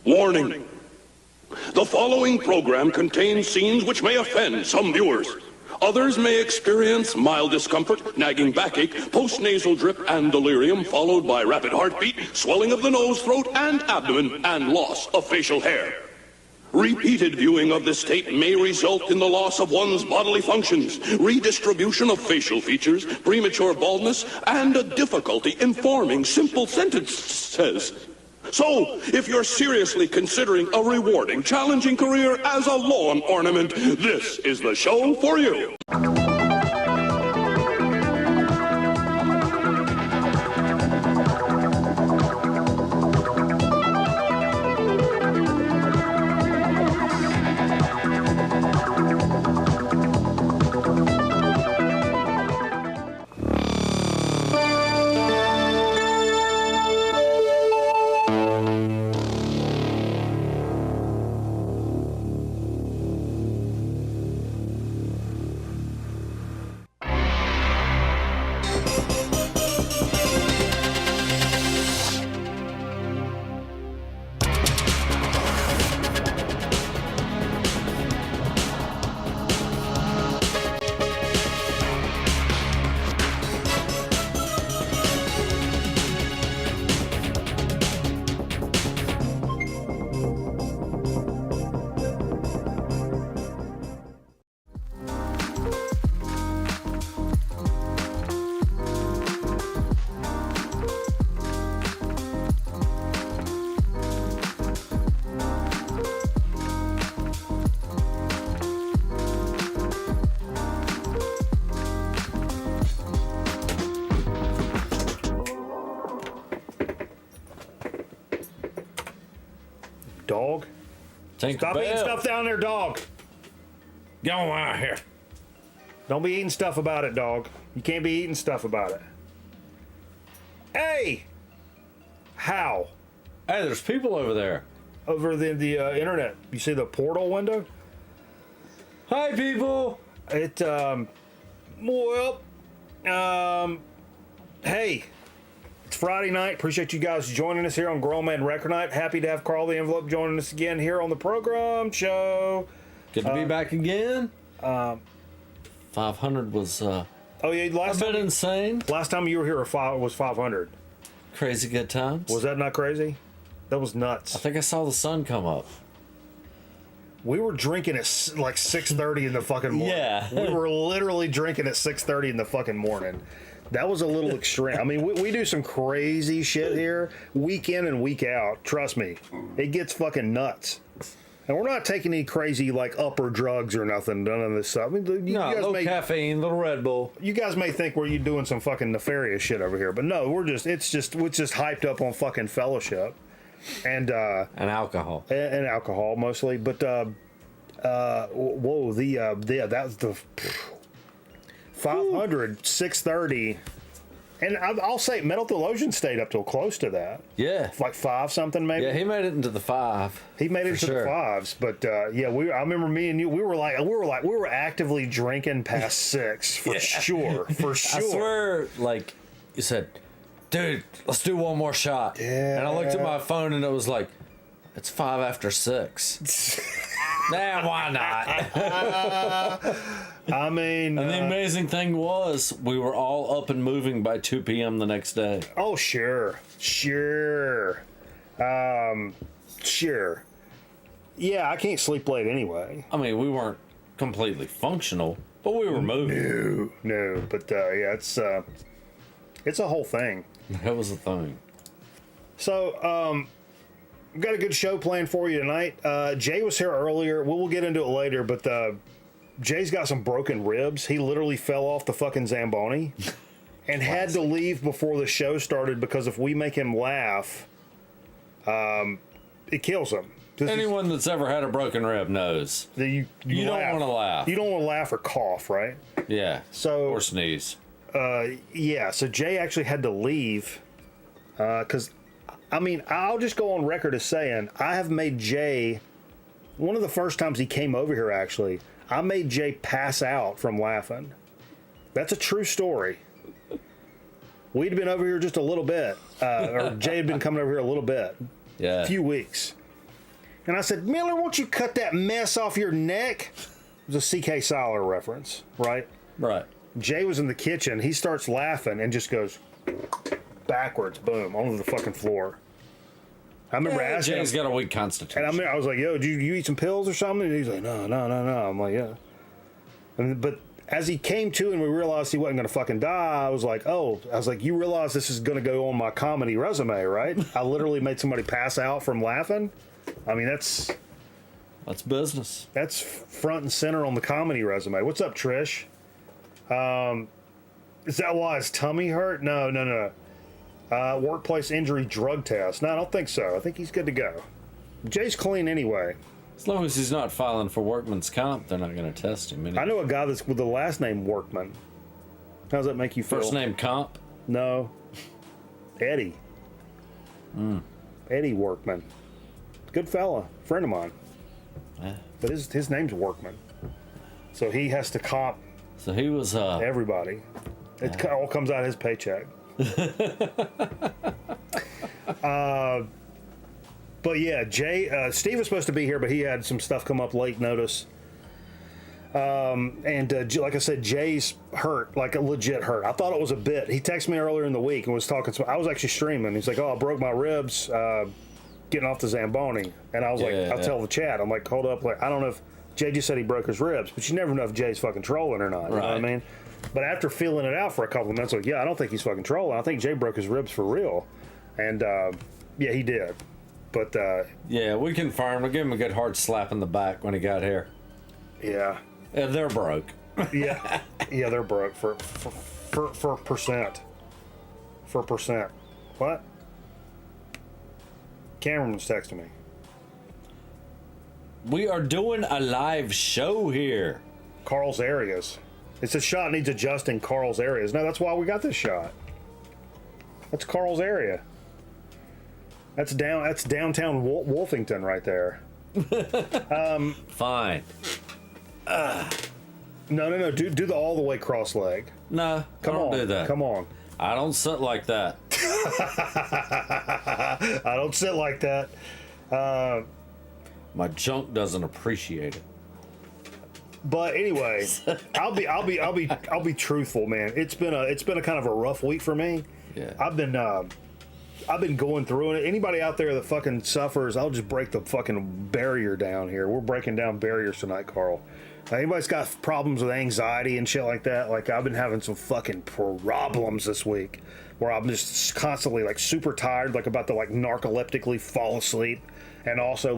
Warning. The following program contains scenes which may offend some viewers. Others may experience mild discomfort, nagging backache, postnasal drip, and delirium, followed by rapid heartbeat, swelling of the nose, throat, and abdomen, and loss of facial hair. Repeated viewing of this tape may result in the loss of one's bodily functions, redistribution of facial features, premature baldness, and a difficulty in forming simple sentences. So, if you're seriously considering a rewarding, challenging career as a lawn ornament, this is the show for you. Dog? Stop eating stuff down there, dog. Get on out here. Don't be eating stuff about it, dog. You can't be eating stuff about it. Hey! How? Hey, there's people over there. Over the internet. You see the portal window? Hi, people. It, hey. It's Friday night. Appreciate you guys joining us here on Grown Man Record Night. Happy to have Carl the Envelope joining us again here on the program show. Good to be back again. 500 was oh yeah, a bit insane. Last time you were here was 500. Crazy good times. Was that not crazy? That was nuts. I think I saw the sun come up. We were drinking at like 6:30 in the fucking morning. Yeah. We were literally drinking at 6:30 in the fucking morning. That was a little extreme. I mean, we do some crazy shit here, week in and week out. Trust me, it gets fucking nuts. And we're not taking any crazy like upper drugs or nothing. None of this stuff. I mean, you guys low caffeine, little Red Bull. You guys may think we're doing some fucking nefarious shit over here, but no, we're just hyped up on fucking fellowship and alcohol and alcohol mostly. But whoa, that's the 500, 6:30, and I'll say Metal Theologian stayed up till close to that. Yeah, like 5 something maybe. Yeah, he made it into the 5. He made it into the 5s, but yeah, I remember me and you. We were actively drinking past 6 for sure. For sure. I swear, like you said, dude, let's do one more shot. Yeah. And I looked at my phone and it was like, it's 5 after 6. Nah, why not? I mean, and the amazing thing was, we were all up and moving by 2 p.m. the next day. Oh, sure. Sure. Yeah, I can't sleep late anyway. I mean, we weren't completely functional, but we were moving. No. But yeah, it's a whole thing. That was a thing. So, we've got a good show planned for you tonight. Jay was here earlier. We'll get into it later, but Jay's got some broken ribs. He literally fell off the fucking Zamboni and had to leave before the show started because if we make him laugh, it kills him. Anyone that's ever had a broken rib knows. You don't want to laugh. You don't want to laugh or cough, right? Yeah. Or sneeze. Yeah, so Jay actually had to leave because... I mean, I'll just go on record as saying I have made Jay, one of the first times he came over here, actually, I made Jay pass out from laughing. That's a true story. We'd been over here just a little bit, or Jay had been coming over here a little bit. Yeah. A few weeks. And I said, Miller, won't you cut that mess off your neck? It was a C.K. Siler reference, right? Right. Jay was in the kitchen. He starts laughing and just goes backwards, boom, onto the fucking floor. I remember asking Jay's him, got a weak constitution. and I was like, yo, did you eat some pills or something? And he's like, no. I'm like, yeah. But as he came to and we realized he wasn't going to fucking die, I was like, you realize this is going to go on my comedy resume, right? I literally made somebody pass out from laughing. I mean, that's business. That's front and center on the comedy resume. What's up, Trish? Is that why his tummy hurt? No. Workplace injury drug test. No, I don't think so. I think he's good to go. Jay's clean anyway. As long as he's not filing for workman's comp, they're not going to test him. Anyway. I know a guy that's with the last name Workman. How does that make you feel? First name Comp? No. Eddie. Eddie Workman. Good fella. Friend of mine. Yeah. But his name's Workman. So he has to comp So he was... everybody. It all comes out of his paycheck. But yeah, Jay, Steve was supposed to be here, but he had some stuff come up late notice. Like I said, Jay's hurt, like a legit hurt. I thought it was a bit. He texted me earlier in the week and was talking. I was actually streaming. He's like, "Oh, I broke my ribs getting off the Zamboni," and I was like, "I'll tell the chat." I'm like, "Hold up, like I don't know if Jay just said he broke his ribs, but you never know if Jay's fucking trolling or not." You know what I mean? But after feeling it out for a couple of minutes, like, yeah, I don't think he's fucking trolling. I think Jay broke his ribs for real, and yeah, he did. But yeah, we confirmed. We gave him a good hard slap in the back when he got here. Yeah. Yeah, they're broke. yeah, they're broke for percent. For percent. What? Cameron was texting me. We are doing a live show here. Carl's areas. It's a shot needs adjusting Carl's areas. No, that's why we got this shot. That's Carl's area. That's downtown Wolfington right there. Fine. No. Do the all the way cross leg. No, Come I don't on. do that. Come on. I don't sit like that. I don't sit like that. My junk doesn't appreciate it. But anyway, I'll be truthful, man. It's been a kind of a rough week for me. Yeah. I've been going through it. Anybody out there that fucking suffers, I'll just break the fucking barrier down here. We're breaking down barriers tonight, Carl. Anybody's got problems with anxiety and shit like that? Like, I've been having some fucking problems this week where I'm just constantly like super tired, like about to like narcoleptically fall asleep, and also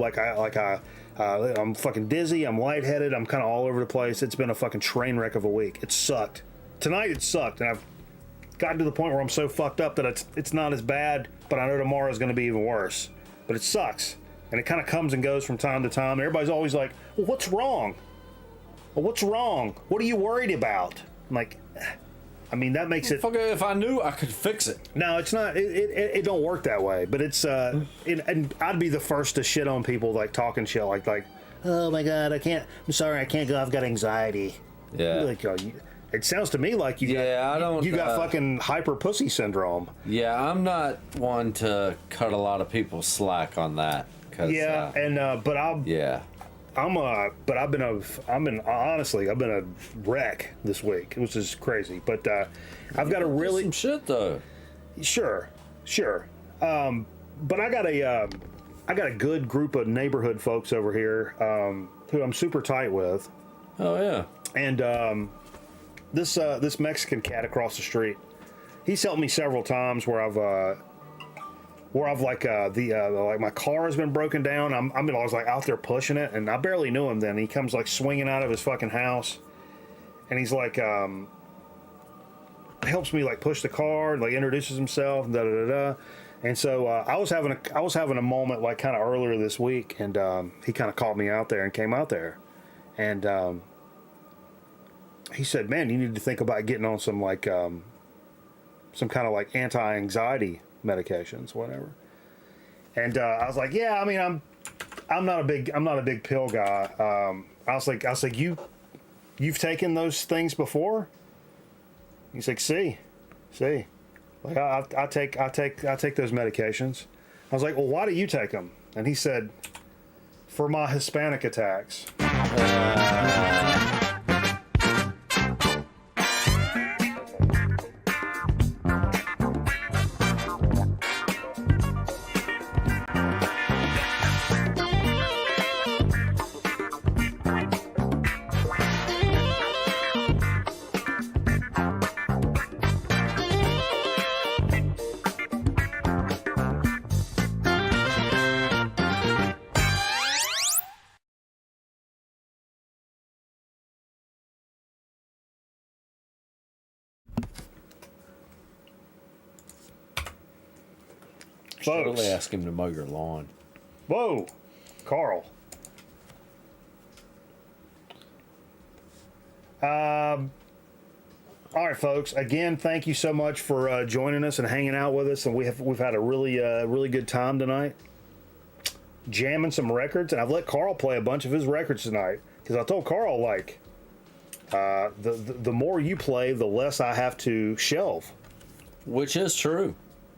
I'm fucking dizzy, I'm lightheaded, I'm kind of all over the place. It's been a fucking train wreck of a week. It sucked. Tonight it sucked, and I've gotten to the point where I'm so fucked up that it's not as bad, but I know tomorrow's going to be even worse. But it sucks, and it kind of comes and goes from time to time. And everybody's always like, "Well, what's wrong? Well, what's wrong? What are you worried about?" I'm like, I mean, that makes it. Fuck, if I knew, I could fix it. No, it's not. It don't work that way. But it's and I'd be the first to shit on people like talking shit like, "Oh my god, I can't. I'm sorry, I can't go. I've got anxiety." Yeah. Like, it sounds to me like you got fucking hyper pussy syndrome. Yeah, I'm not one to cut a lot of people's slack on that. Yeah, but I've been a wreck this week, which is crazy. But I've got a really some shit though. Sure. But I got a good group of neighborhood folks over here who I'm super tight with. Oh yeah. And this Mexican cat across the street, he's helped me several times where I've like my car has been broken down. I was like out there pushing it, and I barely knew him then. He comes like swinging out of his fucking house, and he's like helps me like push the car and like introduces himself and da da da. And so I was having a moment like kind of earlier this week, and he kind of called me out there and came out there, and he said, "Man, you need to think about getting on some like some kind of like anti-anxiety medications, whatever." And I was like, "Yeah, I mean, I'm not a big pill guy." I was like, you've taken those things before?" He's like, see, like I take those medications. I was like, "Well, why do you take them?" And he said, for my Hispanic attacks. Totally ask him to mow your lawn. Whoa, Carl. All right, folks. Again, thank you so much for joining us and hanging out with us. And we've had a really good time tonight, jamming some records. And I've let Carl play a bunch of his records tonight because I told Carl the more you play, the less I have to shelve. Which is true.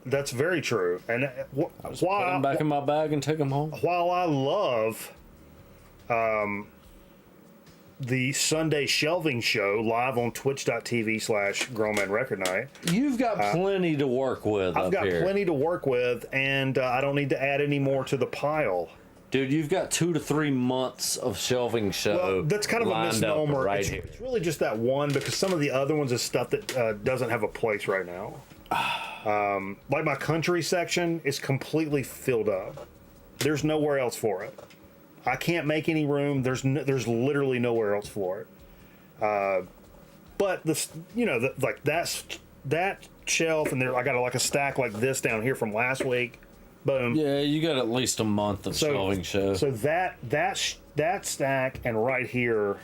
That's very true. And Put them back in my bag and take them home. While I love the Sunday shelving show live on twitch.tv/Grown Record Night, you've got plenty to work with. I've got plenty to work with, and I don't need to add any more to the pile. Dude, you've got 2 to 3 months of shelving show. Well, that's kind of a misnomer. Right here. It's really just that one, because some of the other ones is stuff that doesn't have a place right now. Like my country section is completely filled up. There's nowhere else for it. I can't make any room. There's literally nowhere else for it. But this, like that shelf, and there I got a stack like this down here from last week. Boom. Yeah, you got at least a month of shelving show. So that stack and right here,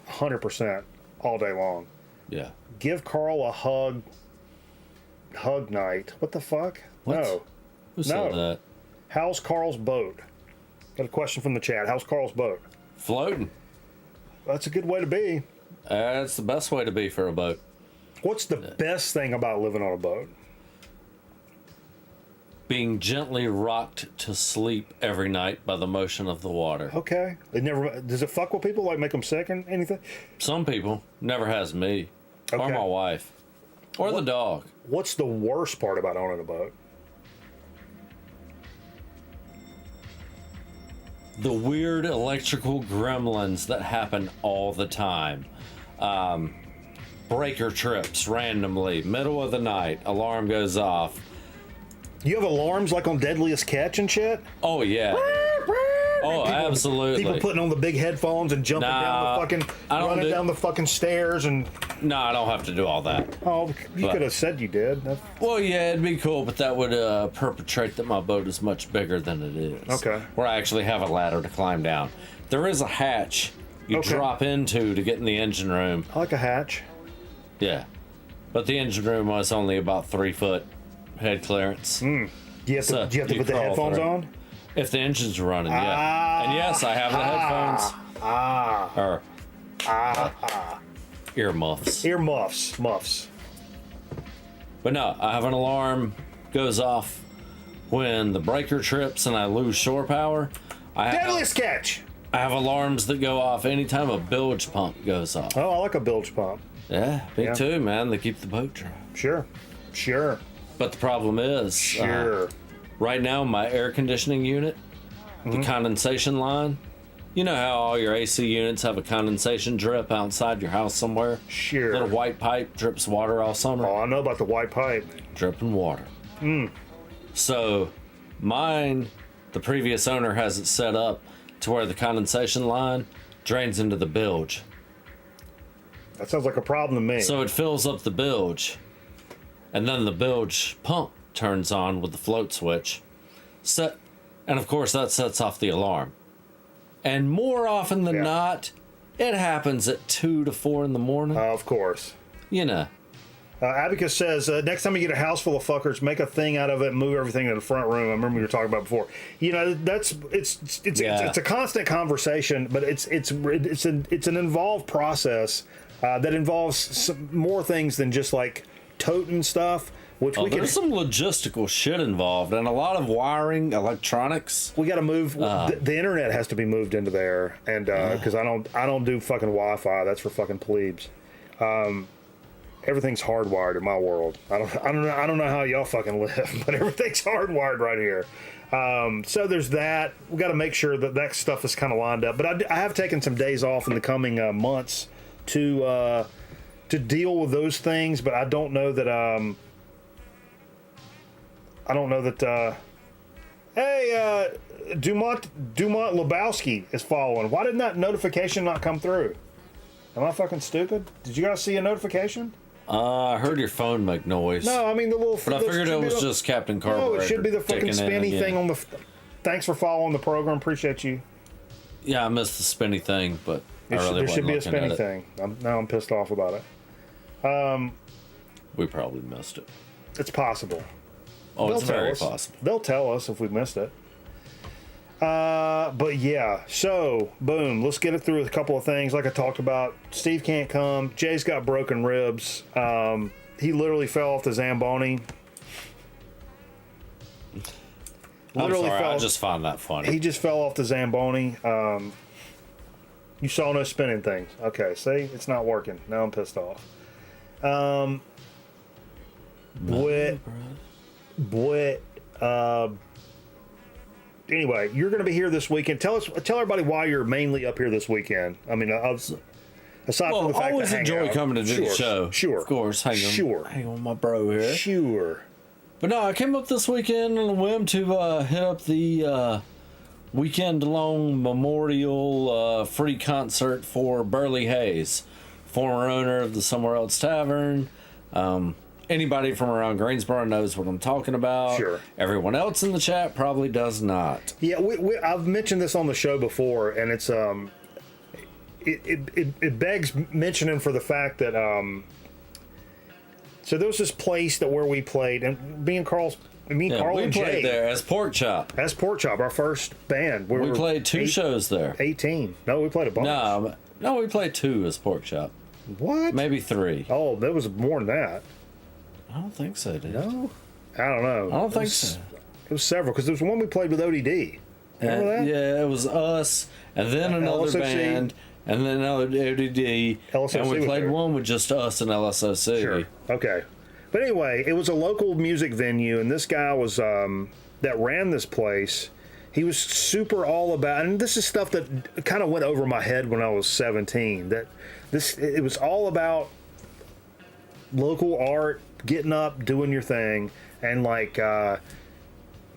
100% all day long. Yeah. Give Carl a hug night. What the fuck? What? No. Who said that? How's Carl's boat? Got a question from the chat. How's Carl's boat? Floating. That's a good way to be. That's the best way to be for a boat. What's the best thing about living on a boat? Being gently rocked to sleep every night by the motion of the water. Okay. Does it fuck with people? Like make them sick or anything? Some people. Never has me. Okay. Or my wife. Or the dog. What's the worst part about owning a boat? The weird electrical gremlins that happen all the time. Breaker trips randomly. Middle of the night. Alarm goes off. You have alarms like on Deadliest Catch and shit? Oh, yeah. Oh, absolutely. People putting on the big headphones and jumping running down the fucking stairs and... No, I don't have to do all that. Oh, you could have said you did. Well, yeah, it'd be cool, but that would perpetrate that my boat is much bigger than it is. Okay. Where I actually have a ladder to climb down. There is a hatch you drop into to get in the engine room. I like a hatch. Yeah. But the engine room was only about 3 foot head clearance. Do you have to put the headphones on? If the engine's running, yeah. And yes, I have the headphones. Earmuffs. Muffs. But no, I have an alarm goes off when the breaker trips and I lose shore power. Deadliest Catch! I have alarms that go off anytime a bilge pump goes off. Oh, I like a bilge pump. Yeah, me too, man. They keep the boat dry. Sure. But the problem is, right now, my air conditioning unit, the condensation line, you know how all your AC units have a condensation drip outside your house somewhere? Sure. Little white pipe drips water all summer. Oh, I know about the white pipe. Dripping water. So, mine, the previous owner has it set up to where the condensation line drains into the bilge. That sounds like a problem to me. So it fills up the bilge, and then the bilge pump turns on with the float switch. And of course that sets off the alarm. And more often than not, it happens at 2 to 4 in the morning. Of course. You know. Abacus says, next time you get a house full of fuckers, make a thing out of it and move everything to the front room. I remember we were talking about before. You know, it's a constant conversation, but it's an involved process that involves some more things than just like toting stuff. which we there's some logistical shit involved and a lot of wiring, electronics. We got to move. The internet has to be moved into there, and because I don't do fucking Wi-Fi. That's for fucking plebes. Everything's hardwired in my world. I don't know how y'all fucking live, but everything's hardwired right here. So there's that. We got to make sure that stuff is kind of lined up. But I have taken some days off in the coming months to deal with those things. But I don't know that. Hey, Dumont Lebowski is following. Why did that notification not come through? Am I fucking stupid? Did you guys see a notification? I heard your phone make noise. No, I mean the little. But I figured it was just Captain Carburetor. No, it should be the fucking spinny thing on the. Thanks for following the program. Appreciate you. Yeah, I missed the spinny thing, but there should be a spinny thing. Now I'm pissed off about it. We probably missed it. It's possible. Oh, it's very possible. They'll tell us if we missed it. But yeah, so boom, let's get it through with a couple of things. Like I talked about, Steve can't come. Jay's got broken ribs. He literally fell off the Zamboni. I just find that funny. He just fell off the Zamboni. You saw no spinning things. Okay, see, it's not working. Now I'm pissed off. Anyway, you're going to be here this weekend. Tell everybody why you're mainly up here this weekend. I mean, aside from the fact I always enjoy coming to do the show. Sure, of course. Hang on, my bro here. Sure. But no, I came up this weekend on a whim to hit up the weekend-long memorial free concert for Burley Hayes, former owner of the Somewhere Else Tavern. Anybody from around Greensboro knows what I'm talking about. Sure. Everyone else in the chat probably does not. Yeah, I've mentioned this on the show before, and it's it begs mentioning for the fact that so there was this place where we played, and me and Carl and played Jay there as Pork Chop. Our first band. We played two shows there. 18. No, we played a bunch. No, we played two as Pork Chop. What? Maybe three. Oh, there was more than that. I don't think so, dude. No? I don't know. I don't think so. It was several, because there was one we played with ODD. Remember that? Yeah, it was us, and then another LSOC. Band, and then another ODD, LSOC and we played there. one with just us and LSOC. Sure. Okay. But anyway, it was a local music venue, and this guy was that ran this place. He was super all about, and this is stuff that kind of went over my head when I was 17. It was all about local art, getting up, doing your thing, and like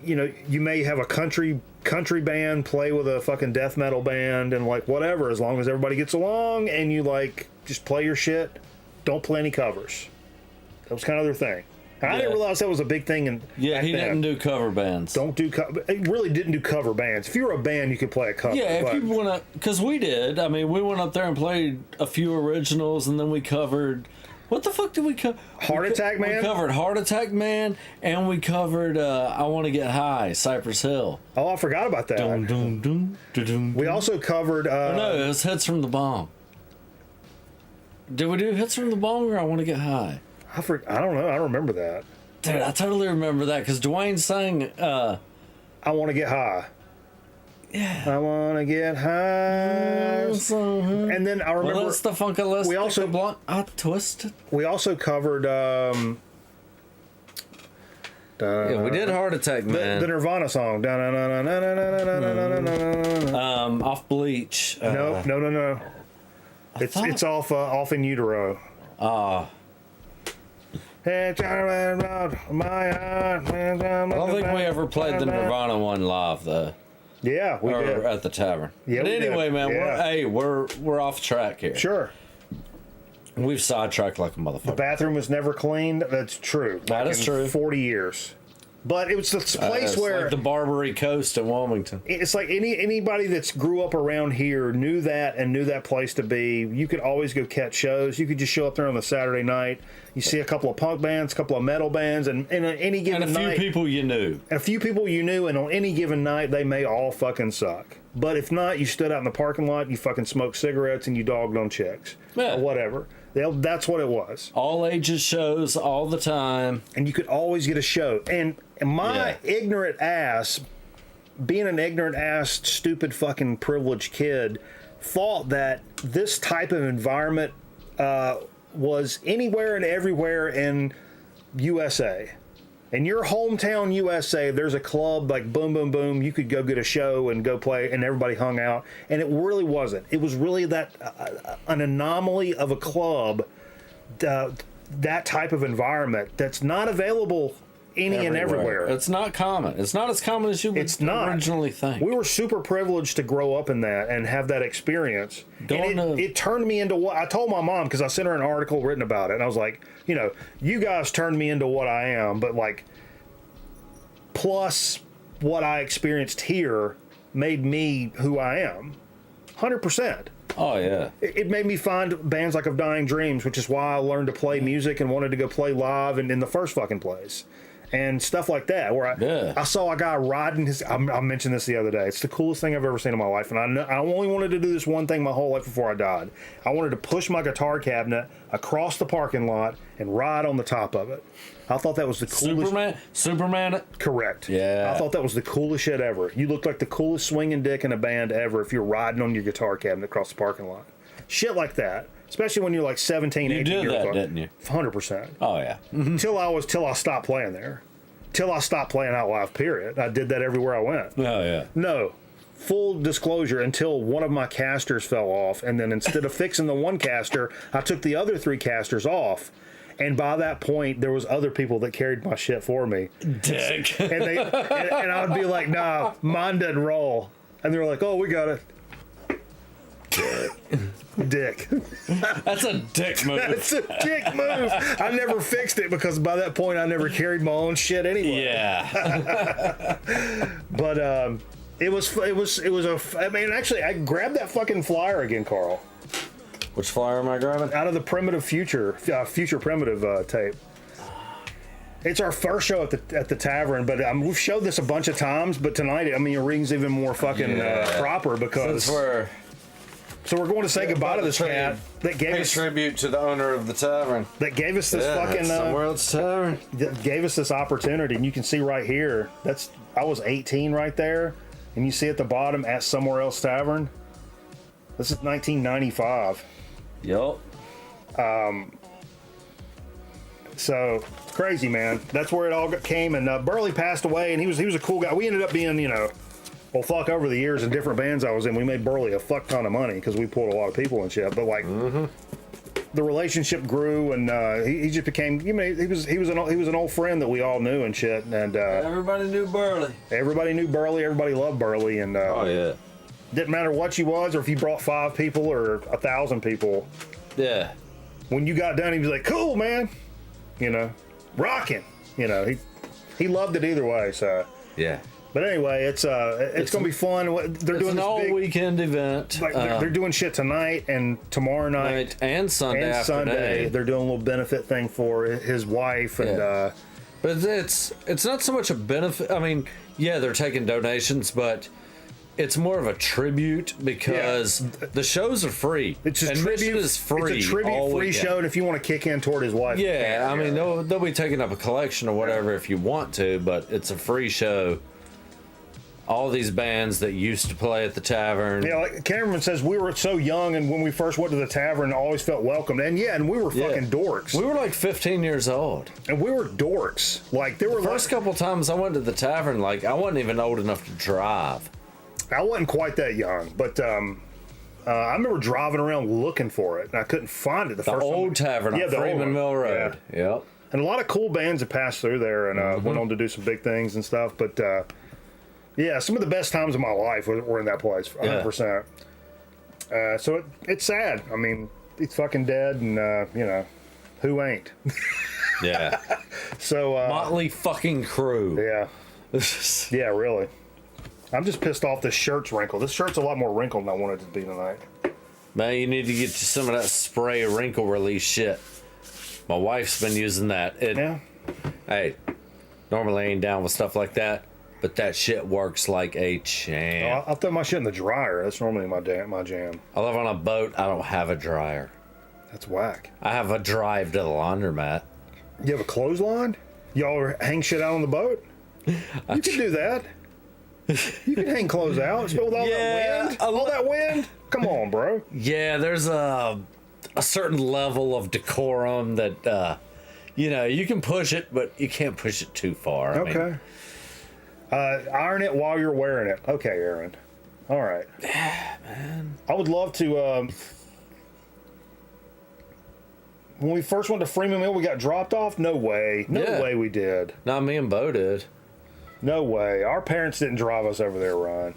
you may have a country band play with a fucking death metal band, and like whatever, as long as everybody gets along and you like just play your shit, don't play any covers. That was kind of their thing. And I didn't realize that was a big thing. And he didn't do cover bands. Don't do it really didn't do cover bands. If you were a band, you could play a cover. Yeah, if you want to, because we did. I mean, we went up there and played a few originals, and then we covered. What the fuck did we cover? Heart Attack Man? We covered Heart Attack Man, and we covered I Want to Get High, Cypress Hill. Oh, I forgot about that. Dum, dum, dum, dum, dum. We also covered... no, it was Hits from the Bomb. Did we do Hits from the Bomb or I Want to Get High? I don't know. I remember that. Dude, I totally remember that, because Dwayne sang... I Want to Get High. Yeah. I want to get high. And then I remember... Well, that's the Funkalist. We also... Blunt. I Twisted. We also covered... yeah, we did Heart Attack Man. The Nirvana song. Off Bleach. No. It's off In Utero. I don't think we ever played the Nirvana one live though. Yeah, we did at the tavern. Yeah, but anyway, did. man, Yeah. we're off track here. Sure. We've sidetracked like a motherfucker. The bathroom was never cleaned. That's true. That is true. 40 years. But it was this place where like the Barbary Coast in Wilmington. It's like anybody that's grew up around here knew that place to be. You could always go catch shows. You could just show up there on the Saturday night. You see a couple of punk bands, a couple of metal bands, and on any given night, and a few people you knew. And on any given night, they may all fucking suck. But if not, you stood out in the parking lot, you fucking smoked cigarettes, and you dogged on chicks. Yeah. Or whatever. That's what it was. All ages shows all the time. And you could always get a show. And my ignorant ass, being an ignorant ass, stupid fucking privileged kid, thought that this type of environment was anywhere and everywhere in USA. In your hometown USA, there's a club like boom, boom, boom. You could go get a show and go play, and everybody hung out. And it really wasn't. It was really that an anomaly of a club, that type of environment that's not available and everywhere. It's not common. It's not as common as you would originally think. We were super privileged to grow up in that and have that experience. It turned me into what I told my mom, because I sent her an article written about it, and I was like, you guys turned me into what I am, but like, plus what I experienced here made me who I am. 100%. Oh, yeah. It made me find bands like Of Dying Dreams, which is why I learned to play music and wanted to go play live and in the first fucking place. And stuff like that, where I saw a guy riding his. I mentioned this the other day. It's the coolest thing I've ever seen in my life, and I only wanted to do this one thing my whole life before I died. I wanted to push my guitar cabinet across the parking lot and ride on the top of it. I thought that was the coolest. Superman. Correct. Yeah. I thought that was the coolest shit ever. You looked like the coolest swinging dick in a band ever if you're riding on your guitar cabinet across the parking lot. Shit like that. Especially when you're like 17, 18 years old. You did that, didn't you? 100%. Oh, yeah. Till I stopped playing there. Till I stopped playing out live, period. I did that everywhere I went. Oh, yeah. No. Full disclosure, until one of my casters fell off, and then instead of fixing the one caster, I took the other 3 casters off. And by that point, there was other people that carried my shit for me. Dick. And I would be like, nah, mine doesn't roll. And they were like, oh, we got it. Dick. That's a dick move. That's a dick move. I never fixed it because by that point I never carried my own shit anyway. Yeah. But it was I mean, actually, I grabbed that fucking flyer again, Carl. Which flyer am I grabbing? Out of the Primitive Future Primitive tape. It's our first show at the tavern, but we've showed this a bunch of times. But tonight, I mean, it rings even more fucking proper because. So we're going to say goodbye to this cat that gave us tribute to the owner of the tavern. That gave us this fucking World's Tavern. That gave us this opportunity, and you can see right here. I was 18 right there, and you see at the bottom at Somewhere Else Tavern. This is 1995. Yup. So crazy, man. That's where it all came. And Burley passed away, and he was a cool guy. We ended up being, well, fuck, over the years in different bands I was in, we made Burley a fuck ton of money because we pulled a lot of people and shit. But like, the relationship grew, and he just became. He was an old friend that we all knew and shit. And everybody knew Burley. Everybody knew Burley. Everybody loved Burley. And oh yeah, didn't matter what you was or if you brought 5 people or 1,000 people. Yeah. When you got done, he was like, "Cool, man," rocking. He loved it either way. So yeah. But anyway, it's gonna be fun. They're doing an this all weekend event. Like they're doing shit tonight and tomorrow night and Sunday. And Sunday, they're doing a little benefit thing for his wife and. Yeah. But it's not so much a benefit. I mean, yeah, they're taking donations, but it's more of a tribute because the shows are free. It's a tribute. Is free. It's a tribute free show, and if you want to kick in toward his wife, yeah, I mean they'll be taking up a collection or whatever if you want to, but it's a free show. All these bands that used to play at the tavern. Yeah, like Cameron says, we were so young, and when we first went to the tavern, always felt welcomed. And and we were fucking dorks. We were like 15 years old. And we were dorks. Like, there were first couple times I went to the tavern, like, I wasn't even old enough to drive. I wasn't quite that young, but I remember driving around looking for it, and I couldn't find it the first old tavern on Freeman Mill Road. Yeah. Yep. And a lot of cool bands have passed through there and went on to do some big things and stuff, but... yeah, some of the best times of my life were in that place, 100%. So it's sad. I mean, he's fucking dead, and, who ain't? Yeah. So, Motley fucking Crue. Yeah. Yeah, really. I'm just pissed off this shirt's wrinkled. This shirt's a lot more wrinkled than I wanted it to be tonight. Man, you need to get you some of that spray wrinkle release shit. My wife's been using that. Hey, normally I ain't down with stuff like that. But that shit works like a champ. I'll throw my shit in the dryer. That's normally my jam. I live on a boat. I don't have a dryer. That's whack. I have a drive to the laundromat. You have a clothesline? Y'all hang shit out on the boat? You can do that. You can hang clothes out. With all that wind? All that wind? Come on, bro. Yeah, there's a certain level of decorum that, you can push it, but you can't push it too far. Okay. Iron it while you're wearing it. Okay, Aaron. All right. Yeah, man. I would love to... when we first went to Freeman Mill, we got dropped off? No way. No way we did. Not me and Bo did. No way. Our parents didn't drive us over there, Ryan.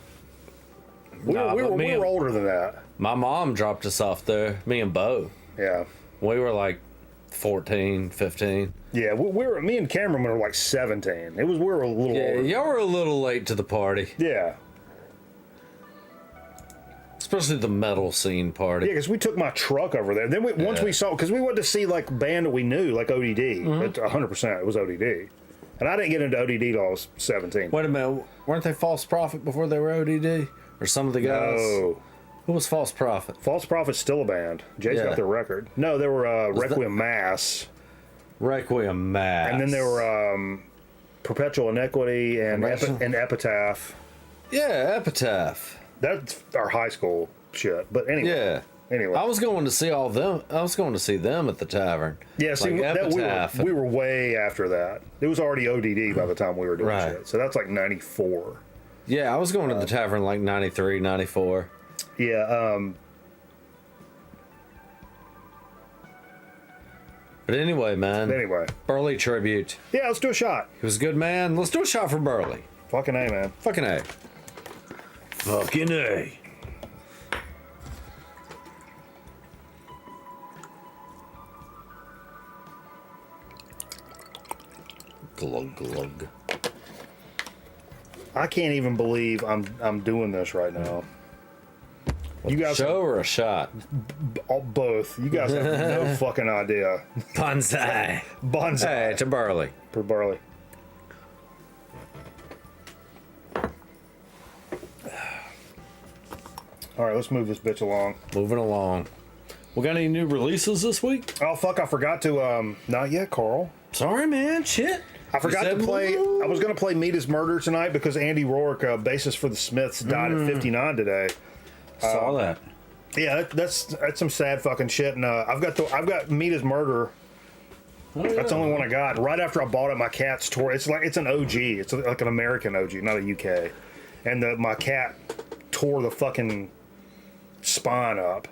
We were older than that. My mom dropped us off there, me and Bo. Yeah. We were like 14, 15. Yeah, me and Cameron were like 17. We were a little older. Y'all were a little late to the party. Yeah. Especially the metal scene party. Yeah, because we took my truck over there. Then once we saw, because we went to see like a band that we knew, like ODD. But 100% it was ODD. And I didn't get into ODD till I was 17. Wait a minute, weren't they False Prophet before they were ODD? Or some of the guys? No. Who was False Prophet? False Prophet's still a band. Jay's got their record. No, they were Requiem Mass. Requiem Mass. And then there were Perpetual Iniquity and Epitaph. Yeah, Epitaph. That's our high school shit. But anyway. Yeah. Anyway. I was going to see them at the tavern. Yeah, see, Epitaph. we were way after that. It was already ODD by the time we were doing shit. So that's like 94. Yeah, I was going to the tavern like 93, 94. Yeah, But anyway, man. Burley tribute. Yeah, let's do a shot. He was a good man. Let's do a shot for Burley. Fucking A, man. Fucking A. Fucking A. Glug glug. I can't even believe I'm doing this right now. You guys, show or a shot? Both. You guys have no fucking idea. Bonsai. Hey, to Burley. For Burley. All right, let's move this bitch along. Moving along. We got any new releases this week? Oh fuck! I forgot to. Not yet, Carl. Sorry, man. Shit. I forgot to play. I was going to play Meat is Murder tonight because Andy Rourke, bassist for the Smiths, died at 59 today. Saw that. Yeah, that's some sad fucking shit. And I've got Meat is Murder. That's the only one I got. Right after I bought it, my cat's tore. It's an OG. It's like an American OG, not a UK. And my cat tore the fucking spine up.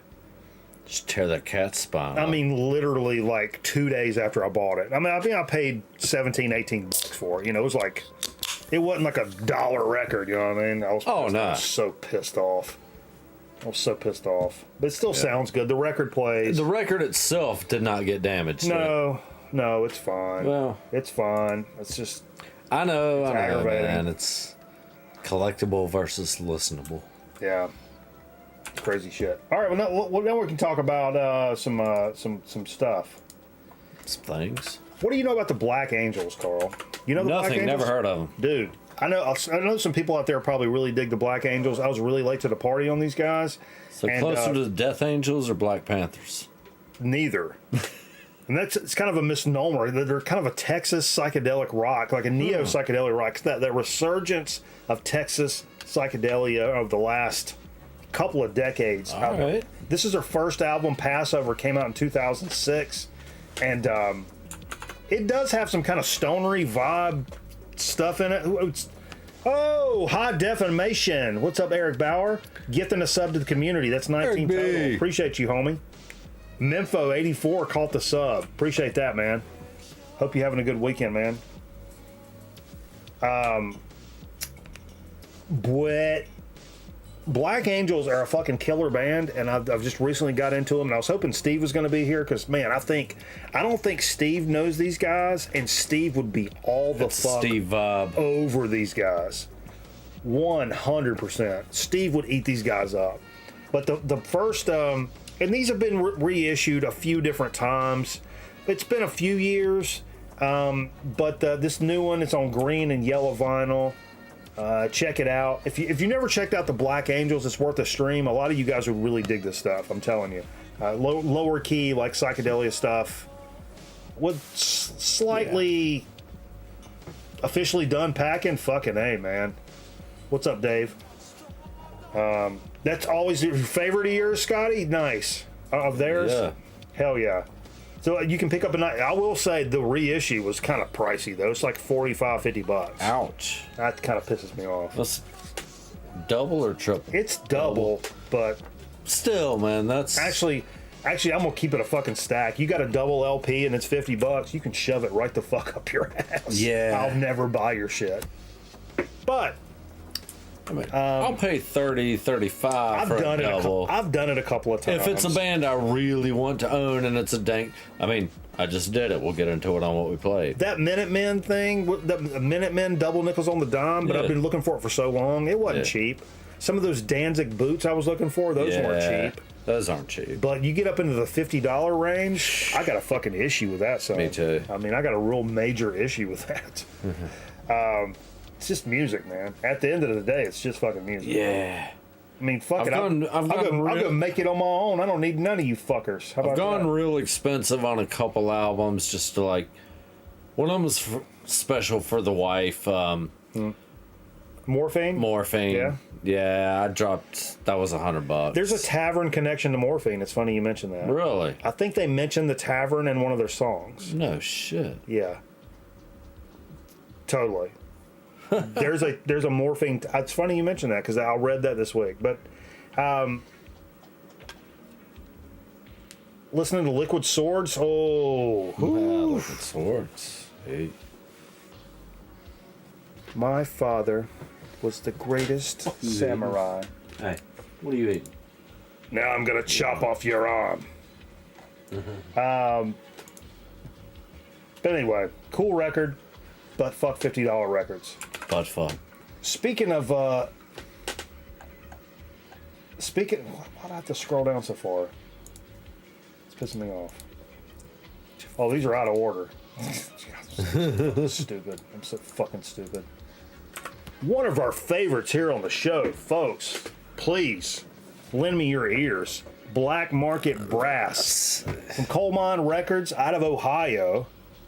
Just tear that cat's spine I up. mean, literally like 2 days after I bought it. I think I paid $17-18 for it. You know, it wasn't like $1 record. You know what I mean? I was so pissed off. But it still sounds good. The record plays. The record itself did not get damaged. No, it's fine. Well, it's fine. It's just. I know, aggravating. Man. It's collectible versus listenable. Yeah. Crazy shit. All right, well now we can talk about some stuff. Some things. What do you know about the Black Angels, Carl? You know the Nothing. Black Angels? Never heard of them, dude. I know some people out there probably really dig the Black Angels. I was really late to the party on these guys. So closer to the Death Angels or Black Panthers? Neither. And it's kind of a misnomer. They're kind of a Texas psychedelic rock, like a neo psychedelic rock. That resurgence of Texas psychedelia of the last couple of decades. All right. This is their first album, Passover, came out in 2006, and it does have some kind of stonery vibe stuff in it. High defamation. What's up, Eric Bauer? Gifting a sub to the community. That's 19 total. Appreciate you, homie. Memphis 84 caught the sub. Appreciate that, man. Hope you're having a good weekend, man. But Black Angels are a fucking killer band, and I've just recently got into them, and I was hoping Steve was going to be here because, man, I don't think Steve knows these guys, and Steve would be all the fuck Steve over these guys. 100%. Steve would eat these guys up. But the first, and these have been reissued a few different times. It's been a few years, but this new one, it's on green and yellow vinyl. Check it out. If you never checked out the Black Angels, it's worth a stream. A lot of you guys would really dig this stuff. I'm telling you. lower key, like psychedelia stuff, with slightly officially done packing. Fucking A, man. What's up, Dave? That's always your favorite of yours, Scotty? Nice. Of theirs? Yeah. Hell yeah. So you can pick up a night. I will say the reissue was kind of pricey, though. It's like $45-50. Ouch. That kind of pisses me off. That's double or triple? It's double, but still, man, that's actually, I'm gonna keep it a fucking stack. You got a double LP and it's $50. You can shove it right the fuck up your ass. Yeah. I'll never buy your shit. But I mean, I'll pay $30, $35 for a double. I've done it a couple of times. If it's a band I really want to own and it's a dank, I mean, I just did it. We'll get into it on what we played. That Minutemen thing, the Minutemen double nickels on the dime, but I've been looking for it for so long. It wasn't cheap. Some of those Danzig boots I was looking for, those weren't cheap. Those aren't cheap. But you get up into the $50 range, I got a fucking issue with that song. Me too. I mean, I got a real major issue with that. It's just music, man. At the end of the day, it's just fucking music. Yeah. I mean, fuck it. I'll go make it on my own. I don't need none of you fuckers. How about I've gone that? real expensive on a couple albums just to like. One of them was special for the wife. Morphine? Morphine. Yeah. Yeah, I dropped. That was $100. There's a tavern connection to Morphine. It's funny you mentioned that. Really? I think they mentioned the tavern in one of their songs. No shit. Yeah. Totally. there's a Morphine. It's funny you mentioned that because I read that this week. But listening to Liquid Swords. Oh, Liquid Swords. Hey. My father was the greatest samurai. Hey, what are you eating? Now I'm gonna chop off your arm. But anyway, cool record, but fuck $50 records. But fun. Speaking of, why do I have to scroll down so far? It's pissing me off. Oh, these are out of order. Stupid. I'm so fucking stupid. One of our favorites here on the show, folks. Please lend me your ears. Black Market Brass from Coal Mine Records out of Ohio.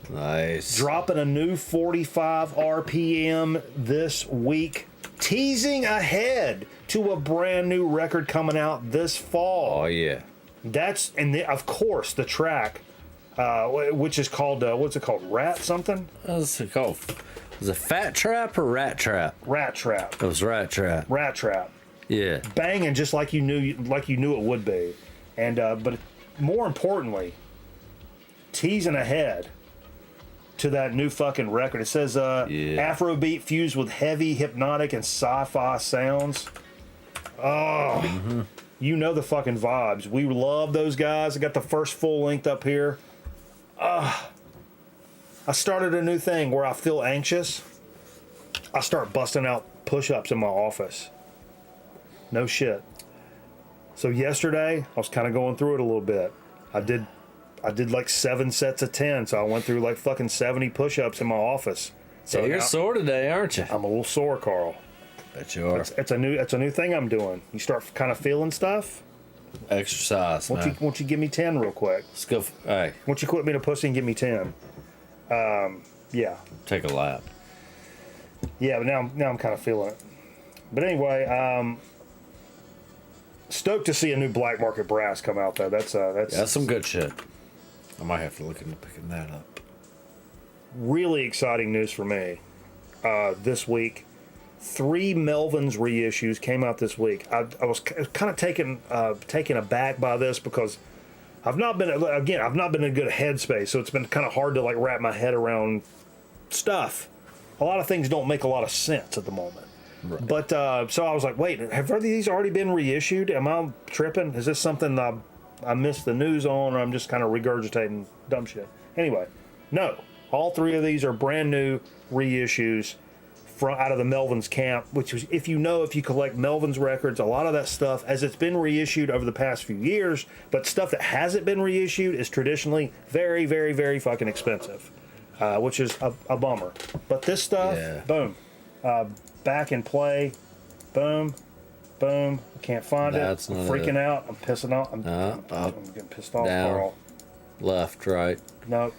Nice. Dropping a new 45 RPM this week, teasing ahead to a brand new record coming out this fall. Oh yeah. Of course the track, which is called what's it called? Rat something? What's it called? Was it Fat Trap or Rat Trap? Rat Trap. It was Rat Trap. Rat Trap. Yeah. Banging just like you knew it would be, and but more importantly, teasing ahead to that new fucking record. It says Afrobeat fused with heavy, hypnotic, and sci-fi sounds. Oh, you know the fucking vibes. We love those guys. I got the first full length up here. I started a new thing where I feel anxious. I start busting out push-ups in my office. No shit. So yesterday, I was kind of going through it a little bit. I did like 7 sets of 10, so I went through like fucking 70 push-ups in my office. So you're sore today, aren't you? I'm a little sore, Carl. Bet you are. It's a new thing I'm doing. You start kind of feeling stuff. Exercise, man. Won't you give me 10 real quick? Let's go. Hey. Won't you quit being a pussy and give me 10? Yeah. Take a lap. Yeah, but now I'm kind of feeling it. But anyway, stoked to see a new Black Market Brass come out though. That's some good shit. I might have to look into picking that up. Really exciting news for me. This week, 3 Melvins reissues came out this week. I was kind of taken aback by this because I've not been in a good headspace, so it's been kind of hard to like wrap my head around stuff. A lot of things don't make a lot of sense at the moment. Right. But so I was like, wait, have these already been reissued? Am I tripping? Is this something I missed the news on, or I'm just kind of regurgitating dumb shit? Anyway, no. All 3 of these are brand new reissues out of the Melvins camp, which was, if you collect Melvins records, a lot of that stuff, as it's been reissued over the past few years, but stuff that hasn't been reissued is traditionally very, very, very fucking expensive, which is a bummer. But this stuff, boom, back in play, boom, Boom. I can't find That's it. I'm not freaking it. out. I'm pissing off. I'm getting pissed off, down. Carl. Left, right. No.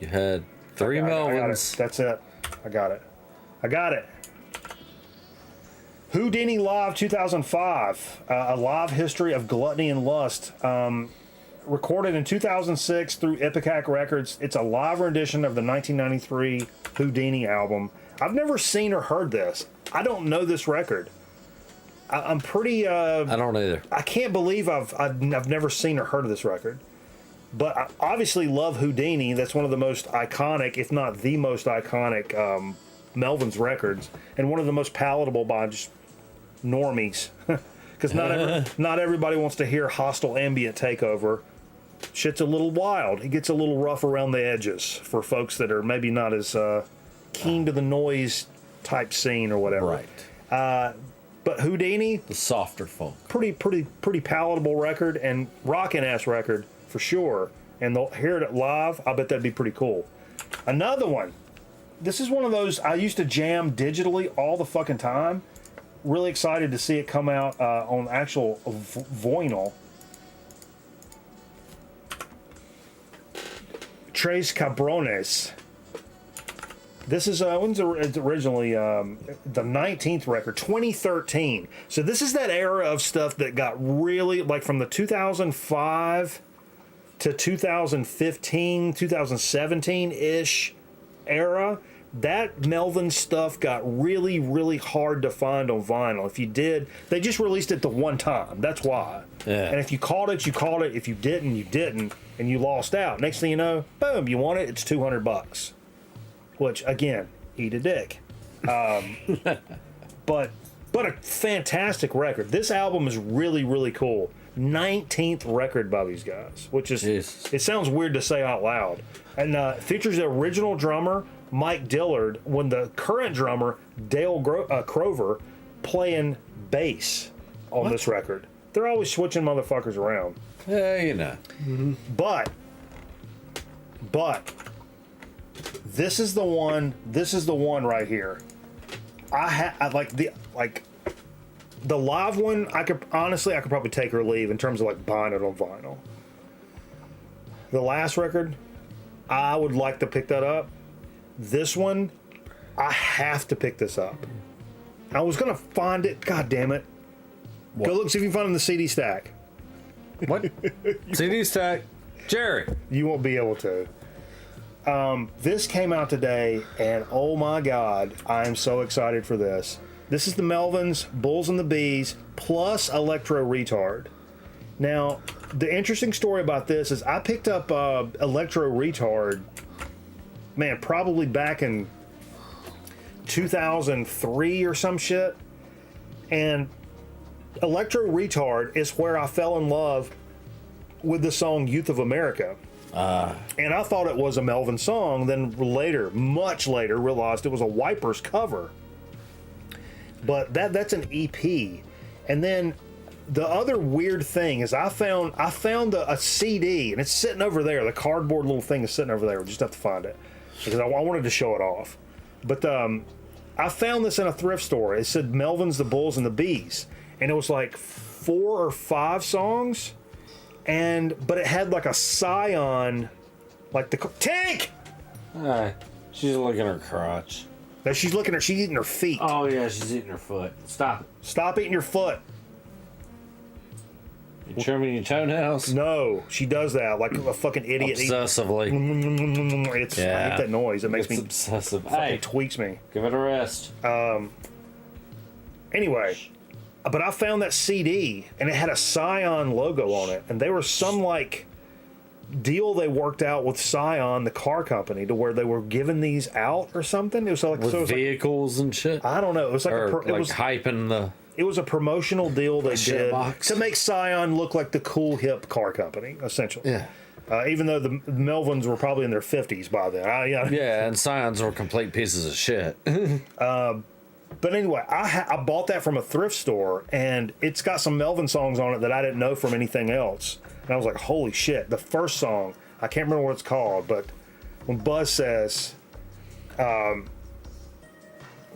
You had 3 I got Melvins. it. That's it. I got it. Houdini Live 2005, a live history of gluttony and lust. Recorded in 2006 through Ipecac Records. It's a live rendition of the 1993 Houdini album. I've never seen or heard this. I don't know this record. I'm pretty. I don't either. I can't believe I've never seen or heard of this record. But I obviously love Houdini. That's one of the most iconic, if not the most iconic, Melvin's records, and one of the most palatable by just normies. Because not everybody wants to hear Hostile Ambient Takeover. Shit's a little wild. It gets a little rough around the edges for folks that are maybe not as keen to the noise type scene or whatever. Right. But Houdini, The softer folk. pretty palatable record and rockin' ass record for sure. And they'll hear it live. I bet that'd be pretty cool. Another one. This is one of those I used to jam digitally all the fucking time. Really excited to see it come out on actual vinyl. Tres Cabrones. This is it's originally the 19th record, 2013. So this is that era of stuff that got really, like from the 2005 to 2015, 2017-ish era. That Melvin stuff got really, really hard to find on vinyl. If you did, they just released it the one time. That's why. Yeah. And if you caught it, you caught it. If you didn't, you didn't. And you lost out. Next thing you know, boom, you want it. It's $200. Which, again, eat a dick. But a fantastic record. This album is really, really cool. 19th record by these guys, which is, Jesus. it sounds weird to say out loud. And features the original drummer, Mike Dillard, when the current drummer, Dale Crover, playing bass on this record. They're always switching motherfuckers around. Yeah, you know. Mm-hmm. But this is the one right here. I like the live one. I could probably take or leave in terms of like buying it on vinyl. The last record, I would like to pick that up. This one, I have to pick this up. I was gonna find it. God damn it! What? Go look, see if you can find it in the CD stack. What? CD stack. Jerry. You won't be able to. This came out today, and oh my god, I am so excited for this. This is the Melvins, Bulls and the Bees, plus Electro Retard. Now, the interesting story about this is I picked up Electro Retard, man, probably back in 2003 or some shit. And Electro Retard is where I fell in love with the song Youth of America. And I thought it was a Melvin song, then later, much later, realized it was a Wipers cover. But that's an EP. And then the other weird thing is I found a CD, and it's sitting over there. The cardboard little thing is sitting over there. We just have to find it because I wanted to show it off. But I found this in a thrift store. It said Melvin's, the Bulls, and the Bees, and it was like 4 or 5 songs, but it had like a Scion, like the Tank. She's looking at her crotch. No, she's eating her feet. Oh yeah, she's eating her foot. Stop. Stop eating your foot. You trimming your toenails? No, she does that like a fucking idiot. Obsessively. I hate that noise. It makes me obsessive. fucking Hey, tweaks me. give it a rest. Anyway, but I found that CD and it had a Scion logo on it, and there was some like deal they worked out with Scion, the car company, to where they were giving these out or something. It was like With vehicles and shit. I don't know. It was like Or like hyping the. It was a promotional deal they did box. to make Scion look like the cool hip car company, essentially. Yeah. Even though the Melvins were probably in their 50s by then. Yeah, and Scions were complete pieces of shit. But anyway, I bought that from a thrift store, and it's got some Melvin songs on it that I didn't know from anything else. And I was like, holy shit. The first song, I can't remember what it's called, but when Buzz says, what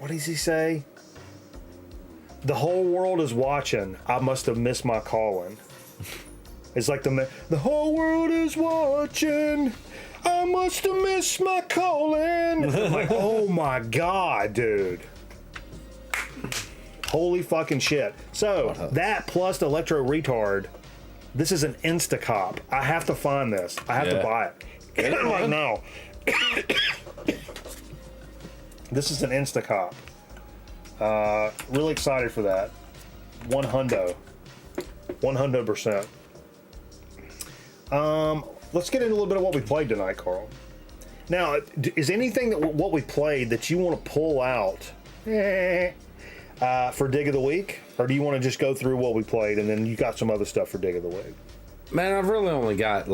does he say? The whole world is watching. I must have missed my calling. It's like the whole world is watching. I must have missed my calling. I'm like, oh my God, dude. Holy fucking shit. So, that plus the Electro Retard, this is an Instacop. I have to find this. I have to buy it. Right now. This is an Instacop. Really excited for that. 100%. Let's get into a little bit of what we played tonight, Carl. Now, is anything what we played that you want to pull out for Dig of the Week? Or do you want to just go through what we played and then you got some other stuff for Dig of the Week? Man, I've really only got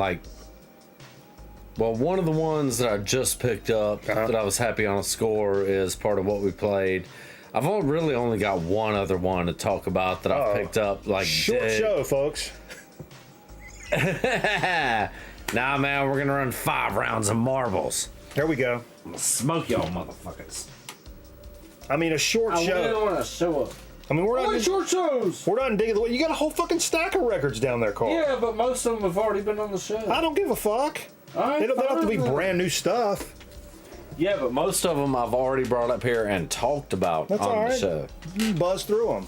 one of the ones that I just picked up that I was happy on a score is part of what we played. I've really only got one other one to talk about that I've picked up. Short show, folks. Nah, man, we're gonna run 5 rounds of marbles. There we go. I'm gonna smoke y'all motherfuckers. I mean, a short show. I don't want to show up. I mean, we're not short shows. We're not in Dig of the Week. You got a whole fucking stack of records down there, Carl. Yeah, but most of them have already been on the show. I don't give a fuck. They don't have to be brand new stuff. Yeah, but most of them I've already brought up here and talked about on the show. You buzz through them.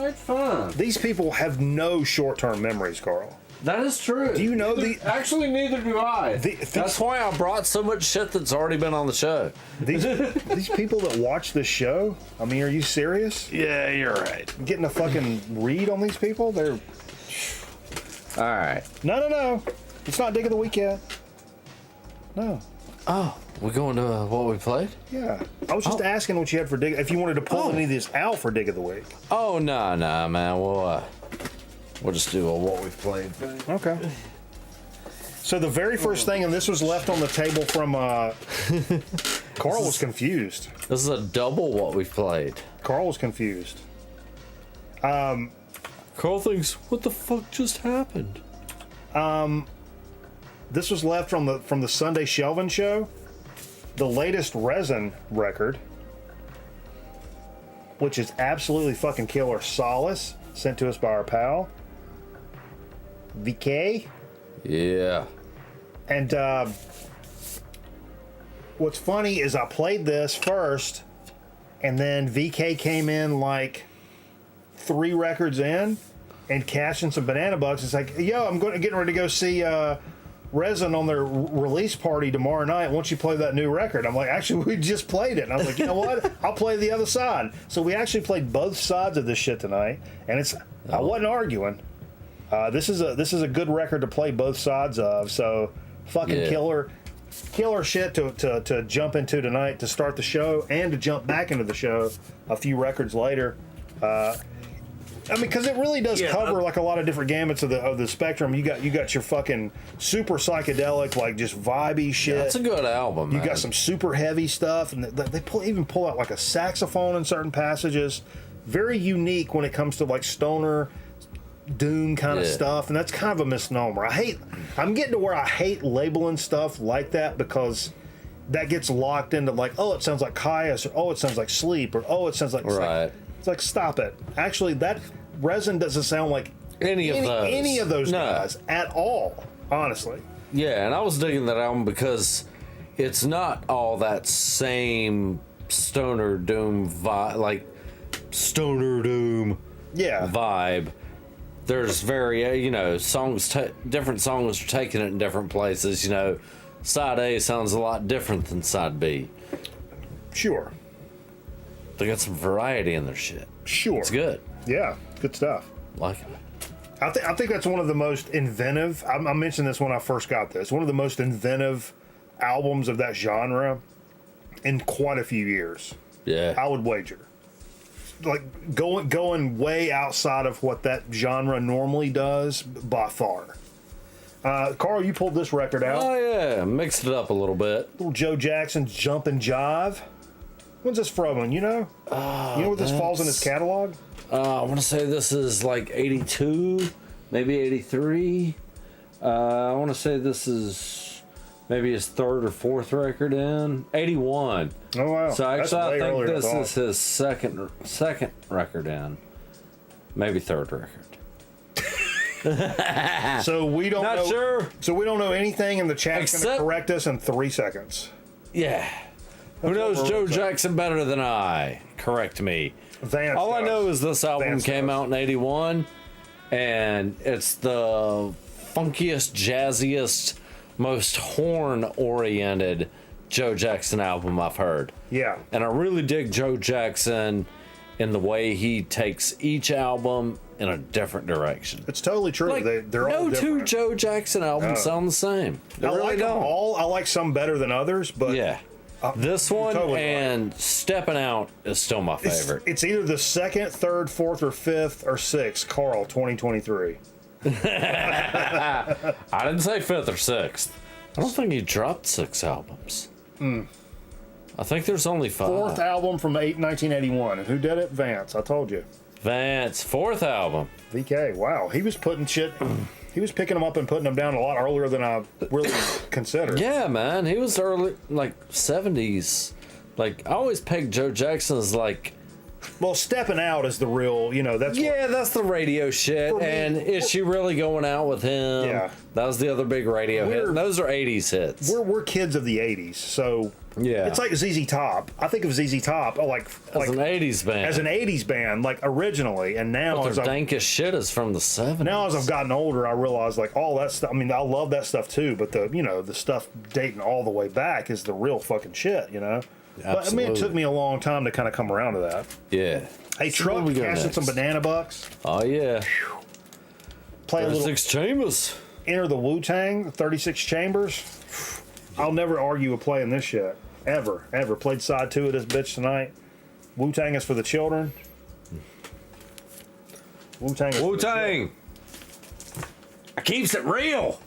It's fun. These people have no short-term memories, Carl. That is true. Do you know Actually, neither do I. That's why I brought so much shit that's already been on the show. These people that watch this show, I mean, are you serious? Yeah, you're right. Getting a fucking read on these people? They're... All right. No. It's not Dig of the Week yet. No. Oh, we're going to what we played? Yeah. I was just asking what you had for Dig... If you wanted to pull any of this out for Dig of the Week. Oh, nah, man. We'll just do a what we've played thing. Okay. So the very first thing, and this was left on the table from... Carl was confused. This is a double what we've played. Carl was confused. Carl thinks, what the fuck just happened? This was left from the Sunday Shelvin show. The latest Resin record, which is absolutely fucking killer. Solace, sent to us by our pal VK. Yeah. And what's funny is I played this first, and then VK came in like 3 records in and cashing some banana bucks. It's like, yo, I'm getting ready to go see Resin on their release party tomorrow night. Why don't you play that new record? I'm like, actually, we just played it. And I was like, you know what? I'll play the other side. So we actually played both sides of this shit tonight, and I wasn't arguing. This is a good record to play both sides of. So fucking killer shit to jump into tonight to start the show and to jump back into the show a few records later. I mean, because it really does cover like a lot of different gamuts of the spectrum. You got your fucking super psychedelic, like just vibey shit. Yeah, it's a good album. You got some super heavy stuff, and they even pull out like a saxophone in certain passages. Very unique when it comes to like stoner doom kind of stuff, and that's kind of a misnomer. I'm getting to where I hate labeling stuff like that because that gets locked into like, oh, it sounds like Caius, or oh, it sounds like Sleep, or oh, it sounds like It's like, stop it. Actually, that Resin doesn't sound like any of those guys at all, honestly. Yeah, and I was digging that album because it's not all that same stoner doom vibe, like stoner doom vibe. There's songs, different songs are taking it in different places. Side A sounds a lot different than side B. Sure. They got some variety in their shit. Sure. It's good. Yeah, good stuff. Like it. I think that's one of the most inventive. I mentioned this when I first got this. One of the most inventive albums of that genre in quite a few years. Yeah. I would wager. Like going way outside of what that genre normally does by far. Carl, you pulled this record out. Oh yeah, mixed it up a little bit. Little Joe Jackson's Jump and Jive. When's this from? You know where this falls in his catalog? I want to say this is like 82, maybe 83. I want to say this is maybe his 3rd or 4th record in 81. Oh wow! So actually, I think this is his second record in. maybe third record. So we don't Not know. sure. So we don't know anything, and the chat's going to Except- correct us in 3 seconds. Yeah. Who knows what Joe we're saying. Jackson better than I? Correct me. Vance All I does. know is this album Vance came does. out in 81, and it's the funkiest, jazziest, most horn-oriented Joe Jackson album I've heard. Yeah. And I really dig Joe Jackson in the way he takes each album in a different direction. It's totally true. Like, They're all no two different. Joe Jackson albums sound the same. They I really like them don't. all. I like some better than others, but Yeah. This you're one totally and Stepping Out is still my favorite. it's either the second, third, fourth, or fifth, or sixth. Carl, 2023. I didn't say fifth or sixth. I don't think he dropped 6 albums. I think there's only 5. Fourth album from 1981. And who did it? Vance. I told you. Vance, 4th album. VK. Wow. He was putting shit. He was picking them up and putting them down a lot earlier than I really considered. Yeah, man. He was early, like 70s. Like, I always pegged Joe Jackson as like, Well, Stepping Out is the real, that's yeah, that's the radio shit. For me- And Is She Really Going Out With Him? Yeah. That was the other big radio hit. And those are 80s hits. we're kids of the 80s. So Yeah. it's like ZZ Top. I think of ZZ Top like As an 80s band. as an 80s band, like originally. And now But as their I've dankest shit is from the 70s. Now, as I've gotten older, I realize like all that stuff. I mean, I love that stuff too, but the stuff dating all the way back is the real fucking shit, But I mean, it Absolutely. took me a long time to kind of come around to that. Yeah. Hey, So Truck, where we go cashing some next? banana bucks. Oh, yeah. Play a little 36 Chambers. Enter the Wu Tang, 36 Chambers. I'll never argue with playing this shit ever. Played side 2 of this bitch tonight. Wu Tang is for the children. Wu Tang. Wu Tang. I keeps it real.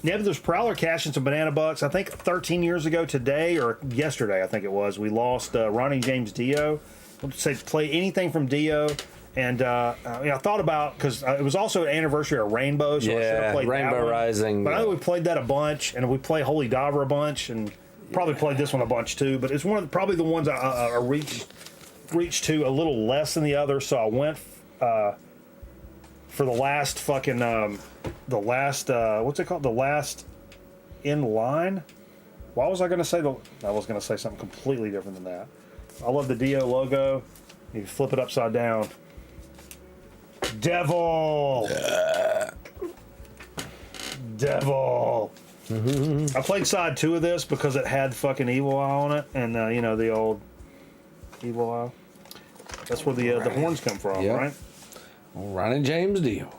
Yeah, but there's Prowler cashing some banana bucks. I think 13 years ago today, or yesterday, I think it was, we lost Ronnie James Dio. I'll say play anything from Dio. And I thought about, because it was also an anniversary of Rainbow, so I should have Yeah, played that Rainbow one. Rising. But I know we played that a bunch, and we play Holy Diver a bunch, and probably played this one a bunch too. But it's one of probably the ones I reached to a little less than the others, so I went for the last fucking what's it called? The last in line. Why was I going to say I was going to say something completely different than that. I love the Dio logo. You flip it upside down. Devil. Devil. I played side 2 of this because it had fucking Evil Eye on it, and the old Evil Eye. That's where the horns come from, Yep. right? Ronnie James Dio.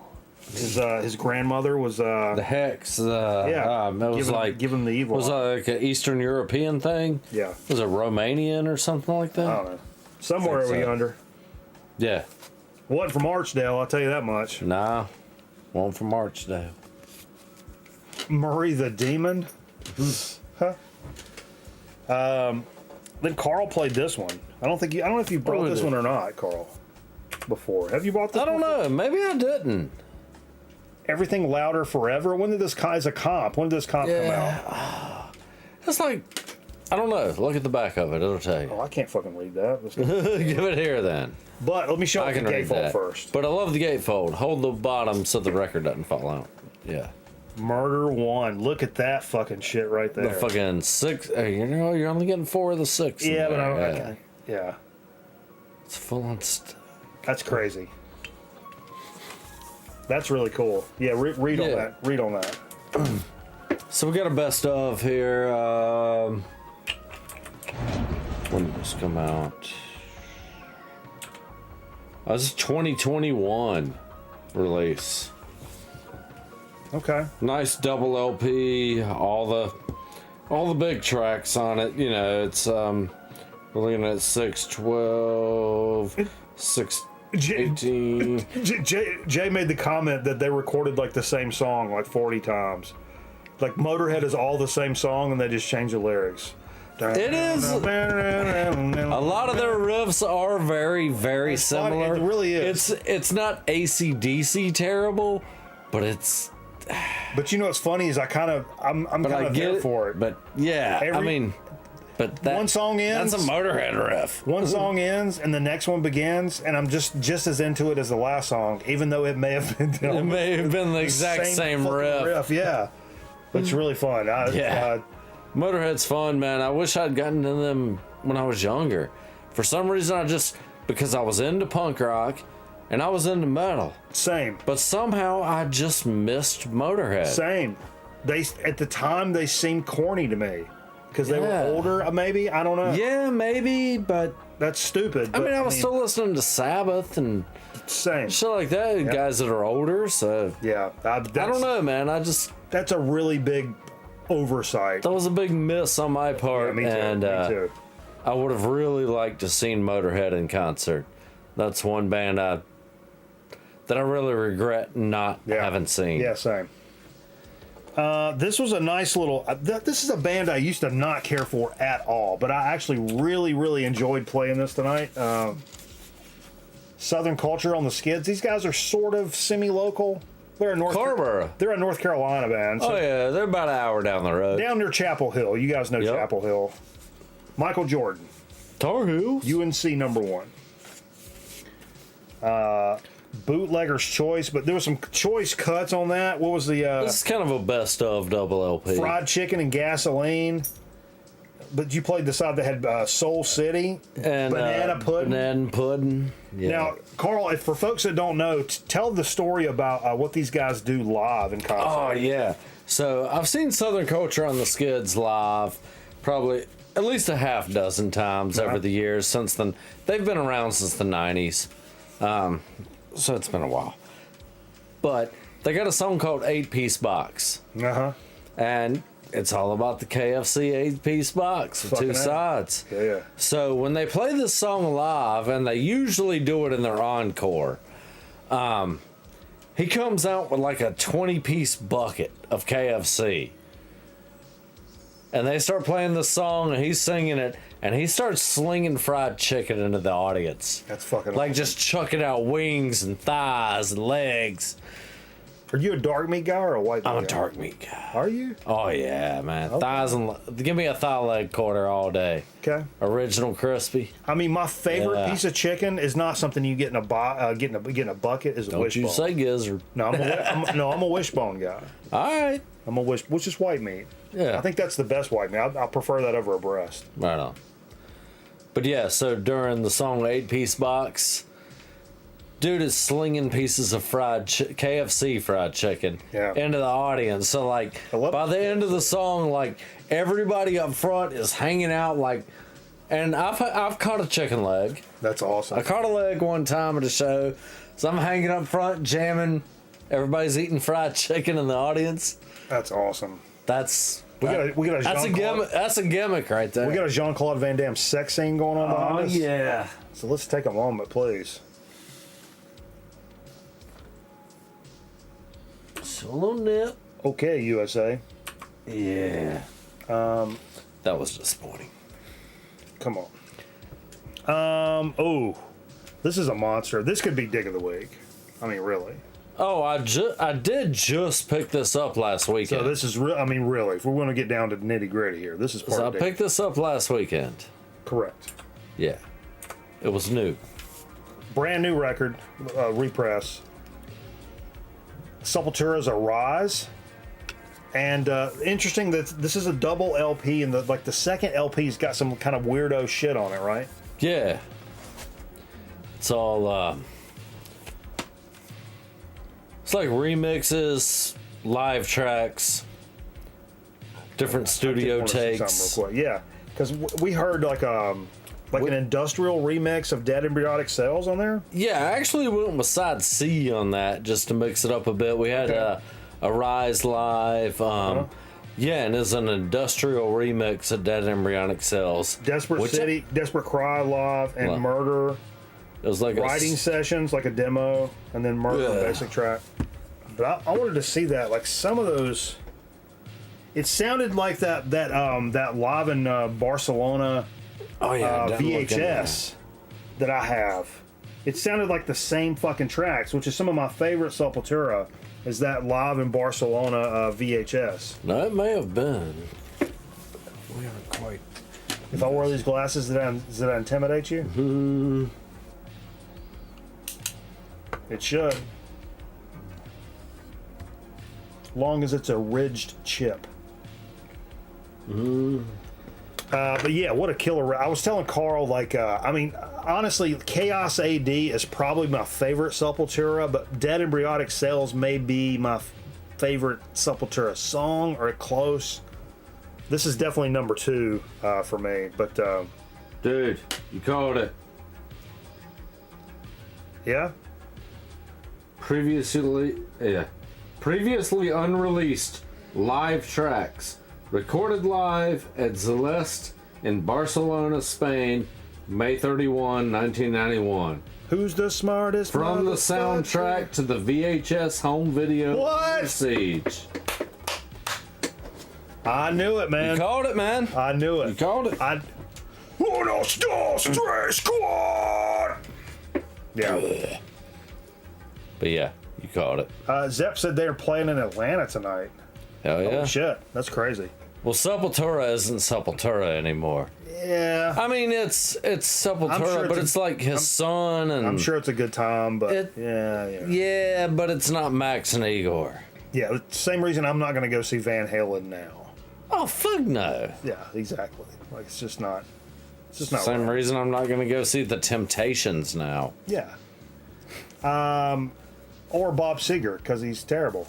His grandmother was The Hex. it was give him the evil. Was eye. like an Eastern European thing? Yeah, Was it Romanian or something like that? I don't know. Somewhere Think over so. yonder. Yeah. Wasn't from Archdale, I'll tell you that much. Nah. One from Archdale. Murray the Demon. Huh. Then Carl played this one. I don't know if you brought What this is one it? or not, Carl. Before, have you bought this? I don't before? know. Maybe I didn't. Everything Louder Forever. When did this as a comp? When did this comp come out? It's like, I don't know. Look at the back of it. It'll tell you. Oh, I can't fucking read that. Give it here then. But let me show I you the can read gatefold that first. But I love the gatefold. Hold the bottom so the record doesn't fall out. Yeah. Murder 1. Look at that fucking shit right there. The fucking 6. You're only getting 4 of the 6. in Yeah, but there. okay. Yeah, It's full on stuff. that's crazy. That's really cool. Yeah, read on Yeah. that. Read on that. So we got a best of here. When did this come out? This is 2021 release. Okay. Nice double LP. All the big tracks on it. It's we're looking at 612, 618. Jay made the comment that they recorded like the same song like 40 times. Like Motorhead is all the same song and they just change the lyrics. It is. A lot of their riffs are very, very It's funny, similar. it really is. It's not AC/DC terrible, but it's. But you know what's funny is I'm kind But I of get there it for it. But yeah, I Every- mean, But that, one song ends. That's a Motorhead riff. One song ends and the next one begins, and I'm just as into it as the last song, even though it may have been It may have been the exact same riff. Yeah, but it's really fun. Motorhead's fun, man. I wish I'd gotten into them when I was younger. For some reason, because I was into punk rock and I was into metal. Same. But somehow I just missed Motorhead. Same. At the time they seemed corny to me because they were older. Maybe, I don't know. Yeah, maybe, but that's stupid. I mean, I was still listening to Sabbath and same shit like that. Guys that are older. So yeah, I don't know, man. That's a really big oversight. That was a big miss on my part. Yeah, me too. And me too. I would have really liked to seen Motorhead in concert. That's one band that I really regret not having seen. Yeah, same. This was a nice little. This is a band I used to not care for at all, but I actually really, really enjoyed playing this tonight. Southern Culture on the Skids. These guys are sort of semi-local. They're a North Carolina band. So they're about an hour down the road. Down near Chapel Hill. You guys know Chapel Hill. Michael Jordan. Tar Heels. UNC #1. Bootlegger's Choice, but there was some choice cuts on that. What was the... this is kind of a best of double LP. Fried Chicken and Gasoline. But you played the side that had Soul City and Banana Pudding. Banana Pudding. Yeah. Now, Carl, for folks that don't know, tell the story about what these guys do live in concert. Oh, yeah. So I've seen Southern Culture on the Skids live probably at least a half dozen times over the years since then. They've been around since the 90s. So it's been a while. But they got a song called 8-Piece Box. Uh-huh. And it's all about the KFC 8-piece box with two sides. Yeah. So when they play this song live, and they usually do it in their encore, he comes out with like a 20-piece bucket of KFC. And they start playing the song, and he's singing it, and he starts slinging fried chicken into the audience. That's fucking like awesome. Just chucking out wings and thighs and legs. Are you a dark meat guy or a white meat guy? I'm a dark meat guy. Are you? Oh, yeah, man. Okay. Thighs and... Give me a thigh leg quarter all day. Okay. Original crispy. I mean, my favorite piece of chicken is not something you get in a bucket. Is a Don't wishbone. you say gizzard. No, I'm a wishbone guy. All right. Which is white meat. Yeah. I think that's the best white meat. I prefer that over a breast. Right on. But yeah, so during the song 8-Piece Box, dude is slinging pieces of KFC fried chicken into the audience. So like by the end of the song, like everybody up front is hanging out like, and I've caught a chicken leg. That's awesome. I caught a leg one time at a show, so I'm hanging up front jamming. Everybody's eating fried chicken in the audience. That's awesome. That's a gimmick right there. We got a Jean-Claude Van Damme sex scene going on behind us. Yeah. So let's take a moment, please. Just a little nip. Okay, USA. Yeah. That was disappointing. Come on. Oh, this is a monster. This could be Dick of the Week. I mean, really. Oh, I did just pick this up last weekend. So this is real. I mean, really, if we're going to get down to nitty gritty here, this is part of I picked this up last weekend. Correct. Yeah. It was new. Brand new record, repress. Sepultura's Arise. And interesting that this is a double LP, and the second LP's got some kind of weirdo shit on it, right? Yeah. It's all it's like remixes, live tracks, different studio takes. Real quick. Yeah, because we heard like an industrial remix of Dead Embryonic Cells on there. Yeah, I actually went with side C on that just to mix it up a bit. We had a Rise live. Yeah, and it's an industrial remix of Dead Embryonic Cells. Desperate City, Desperate Cry live, and Murder. It was like writing sessions, like a demo, and then Murder basic track. But I wanted to see that, like some of those. It sounded like that live in Barcelona VHS that I have. It sounded like the same fucking tracks, which is some of my favorite Sepultura. Is that live in Barcelona VHS? No, it may have been. We haven't quite. If I wore these glasses, does that intimidate you? Mm-hmm. It should. Long as it's a ridged chip. But yeah, what a killer. I was telling Carl, like, I mean, honestly, Chaos AD is probably my favorite Sepultura, but Dead Embryonic Cells may be my favorite Sepultura song, or close. This is definitely number 2 for me, but... Dude, you called it. Yeah? Previously unreleased live tracks. Recorded live at Celeste in Barcelona, Spain, May 31, 1991. Who's the smartest? From the soundtrack to the VHS home video. What? Siege. I knew it, man. You called it, man. I knew it. You called it. Unos, dos, tres, squad! Yeah. But yeah, you called it. Zepp said they're playing in Atlanta tonight. Hell yeah. Oh, shit. That's crazy. Well, Sepultura isn't Sepultura anymore. Yeah. I mean, it's Sepultura, sure but it's like his son, and I'm sure it's a good time, but yeah, but it's not Max and Igor. Yeah, same reason I'm not going to go see Van Halen now. Oh, fuck no. Yeah, exactly. Like, it's just not. It's just not. Same right. reason I'm not going to go see the Temptations now. Yeah. Or Bob Seger, because he's terrible.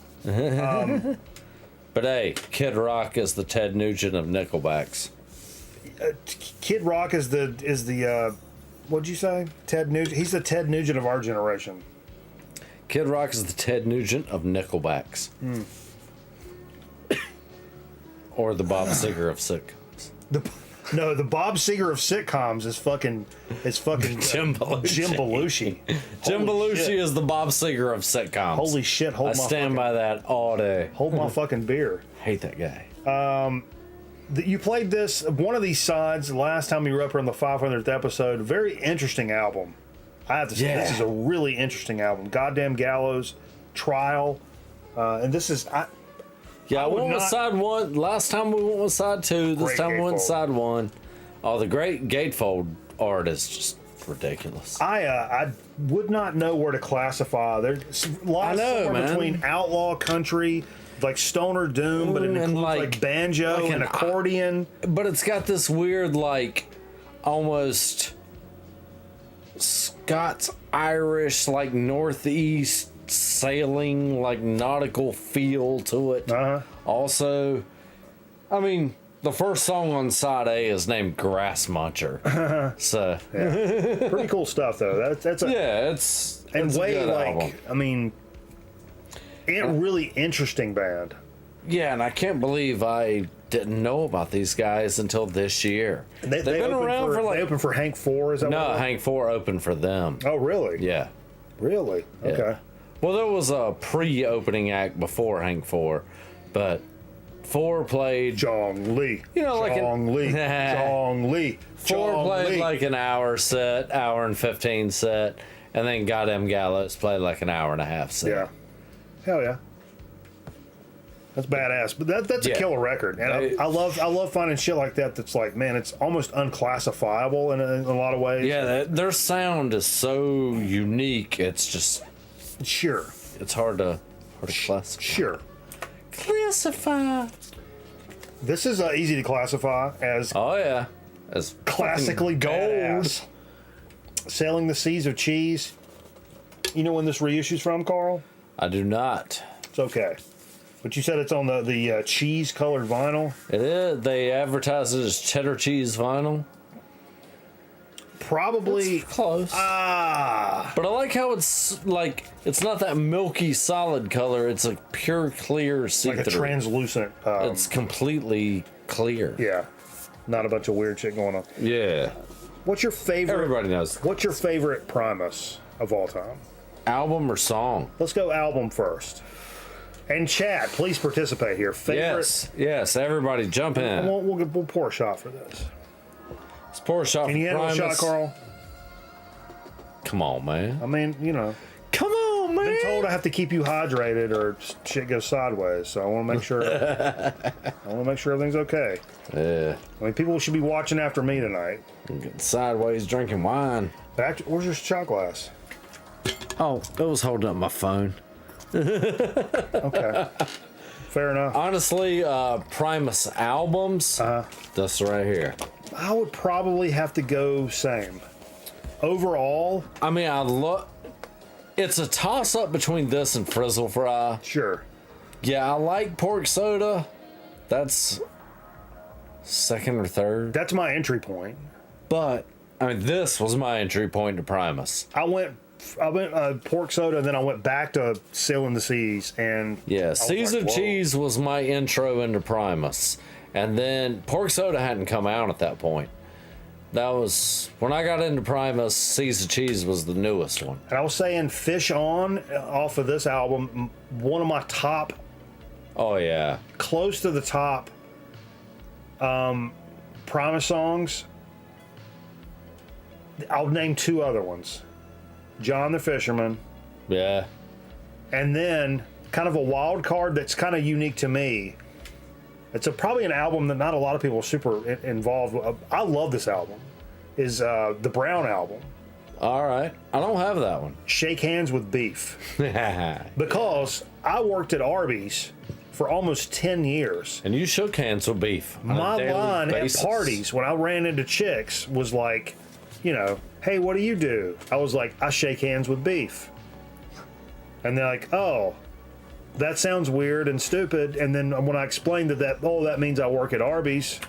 But hey, Kid Rock is the Ted Nugent of Nickelbacks. Kid Rock is the what'd you say? Ted Nugent. He's the Ted Nugent of our generation. Kid Rock is the Ted Nugent of Nickelbacks. Or the Bob Seger of sitcoms. The Bob Seger of sitcoms is fucking Jim Belushi. Jim Belushi. Jim Belushi is the Bob Seger of sitcoms. Holy shit! I stand by that all day. Hold my fucking beer. Hate that guy. You played this one of these sides last time you were up here on the 500th episode. Very interesting album. I have to say, This is a really interesting album. Goddamn Gallows, Trial, and this is I went with side 1. Last time we went with side 2. This time we went with side 1. Oh, the great gatefold art is just ridiculous. I would not know where to classify. There's a lot between outlaw country, like stoner doom, but it includes like banjo and accordion. But it's got this weird, like, almost Scots Irish, like northeast sailing, like nautical feel to it. Also, I mean, the first song on side A is named Grass Muncher. So pretty cool stuff though. That's it's and it's way a good like album. I mean, really interesting band. Yeah, and I can't believe I didn't know about these guys until this year. They've been around for like. They opened for Hank 4. Is that no? Hank 4 opened for them. Oh really? Yeah. Really? Okay. Yeah. Well, there was a pre-opening act before Hank 4, but 4 played Jong Lee. You know, like Jong Lee. Jong Lee. 4 played like an hour set, hour and 15 set, and then Goddamn Gallows played like an hour and a half set. Yeah. Hell yeah. That's badass, but that's a killer record, and I love finding shit like that. That's like, man, it's almost unclassifiable in a lot of ways. Yeah, their sound is so unique. It's just it's hard to classify. Sure. Classify. This is easy to classify as. Oh yeah, as classically gold. Badass. Sailing the Seas of Cheese. You know when this reissue's from, Carl? I do not. It's okay. But you said it's on the cheese-colored vinyl? It is. They advertise it as cheddar cheese vinyl. Probably. That's close. But I like how it's like, it's not that milky solid color. It's like pure clear see-through. Like a translucent. It's completely clear. Yeah. Not a bunch of weird shit going on. Yeah. What's your favorite? Everybody knows. What's your favorite Primus of all time? Album or song? Let's go album first. And Chad, please participate here. Favorite? Yes. Everybody, jump in. We'll pour a shot for this. Let's pour a shot. Can you handle a shot, Carl? Come on, man. I mean, you know. Come on, I've been told I have to keep you hydrated or shit goes sideways. So I want to make sure. Everything's okay. Yeah. I mean, people should be watching after me tonight. Getting sideways drinking wine. Where's your shot glass? Oh, it was holding up my phone. Okay. Fair enough. Honestly, Primus albums. This right here. I would probably have to go same. Overall, I mean, it's a toss up between this and Frizzle Fry. sure. Yeah, I like Pork Soda. That's second or third. That's my entry point. But I mean, this was my entry point to Primus. I went Pork Soda, and then I went back to Sailing the Seas, and Yeah, Seas of whoa. Cheese was my intro into Primus, and then Pork Soda hadn't come out at that point. That was when I got into Primus. Seas of Cheese was the newest one. And I was saying Fish On off of this album, one of my top, Oh yeah, close to the top Primus songs. I'll name two other ones. John the Fisherman, yeah. and then kind of a wild card that's kind of unique to me. It's probably an album that not a lot of people are super involved with. I love this album. Is the Brown album, All right, I don't have that one. Shake Hands with Beef. Because I worked at Arby's for almost 10 years. And you shook hands with Beef. On My a daily line basis. at parties when I ran into chicks was like, hey, what do you do? I was like, I shake hands with Beef. And they're like, oh, that sounds weird and stupid. And then when I explained that means I work at Arby's,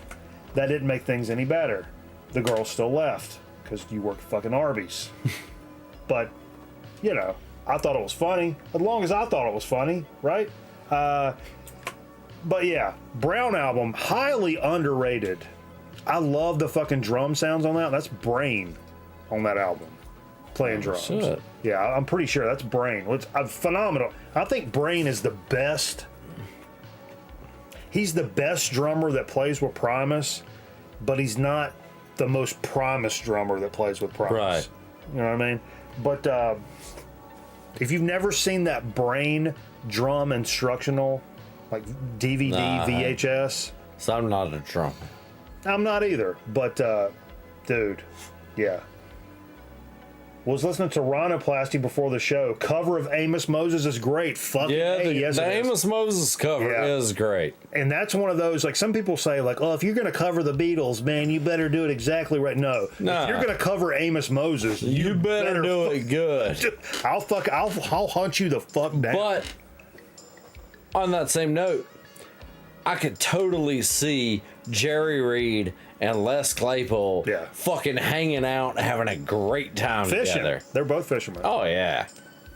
that didn't make things any better. The girl still left because you work at fucking Arby's. But, I thought it was funny. As long as I thought it was funny, right? But yeah, Brown album, highly underrated. I love the fucking drum sounds on that. That's Brain on that album, playing drums. Shit. Yeah, I'm pretty sure that's Brain. It's phenomenal. I think Brain is the best. He's the best drummer that plays with Primus, but he's not the most Primus drummer that plays with Primus. Right. You know what I mean? But if you've never seen that Brain drum instructional, like DVD, Nah. VHS, So I'm not a drummer. I'm not either. But dude, yeah. Was listening to Rhinoplasty before the show. Cover of Amos Moses is great. Fuck Yeah, hey, the yes, it is. Amos Moses cover Yeah. is great. And that's one of those, like some people say, like, oh, if you're going to cover the Beatles, man, you better do it exactly right. No. Nah. If you're going to cover Amos Moses, You better do it good. I'll hunt you the fuck down. But on that same note, I could totally see Jerry Reed and Les Claypool Yeah. fucking hanging out, having a great time Fishing. together. They're both fishermen. Oh yeah,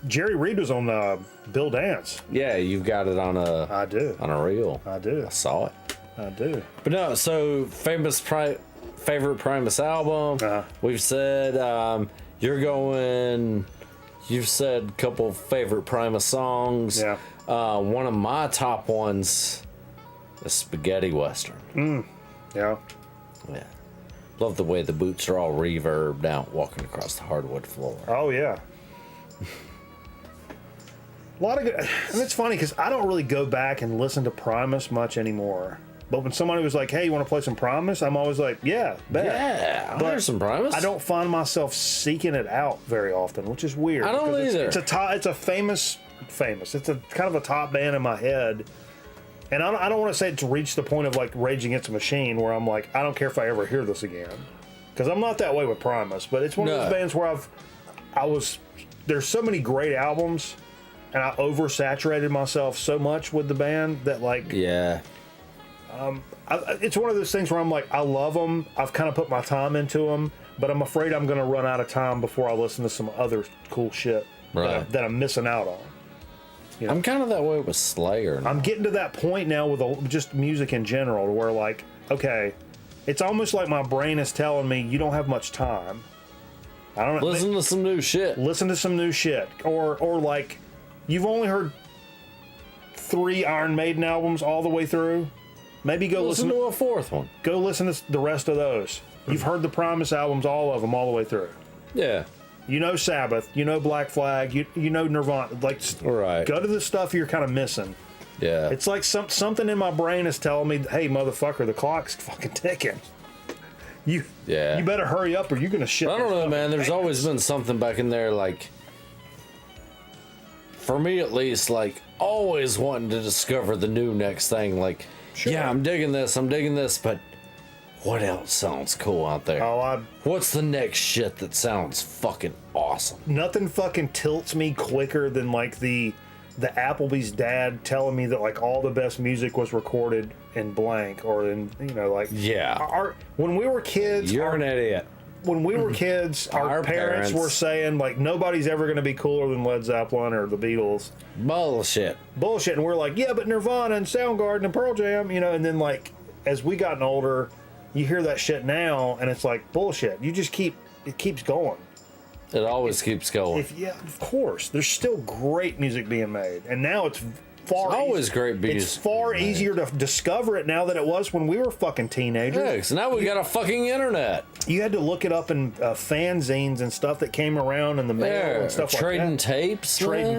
Jerry Reed was on Bill Dance. yeah. You've got it on I do. a reel. I do. I saw it. I do. But no, so favorite Primus album. Uh-huh. We've said you're going. You've said a couple favorite Primus songs. Yeah. One of my top ones is Spaghetti Western. Yeah. Yeah. Love the way the boots are all reverbed out walking across the hardwood floor. Oh, yeah. A lot of good. And it's funny because I don't really go back and listen to Primus much anymore. But when somebody was like, hey, you want to play some Primus? I'm always like, yeah, bet. Yeah, But there's some Primus. I don't find myself seeking it out very often, which is weird. I don't because either. It's a famous. It's a kind of a top band in my head. And I don't want to say it's reached the point of like Rage Against the Machine where I'm like, I don't care if I ever hear this again. Because I'm not that way with Primus. But it's one of those bands where there's so many great albums and I oversaturated myself so much with the band that like, Yeah. it's one of those things where I'm like, I love them. I've kind of put my time into them, but I'm afraid I'm going to run out of time before I listen to some other cool shit that I'm missing out on. I'm kind of that way with Slayer now. I'm getting to that point now with just music in general to where like, okay, it's almost like my brain is telling me you don't have much time. I don't know. Listen to some new shit. Listen to some new shit. Or like, you've only heard 3 Iron Maiden albums all the way through. Maybe go Listen to a fourth one. Go listen to the rest of those. You've heard the Primus albums, all of them, all the way through. Yeah. You know Sabbath. You know Black Flag. You know Nirvana. Like, right. Go to the stuff you're kind of missing. Yeah. It's like something in my brain is telling me, hey, motherfucker, the clock's fucking ticking. You better hurry up or you're going to shit. I don't know, man. There's always been something back in there, like, for me at least, like, always wanting to discover the new next thing. Like, sure. Yeah, I'm digging this, but what else sounds cool out there? What's the next shit that sounds fucking awesome? Nothing fucking tilts me quicker than, like, the Applebee's dad telling me that, like, all the best music was recorded in blank or in, you know, like, when we were kids, you're an idiot. When we were kids, our parents were saying, like, nobody's ever going to be cooler than Led Zeppelin or the Beatles. Bullshit. And we're like, yeah, but Nirvana and Soundgarden and Pearl Jam, you know, and then, like, as we gotten older, you hear that shit now and it's like bullshit. You just it keeps going. It always keeps going. Yeah, of course. There's still great music being made, and now it's always great music. It's far easier to discover it now than it was when we were fucking teenagers. Yeah, so now we got a fucking internet. You had to look it up in fanzines and stuff that came around in the mail and stuff like that. Trading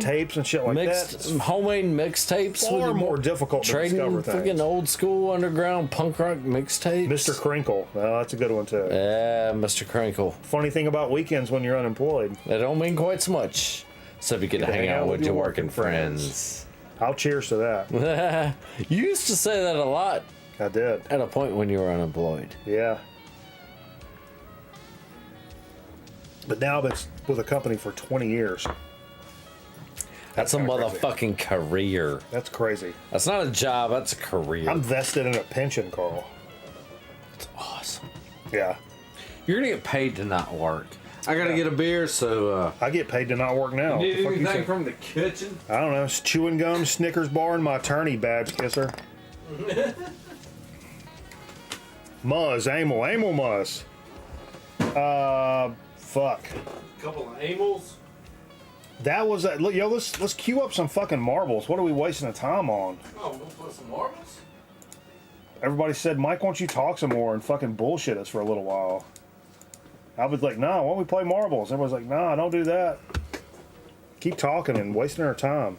tapes and shit like that. Homemade mixtapes. Far more difficult to discover things. Freaking old school underground punk rock mixtapes. Mr. Crinkle. Well, that's a good one too. Yeah, Mr. Crinkle. Funny thing about weekends when you're unemployed. They don't mean quite so much. So if you get to hang out with your working friends. I'll cheers to that. You used to say that a lot. I did. At a point when you were unemployed. Yeah. But now I've been with a company for 20 years. That's a motherfucking career. That's crazy. That's not a job, that's a career. I'm vested in a pension, Carl. That's awesome. Yeah. You're going to get paid to not work. I gotta get a beer, so I get paid to not work now. Need anything from the kitchen? I don't know. It's chewing gum, Snickers bar, and my attorney badge kisser. Muzz, Amel Muzz. Fuck. Couple of Amels. That was look, yo. Let's queue up some fucking marbles. What are we wasting the time on? Oh, we'll put some marbles. Everybody said, Mike, why don't you talk some more and fucking bullshit us for a little while? I was like, nah, why don't we play marbles? Everyone's like, nah, don't do that. Keep talking and wasting our time.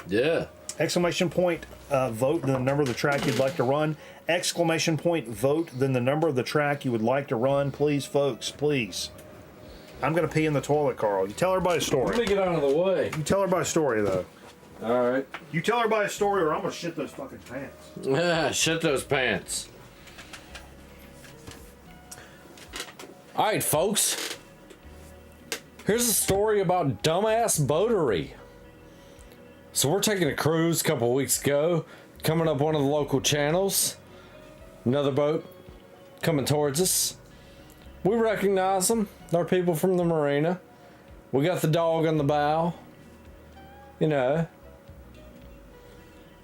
Yeah. Exclamation point, vote, then the number of the track you'd like to run. Exclamation point, vote, then the number of the track you would like to run. Please, folks, please. I'm going to pee in the toilet, Carl. You tell everybody a story. Let me get out of the way. You tell everybody a story, though. All right. You tell everybody a story or I'm going to shit those fucking pants. Shit those pants. All right, folks. Here's a story about dumbass boatery. So we're taking a cruise a couple weeks ago, coming up one of the local channels. Another boat coming towards us. We recognize them. They're people from the marina. We got the dog on the bow. You know.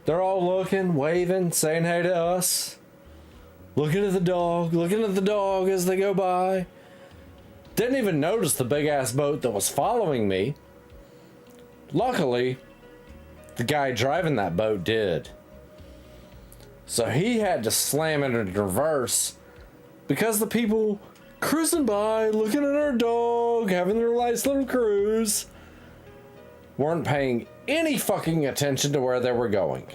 They're all looking, waving, saying hey to us. Looking at the dog as they go by. Didn't even notice the big ass boat that was following me. Luckily, the guy driving that boat did. So he had to slam it in reverse because the people cruising by, looking at our dog, having their nice little cruise, weren't paying any fucking attention to where they were going.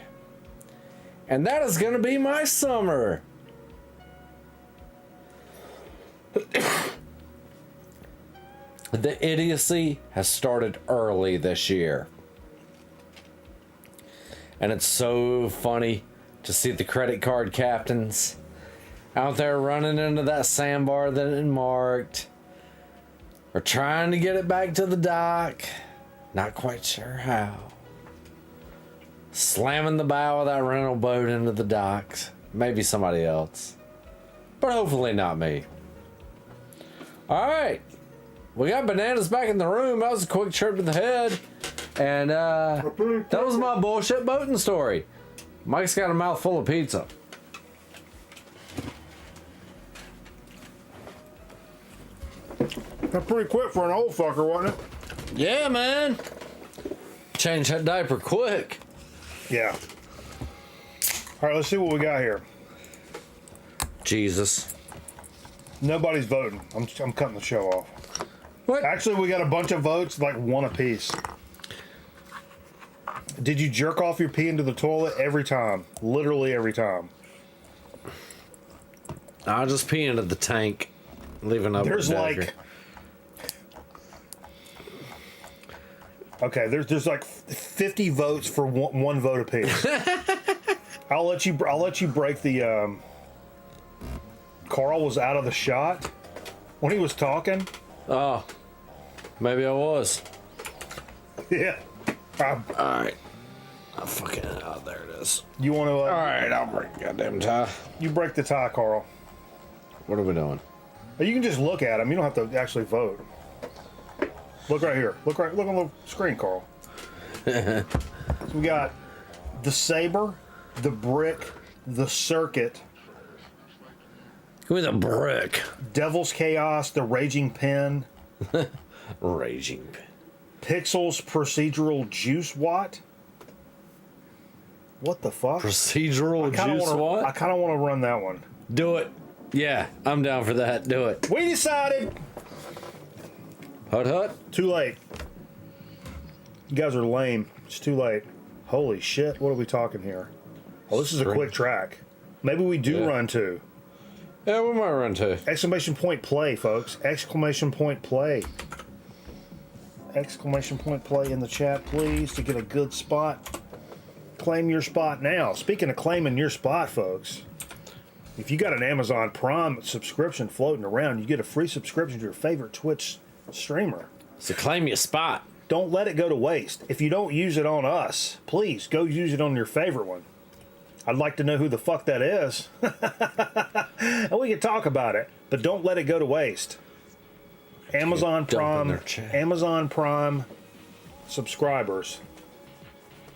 And that is going to be my summer. The idiocy has started early this year. And it's so funny to see the credit card captains out there running into that sandbar that it marked, or trying to get it back to the dock, not quite sure how. Slamming the bow of that rental boat into the docks. Maybe somebody else, but hopefully not me. Alright, we got Bananas back in the room. That was a quick trip to the head. And that was my bullshit boating story. Mike's got a mouthful of pizza. That's pretty quick for an old fucker, wasn't it? Yeah, man. Change that diaper quick. Yeah. All right, let's see what we got here. Jesus. Nobody's voting. I'm cutting the show off. What? Actually, we got a bunch of votes, like one apiece. Did you jerk off your pee into the toilet every time? Literally every time. I'll just pee into the tank, leaving up. There's like, okay, there's like 50 votes for one vote apiece. I'll let you break the. Carl was out of the shot when he was talking. Oh, maybe I was. Yeah. All right. Fucking oh, there it is. You want to? All right, I'll break the goddamn tie. You break the tie, Carl. What are we doing? You can just look at them. You don't have to actually vote. Look right here. Look on the screen, Carl. So we got the saber, the brick, the circuit. Give me the brick. Devil's Chaos, the Raging Pen. Raging Pen. Pixels Procedural Juice Watt. What the fuck? Procedural juice what? I kind of want to run that one. Do it. Yeah, I'm down for that. Do it. We decided. Hut hut. Too late. You guys are lame. It's too late. Holy shit, what are we talking here? Oh, this is a quick track. Maybe we do run two. Yeah, we might run two. Exclamation point play, folks. Exclamation point play. Exclamation point play in the chat, please, to get a good spot. Claim your spot now. Speaking of claiming your spot, folks, if you got an Amazon Prime subscription floating around, you get a free subscription to your favorite Twitch streamer. So claim your spot. Don't let it go to waste. If you don't use it on us, please go use it on your favorite one. I'd like to know who the fuck that is. And we can talk about it, but don't let it go to waste. Amazon Prime subscribers.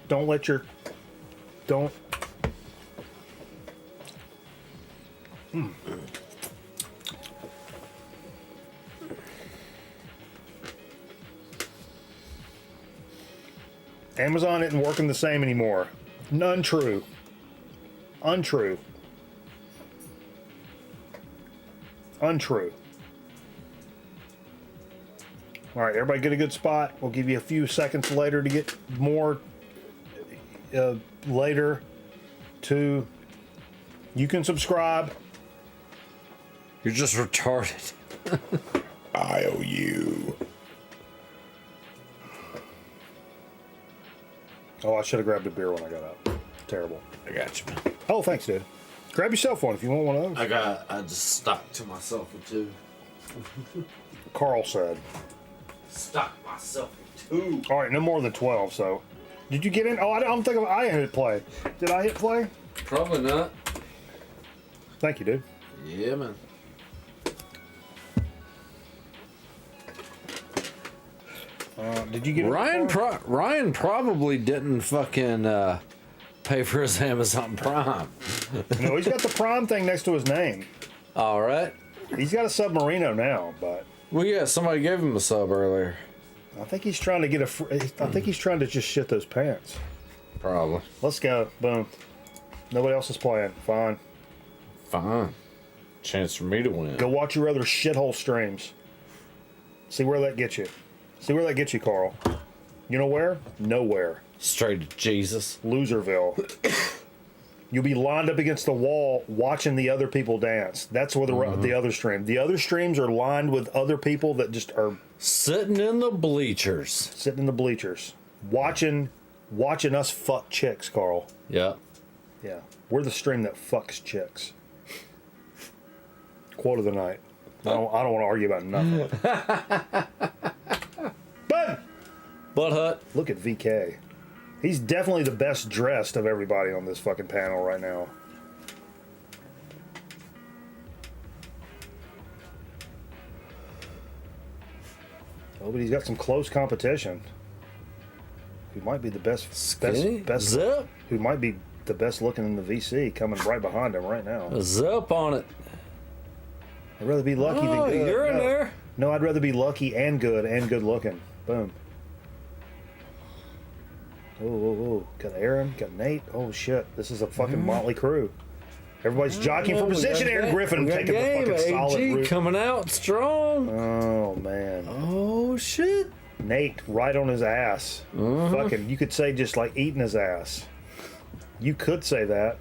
Don't let your Amazon isn't working the same anymore. Untrue. Untrue. Untrue. All right, everybody get a good spot. We'll give you a few seconds later to get more later to... You can subscribe. You're just retarded. IOU. Oh, I should have grabbed a beer when I got up. Terrible. I got you, man. Oh, thanks, dude. Grab yourself one if you want one of those. I just stuck to myself with two. Carl said. Stuck myself with two. All right, no more than 12, so. Did you get in? Oh, I don't think I hit play. Did I hit play? Probably not. Thank you, dude. Yeah, man. Did you get Ryan? Ryan probably didn't fucking pay for his Amazon Prime. No, he's got the Prime thing next to his name. All right. He's got a Submarino now, but. Well, yeah, somebody gave him a sub earlier. I think he's trying to get I think he's trying to just shit those pants. Probably. Let's go. Boom. Nobody else is playing. Fine. Fine. Chance for me to win. Go watch your other shithole streams. See where that gets you. See where that gets you, Carl. You know where? Nowhere. Straight to Jesus. Loserville. You'll be lined up against the wall watching the other people dance. That's where the other stream. The other streams are lined with other people that just are sitting in the bleachers. Sitting in the bleachers. Watching us fuck chicks, Carl. Yeah. Yeah. We're the stream that fucks chicks. Quote of the night. I don't want to argue about nothing. But Butt Hut. Look at VK. He's definitely the best dressed of everybody on this fucking panel right now. Oh, but he's got some close competition. Who might be the best Zip. Who might be the best looking in the VC coming right behind him right now. A zip on it. I'd rather be lucky than good. You're in there. No, I'd rather be lucky and good looking. Boom. Oh. Got Aaron, got Nate. Oh shit, this is a fucking motley crew. Everybody's jockeying for position. Aaron Griffin taking the fucking solid route. Coming out strong. Oh, man. Oh, shit. Nate right on his ass. Fucking, you could say just like eating his ass. You could say that.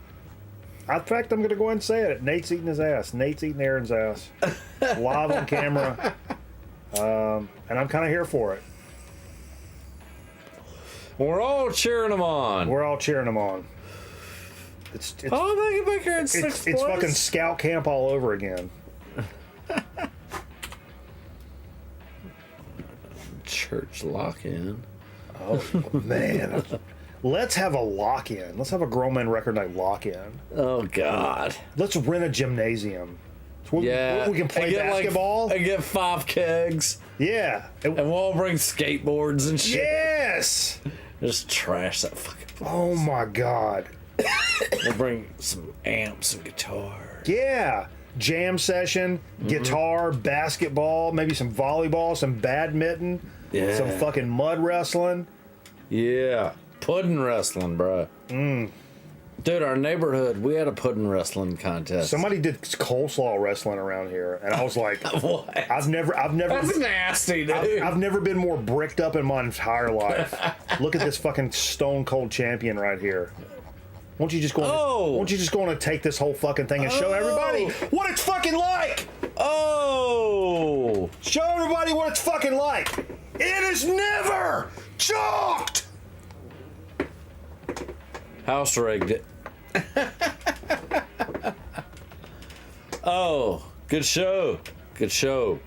In fact, I'm going to go ahead and say it. Nate's eating his ass. Nate's eating Aaron's ass. Live on camera. And I'm kind of here for it. We're all cheering him on. We're all cheering him on. It's they get back here in sixth place. It's fucking scout camp all over again. Church lock-in. Oh, man. Let's have a lock-in. Let's have a Grown Man Record Night lock-in. Oh, God. Let's rent a gymnasium. We can play basketball. I get 5 kegs. Yeah. And we'll all bring skateboards and shit. Yes! Just trash that fucking place. Oh, my God. We'll bring some amps and guitars. Yeah. Jam session, guitar, basketball, maybe some volleyball, some badminton, some fucking mud wrestling. Yeah. Pudding wrestling, bro. Dude, our neighborhood, we had a pudding wrestling contest. Somebody did coleslaw wrestling around here, and I was like, what? I've never. That's nasty, dude. I've never been more bricked up in my entire life. Look at this fucking stone cold champion right here. Won't you just go on and take this whole fucking thing and show everybody what it's fucking like? Oh! Show everybody what it's fucking like. It is never chalked. House rigged it. Oh, good show. Good show.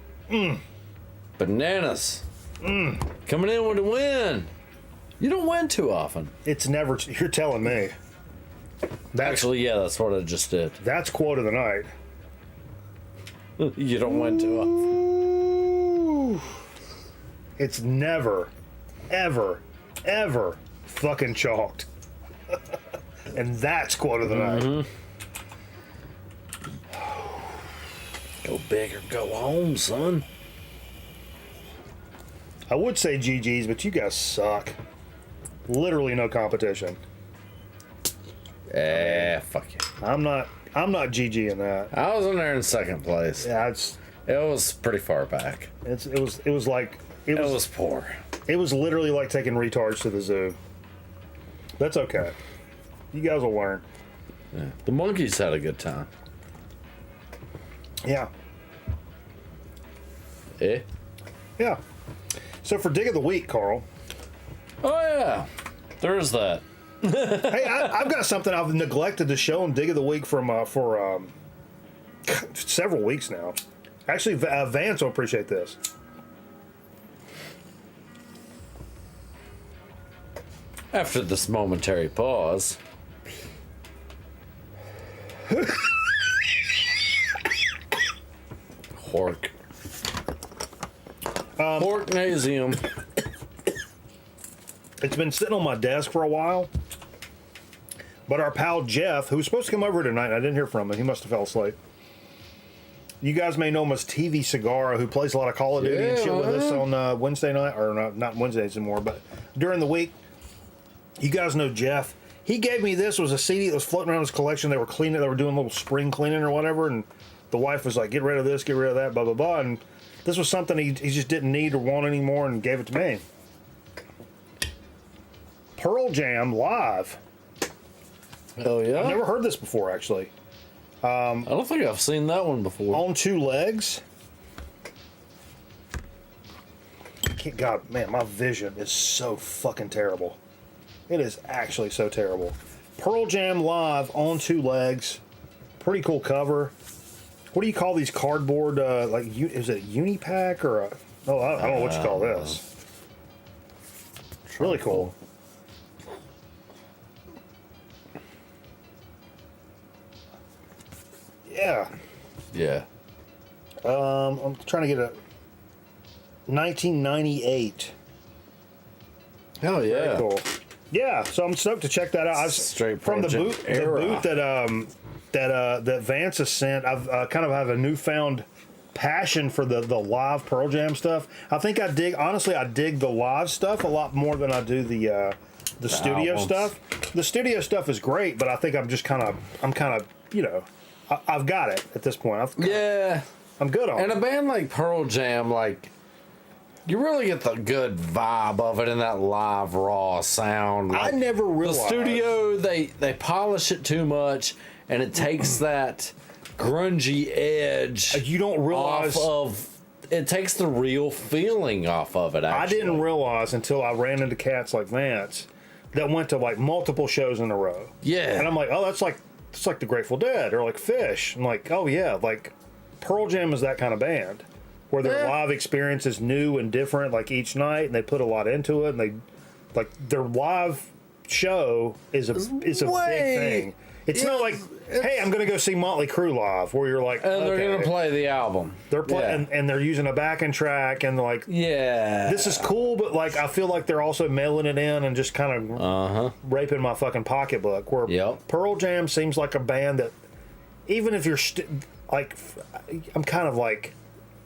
Bananas. Coming in with a win. You don't win too often. It's never. You're telling me. Actually, yeah, that's what I just did. That's quote of the night. You don't win too often. It's never, ever, ever fucking chalked. And that's quote of the night. Go big or go home, son. I would say GG's, but you guys suck. Literally no competition. Fuck you. I'm not GG in that. I was in there in second place. Yeah, it was pretty far back. It was poor. It was literally like taking retards to the zoo. That's okay. You guys will learn. Yeah. The monkeys had a good time. Yeah. Yeah. So for Dig of the Week, Carl. Oh yeah, there is that. Hey, I've got something I've neglected to show in Dig of the Week for several weeks now. Actually, Vance will appreciate this. After this momentary pause. Hork. Horknasium. It's been sitting on my desk for a while. But our pal Jeff, who was supposed to come over tonight, I didn't hear from him. He must have fell asleep. You guys may know him as TV Cigar, who plays a lot of Call of Duty and shit with us on Wednesday night, or not Wednesdays anymore, but during the week. You guys know Jeff. He gave me this. It was a CD that was floating around his collection. They were cleaning. They were doing a little spring cleaning or whatever, and the wife was like, "Get rid of this, get rid of that, blah blah blah." And this was something he just didn't need or want anymore, and gave it to me. Pearl Jam live. Oh yeah. I've never heard this before, actually. I don't think I've seen that one before. On Two Legs. God, man, my vision is so fucking terrible. It is actually so terrible. Pearl Jam live on Two Legs. Pretty cool cover. What do you call these cardboard, is it a Unipack or a... Oh, I don't know what you call this. It's really cool. Yeah. Yeah. I'm trying to get a 1998. Hell yeah. Very cool. Yeah, so I'm stoked to check that out. Straight from the Project boot that Vance has sent. I've kind of have a newfound passion for the live Pearl Jam stuff. I think I dig the live stuff a lot more than I do the studio albums. stuff. The studio stuff is great, but I think I'm kind of you know, I've got it at this point. I'm good on it. And a band like Pearl Jam, like, you really get the good vibe of it in that live, raw sound. Like, I never realized. The studio, they polish it too much, and it takes that grungy edge. You don't realize. It takes the real feeling off of it, actually. I didn't realize until I ran into cats like Vance that went to like multiple shows in a row. Yeah. And I'm like, oh, it's like the Grateful Dead or like Fish. I'm like, oh yeah, like Pearl Jam is that kind of band where their live experience is new and different like each night, and they put a lot into it, and they like their live show is a big thing. It's not like, hey, I'm going to go see Motley Crue live, where you're like, and they're going to play the album. They're playing, and they're using a backing track, and like, this is cool, but like, I feel like they're also mailing it in and just kind of raping my fucking pocketbook. Where Pearl Jam seems like a band that, even if you're like, I'm kind of like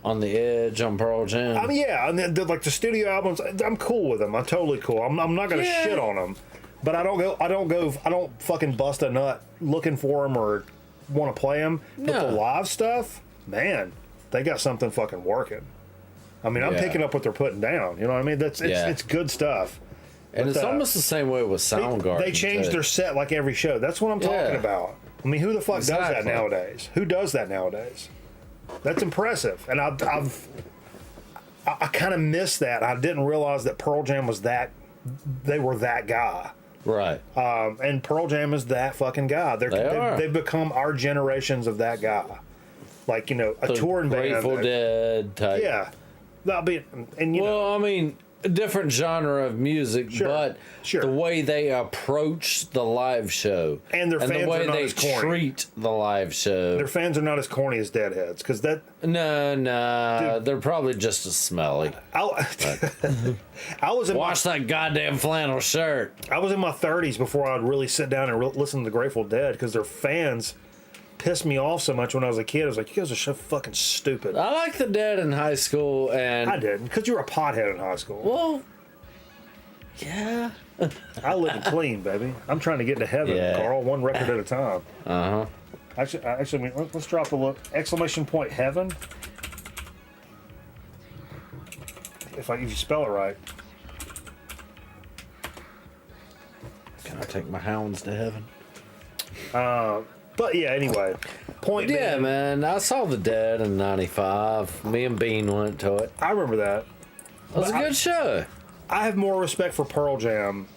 on the edge on Pearl Jam. I mean, yeah, and like the studio albums, I'm cool with them. I'm totally cool. I'm not going to shit on them. But I don't fucking bust a nut looking for them or want to play them. But the live stuff, man, they got something fucking working. I mean, I'm picking up what they're putting down. You know what I mean? It's good stuff. And but, it's almost the same way with Soundgarden. They change their set like every show. That's what I'm talking about. I mean, who the fuck does that nowadays? Who does that nowadays? That's impressive. And I kind of missed that. I didn't realize that Pearl Jam was that. They were that guy. Right. And Pearl Jam is that fucking guy. They've become our generations of that guy. Like, you know, a touring band. Grateful Dead type. Yeah. I mean, a different genre of music, but the way they approach the live show. And their fans the way are not they as corny. treat the live show. Their fans are not as corny as Deadheads. Because that... No. They're probably just as smelly. Wash that goddamn flannel shirt. I was in my 30s before I'd really sit down and listen to the Grateful Dead, because their fans pissed me off so much when I was a kid. I was like, you guys are so fucking stupid. I liked the Dead in high school, and I didn't, because you were a pothead in high school. Well, yeah. I live it clean, baby. I'm trying to get to heaven, Carl, one record at a time. Actually, let's drop a look. Exclamation point heaven. If you spell it right. Can I take my hounds to heaven? But yeah, anyway. Man, I saw the Dead in '95. Me and Bean went to it. I remember that. It was a good show. I have more respect for Pearl Jam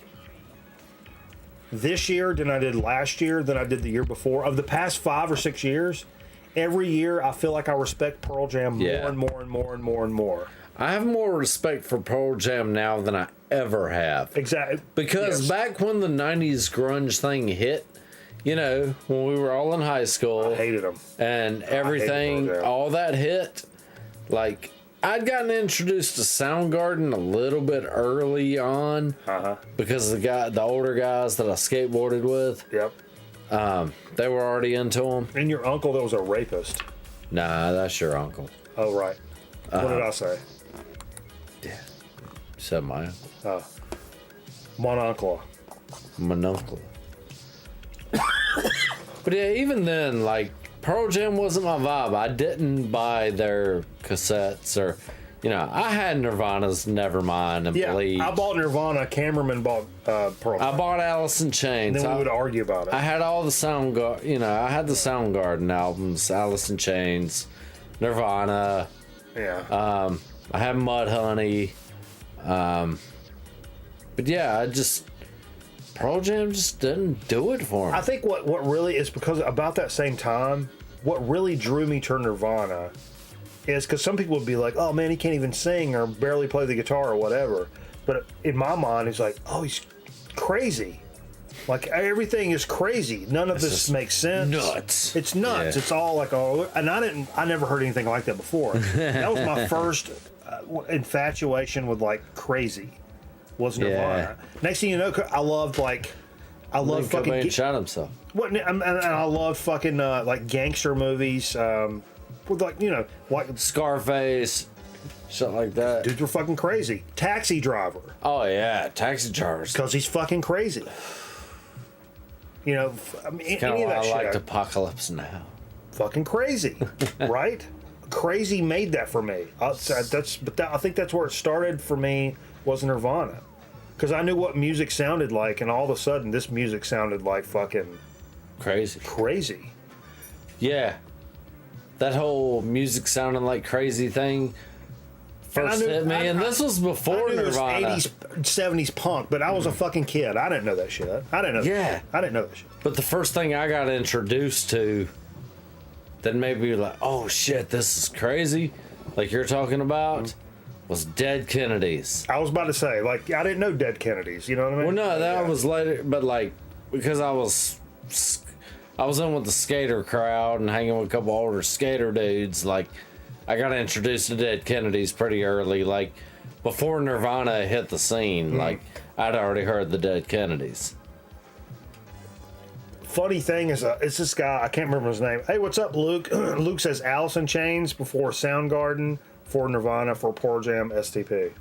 this year than I did last year, than I did the year before. Of the past 5 or 6 years, every year I feel like I respect Pearl Jam more and more and more and more and more. I have more respect for Pearl Jam now than I ever have. Exactly. Because back when the 90s grunge thing hit, you know, when we were all in high school. I hated them. And everything, all that hit. Like, I'd gotten introduced to Soundgarden a little bit early on. Because the older guys that I skateboarded with. Yep. They were already into them. And your uncle that was a rapist. Nah, that's your uncle. Oh, right. What did I say? Yeah. Said my uncle. Oh. Mon uncle. But yeah, even then, like, Pearl Jam wasn't my vibe. I didn't buy their cassettes or, you know, I had Nirvana's Nevermind and Bleach. I bought Nirvana. Cameraman bought Pearl Jam. I bought Alice in Chains. And then we would argue about it. I had all the I had the Soundgarden albums, Alice in Chains, Nirvana. Yeah. I had Mudhoney. But yeah, Pearl Jam just didn't do it for me. I think what really is, because about that same time, what really drew me to Nirvana is because some people would be like, oh man, he can't even sing or barely play the guitar or whatever. But in my mind, it's like, oh, he's crazy. Like, everything is crazy. None of this makes sense. Nuts. It's nuts. Yeah. It's all like, and I never heard anything like that before. That was my first infatuation with like crazy. Was Nirvana. Yeah. Next thing you know, I loved fucking. Cobain shot himself. And I loved fucking like gangster movies. With like, you know, like Scarface, shit like that. Dudes were fucking crazy. Taxi Driver. Oh yeah, Taxi Drivers. Because he's fucking crazy. You know, I mean, any of that I shit. liked Apocalypse Now. Fucking crazy, right? Crazy made that for me. I think that's where it started for me. Was Nirvana, because I knew what music sounded like, and all of a sudden, this music sounded like fucking crazy. Yeah, that whole music sounding like crazy thing first hit me, and this was before Nirvana. 80s, 70s punk, but I was a fucking kid. I didn't know that shit. I didn't know that shit. But the first thing I got introduced to that made me like, oh shit, this is crazy, like you're talking about, was Dead Kennedys. I was about to say, like, I didn't know Dead Kennedys, you know what I mean? Well, no, that was later, but like, because I was in with the skater crowd and hanging with a couple older skater dudes, like, I got introduced to Dead Kennedys pretty early, like, before Nirvana hit the scene, like, I'd already heard the Dead Kennedys. Funny thing is, it's this guy, I can't remember his name. Hey, what's up, Luke? Luke says Alice in Chains before Soundgarden, for Nirvana, for Pearl Jam, STP.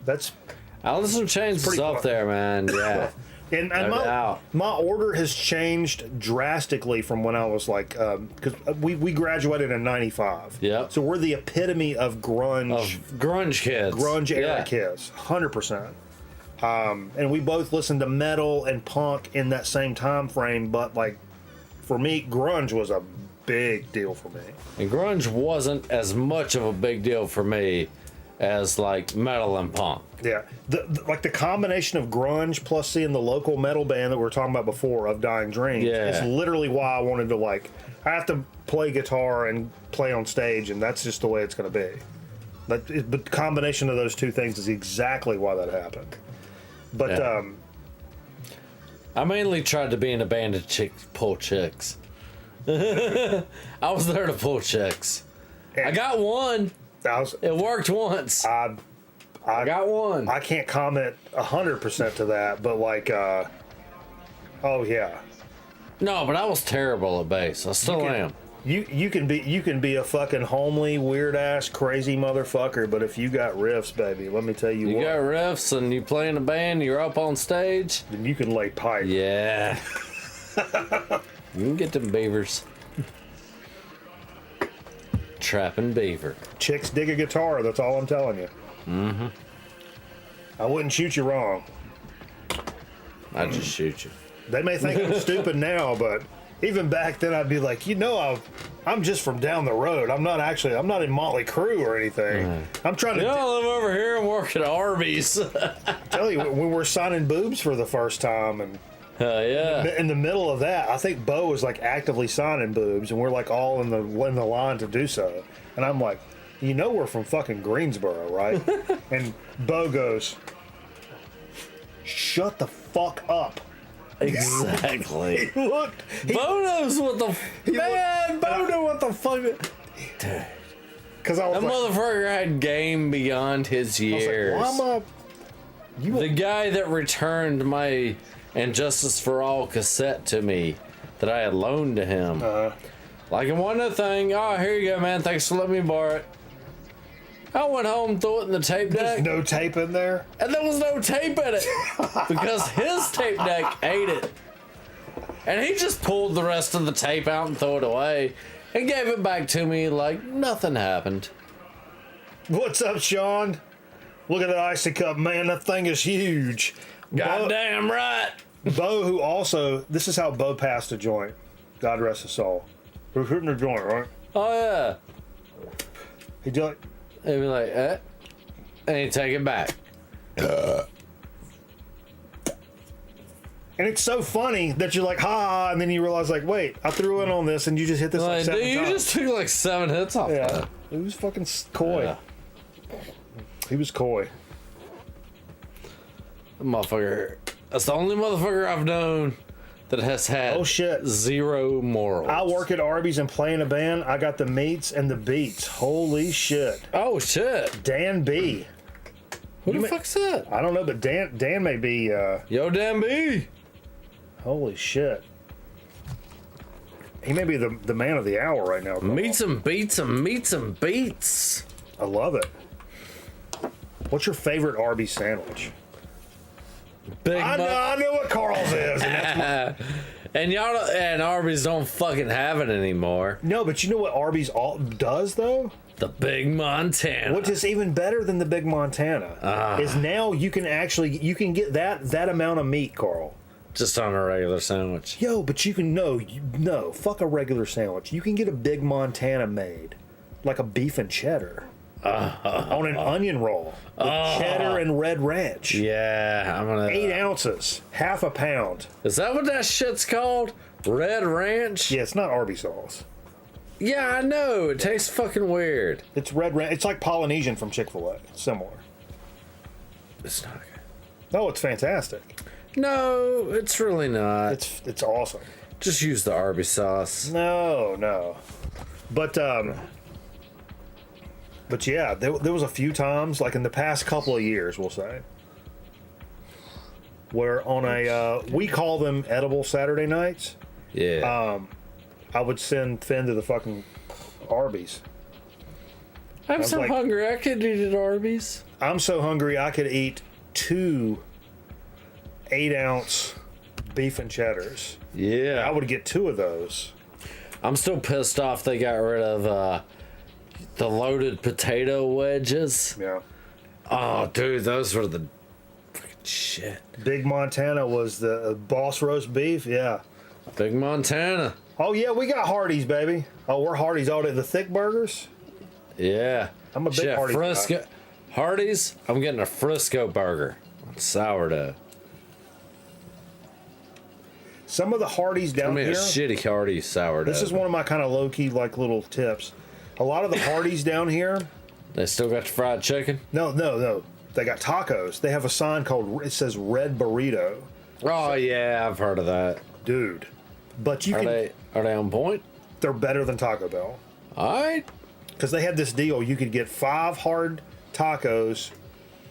That's... Alice in Chains is up there, man, yeah. And my order has changed drastically from when I was like, because we graduated in '95. Yeah. So we're the epitome of grunge. Grunge kids. Grunge era kids. 100%. And we both listened to metal and punk in that same time frame, but like, for me, grunge was a big deal for me. And grunge wasn't as much of a big deal for me as like metal and punk. Yeah, like the combination of grunge plus seeing the local metal band that we were talking about before of Dying Dreams is literally why I wanted to, like, I have to play guitar and play on stage, and that's just the way it's going to be. But the combination of those two things is exactly why that happened. But I mainly tried to be in a band to pull chicks. I was there to pull chicks. I got one. It worked once. I got one. I can't comment 100% to that, but like, oh yeah. No, but I was terrible at bass. I still am. You can be a fucking homely, weird ass, crazy motherfucker, but if you got riffs, baby, let me tell you what. You got riffs and you play in a band, you're up on stage, then you can lay pipe. Yeah. You can get them beavers. Trapping beaver. Chicks dig a guitar, that's all I'm telling you. Mm-hmm. I wouldn't shoot you wrong. I'd just shoot you. They may think I'm stupid now, but even back then I'd be like, I'm just from down the road. I'm not in Motley Crue or anything. I'm trying to... I live over here and work at Arby's. I tell you, when we're signing boobs for the first time, and yeah. In the middle of that, I think Bo was like actively signing boobs, and we're like all in the line to do so. And I'm like, we're from fucking Greensboro, right? And Bo goes, shut the fuck up. Exactly. He looked. Bo knows what the Bo knew what the fuck. Dude. Because I was that motherfucker had game beyond his years. I was like, why am the guy that returned my And Justice for All cassette to me that I had loaned to him. Like, in one other thing, oh, here you go, man. Thanks for letting me borrow it. I went home, threw it in the tape deck. There's no tape in there? And there was no tape in it. Because his tape deck ate it. And he just pulled the rest of the tape out and threw it away. And gave it back to me like nothing happened. What's up, Sean? Look at the icy cup, man. That thing is huge. Goddamn right. Bo, who also, this is how Bo passed a joint. God rest his soul. We're hitting a joint, right? Oh, yeah. He'd be like, and he'd take it back. And it's so funny that you're like, ha, and then you realize, like, wait, I threw in on this, and you just hit this like 7 times. You just took like 7 hits off that. He was fucking coy. Yeah. He was coy. Motherfucker. That's the only motherfucker I've known that has had zero morals. I work at Arby's and play in a band. I got the meats and the beats. Holy shit. Oh, shit. Dan B. Who the fuck's that? I don't know, but Dan may be... Yo, Dan B. Holy shit. He may be the man of the hour right now. Meats and beats and meats and beats. I love it. What's your favorite Arby's sandwich? I know what Carl's is. And, and Arby's don't fucking have it anymore. no, but you know what Arby's does, though? The Big Montana. Which is even better than the Big Montana. Is now you can get that amount of meat, Carl. Just on a regular sandwich. Yo, but you can no, fuck a regular sandwich. You can get a Big Montana made, like a beef and cheddar, on an onion roll with cheddar and red ranch. Yeah, I'm gonna. 8 ounces, half a pound. Is that what that shit's called? Red ranch? Yeah, it's not Arby's sauce. Yeah, I know. It tastes fucking weird. It's red ranch. It's like Polynesian from Chick-fil-A. Similar. It's not good. No, it's fantastic. No, it's really not. It's awesome. Just use the Arby's sauce. No. But yeah, there was a few times, like in the past couple of years, we'll say, where on we call them edible Saturday nights. Yeah. I would send Finn to the fucking Arby's. I'm so hungry. I could eat at Arby's. I'm so hungry I could eat 2 8-ounce beef and cheddars. Yeah. I would get 2 of those. I'm still pissed off they got rid of the loaded potato wedges. Yeah. Oh, dude, those were the fucking shit. Big Montana was the boss roast beef. Yeah. Big Montana. Oh, yeah, we got Hardee's, baby. Oh, we're Hardee's all day. The thick burgers? Yeah. I'm a big Hardee's Frisco. guy. Hardee's, I'm getting a Frisco burger on sourdough. Some of the Hardee's down here. A shitty Hardee's sourdough. This is one of my kind of low-key, like, little tips. A lot of the Hardee's down here. They still got the fried chicken? No. They got tacos. They have a sign called, it says Red Burrito. Oh, yeah, I've heard of that. Dude. But you can. Are they on point? They're better than Taco Bell. All right. Because they had this deal. You could get 5 hard tacos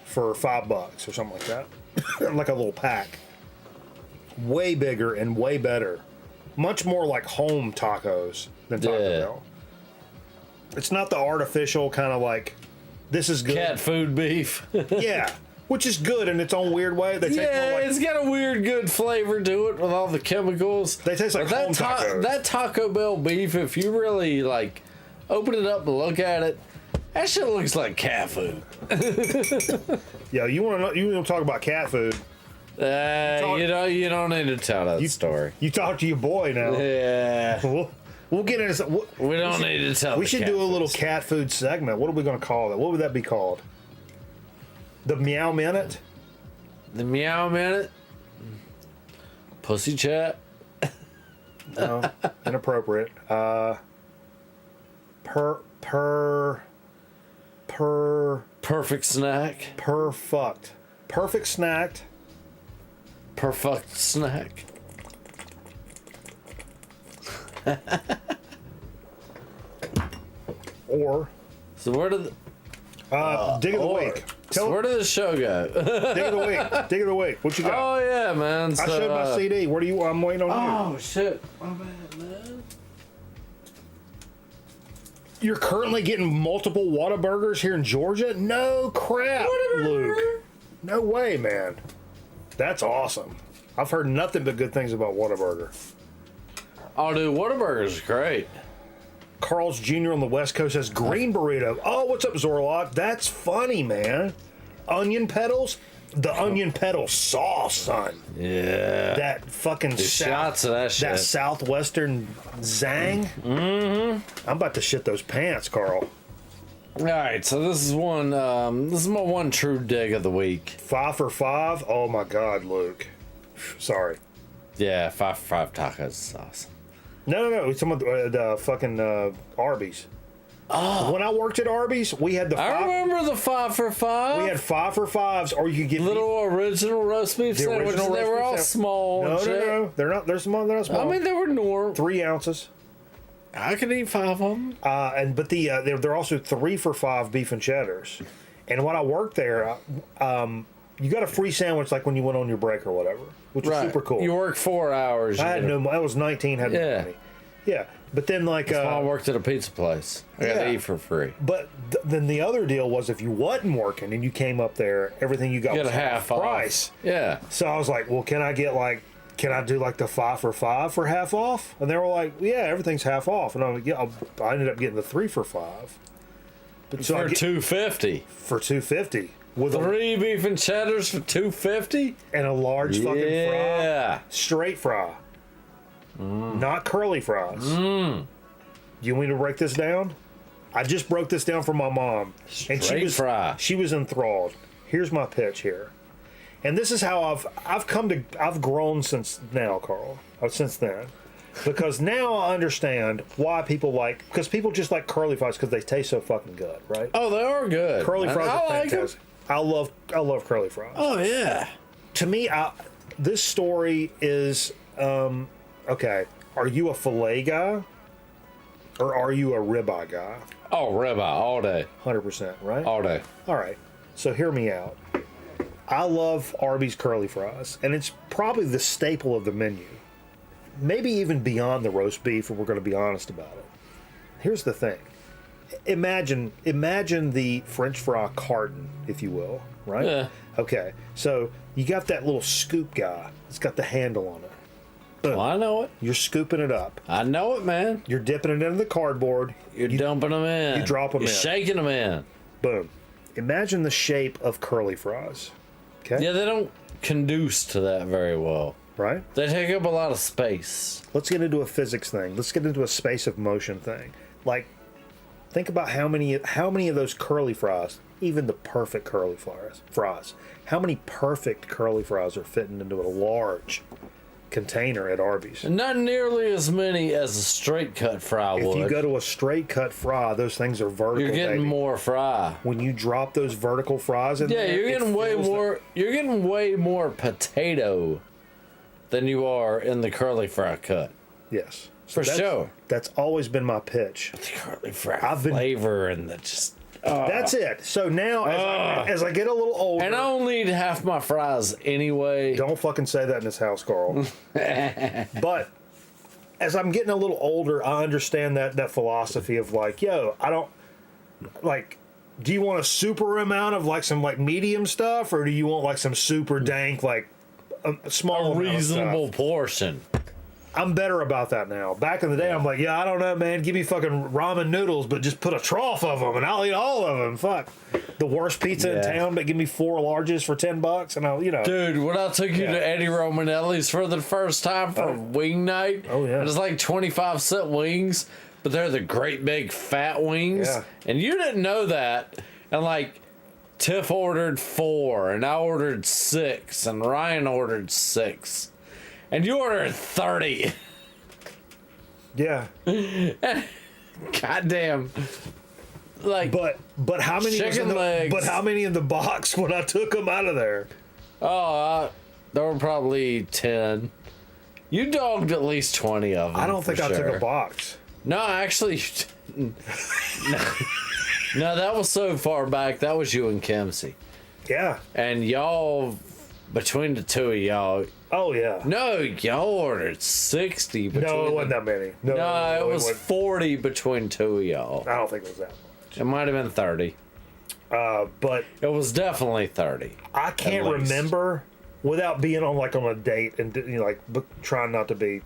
for $5 or something like that. Like a little pack. Way bigger and way better. Much more like home tacos than Taco Bell. It's not the artificial kind of like, this is good. Cat food beef. Yeah. Which is good in its own weird way. They taste more like, it's got a weird, good flavor to it with all the chemicals. They taste like home tacos. That Taco Bell beef, if you really like open it up and look at it, that shit looks like cat food. Yeah, you want to talk about cat food? You don't need to tell that story. You talk to your boy now. Yeah. We'll get into. We don't need to tell. We should do a little cat food segment. What are we going to call that? What would that be called? The Meow Minute? The Meow Minute? Pussy chat? No, inappropriate. Perfect snack? Perfect snack. Perfect snack. Or. So where did Dig of the Week. So where did the show go? Dig of the Week. Dig of the Week. What you got? Oh yeah, man. So, I showed my CD. Where do you? I'm waiting on you. Oh shit. My bad, man. You're currently getting multiple Whataburgers here in Georgia? No crap, Luke. No way, man. That's awesome. I've heard nothing but good things about Whataburger. Oh, dude, Whataburger's great. Carl's Jr. on the West Coast says green burrito. Oh, what's up, Zorlock? That's funny, man. Onion petals? The onion petal sauce, son. Yeah. That fucking shots of that shit. That southwestern zang. Mm-hmm. I'm about to shit those pants, Carl. All right, so this is one. This is my one true dig of the week. 5 for 5. Oh my God, Luke. Sorry. Yeah, 5 for 5 tacos is awesome. No. It's some of the fucking Arby's. Oh. When I worked at Arby's, we had the 5. I remember the 5 for 5. We had 5 for 5s, or you could get little original roast beef sandwiches. They were all small. No. They're not. They're small. They're not small. I mean, they were normal. 3 ounces. I could eat 5 of them. But they're also 3 for 5 beef and cheddars. And when I worked there, you got a free sandwich like when you went on your break or whatever, which is super cool. You work 4 hours. I had no. I was 19. Had no money. Yeah, but then like That's why I worked at a pizza place. I got to eat for free. But then the other deal was if you wasn't working and you came up there, everything you got Get was a half price. off. Yeah. So I was like, well, can I do like the 5 for $5 for half off? And they were like, yeah, everything's half off. And I'm like, yeah, I ended up getting the 3 for $5. But For $2.50. For $2.50 with 3 beef and cheddars for $2.50 and a large fucking fry. Yeah. Straight fry. Not curly fries. Do you want me to break this down? I just broke this down for my mom. Straight fry. She was enthralled. Here's my pitch here. And this is how I've grown since now, Carl. Since then. Because now I understand why because people just like curly fries because they taste so fucking good, right? Oh, they are good. Curly fries are like fantastic. I love curly fries. Oh, yeah. To me, this story is okay. Are you a filet guy or are you a ribeye guy? Oh, ribeye all day. 100%, right? All day. All right. So hear me out. I love Arby's curly fries, and it's probably the staple of the menu. Maybe even beyond the roast beef, if we're going to be honest about it. Here's the thing. Imagine the French fry carton, if you will, right? Yeah. Okay. So you got that little scoop guy. It's got the handle on it. Boom. Well, I know it. You're scooping it up. I know it, man. You're dipping it into the cardboard. You're dumping them in. You drop them in. You're shaking them in. Boom. Imagine the shape of curly fries. Okay? Yeah, they don't conduce to that very well. Right? They take up a lot of space. Let's get into a physics thing. Let's get into a space of motion thing. Like, think about how many of those curly fries, even the perfect curly fries, how many perfect curly fries are fitting into a large container at Arby's? Not nearly as many as a straight cut fry would. If you go to a straight cut fry, those things are vertical. You're getting baby. more fry. When you drop those vertical fries in there, You're getting way more. You're getting way more potato than you are in the curly fry cut. Yes, for sure. That's always been my pitch. The curly fry flavor and the just. That's it. So now, as I get a little older, and I only eat half my fries anyway. Don't fucking say that in this house, Carl. But as I'm getting a little older, I understand that philosophy of like, yo, I don't like. Do you want a super amount of like some like medium stuff, or do you want like some super dank like a small reasonable portion? I'm better about that now. Back in the day, I'm like, yeah, I don't know, man. Give me fucking ramen noodles, but just put a trough of them, and I'll eat all of them. Fuck, the worst pizza in town, but give me 4 larges for $10, and I'll, Dude, when I took you to Eddie Romanelli's for the first time for wing night, it was like 25-cent wings, but they're the great big fat wings, and you didn't know that, and like Tiff ordered 4, and I ordered 6, and Ryan ordered 6. And you ordered 30. Yeah. Goddamn. Like, but how many chicken legs? But how many in the box when I took them out of there? Oh, there were probably 10. You dogged at least 20 of them. I don't think I took a box. No, actually, no, that was so far back. That was you and Kimsey. Yeah. And y'all, between the two of y'all. Oh, yeah. No, y'all ordered 60. No, it wasn't that many. No, it was 40 between two of y'all. I don't think it was that much. It might have been 30. But it was definitely 30. I can't remember without being on a date and trying not to be,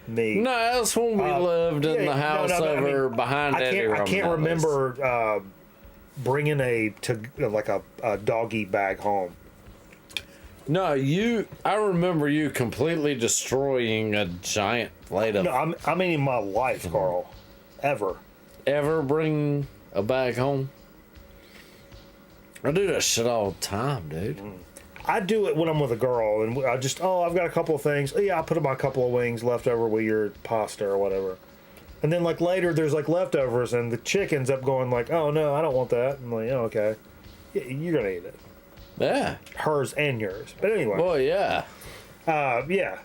me. No, that's when we lived in the house behind Eddie Romanelli's. I can't remember bringing a doggy bag home. No, I remember you completely destroying a giant plate of... No, I mean in my life, Carl. Ever. Ever bring a bag home? I do that shit all the time, dude. I do it when I'm with a girl, and I just, I've got a couple of things. Yeah, I'll put my couple of wings left over with your pasta or whatever. And then, later, there's, leftovers, and the chick ends up going, oh, no, I don't want that. I'm like, oh, okay. Yeah, you're going to eat it. Yeah. Hers and yours. But anyway. Well, yeah. Yeah.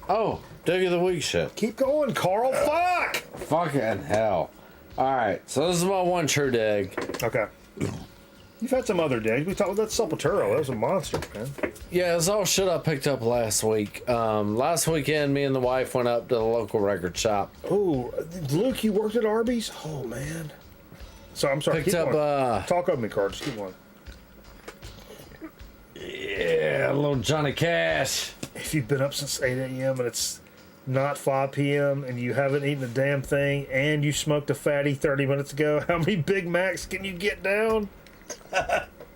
Oh, dig of the week shit. Keep going, Carl. Fuck! Fucking hell. All right, so this is my one true dig. Okay. You've had some other days. We talked about that Sepultura. That was a monster, man. Yeah, it's all shit I picked up last week. Last weekend, me and the wife went up to the local record shop. Oh, Luke, you worked at Arby's? Oh, man. So I'm sorry. Picked up. Talk over me, Carl. Just keep going. Yeah, a little Johnny Cash. If you've been up since 8 a.m. and it's not 5 p.m. and you haven't eaten a damn thing and you smoked a fatty 30 minutes ago, how many Big Macs can you get down?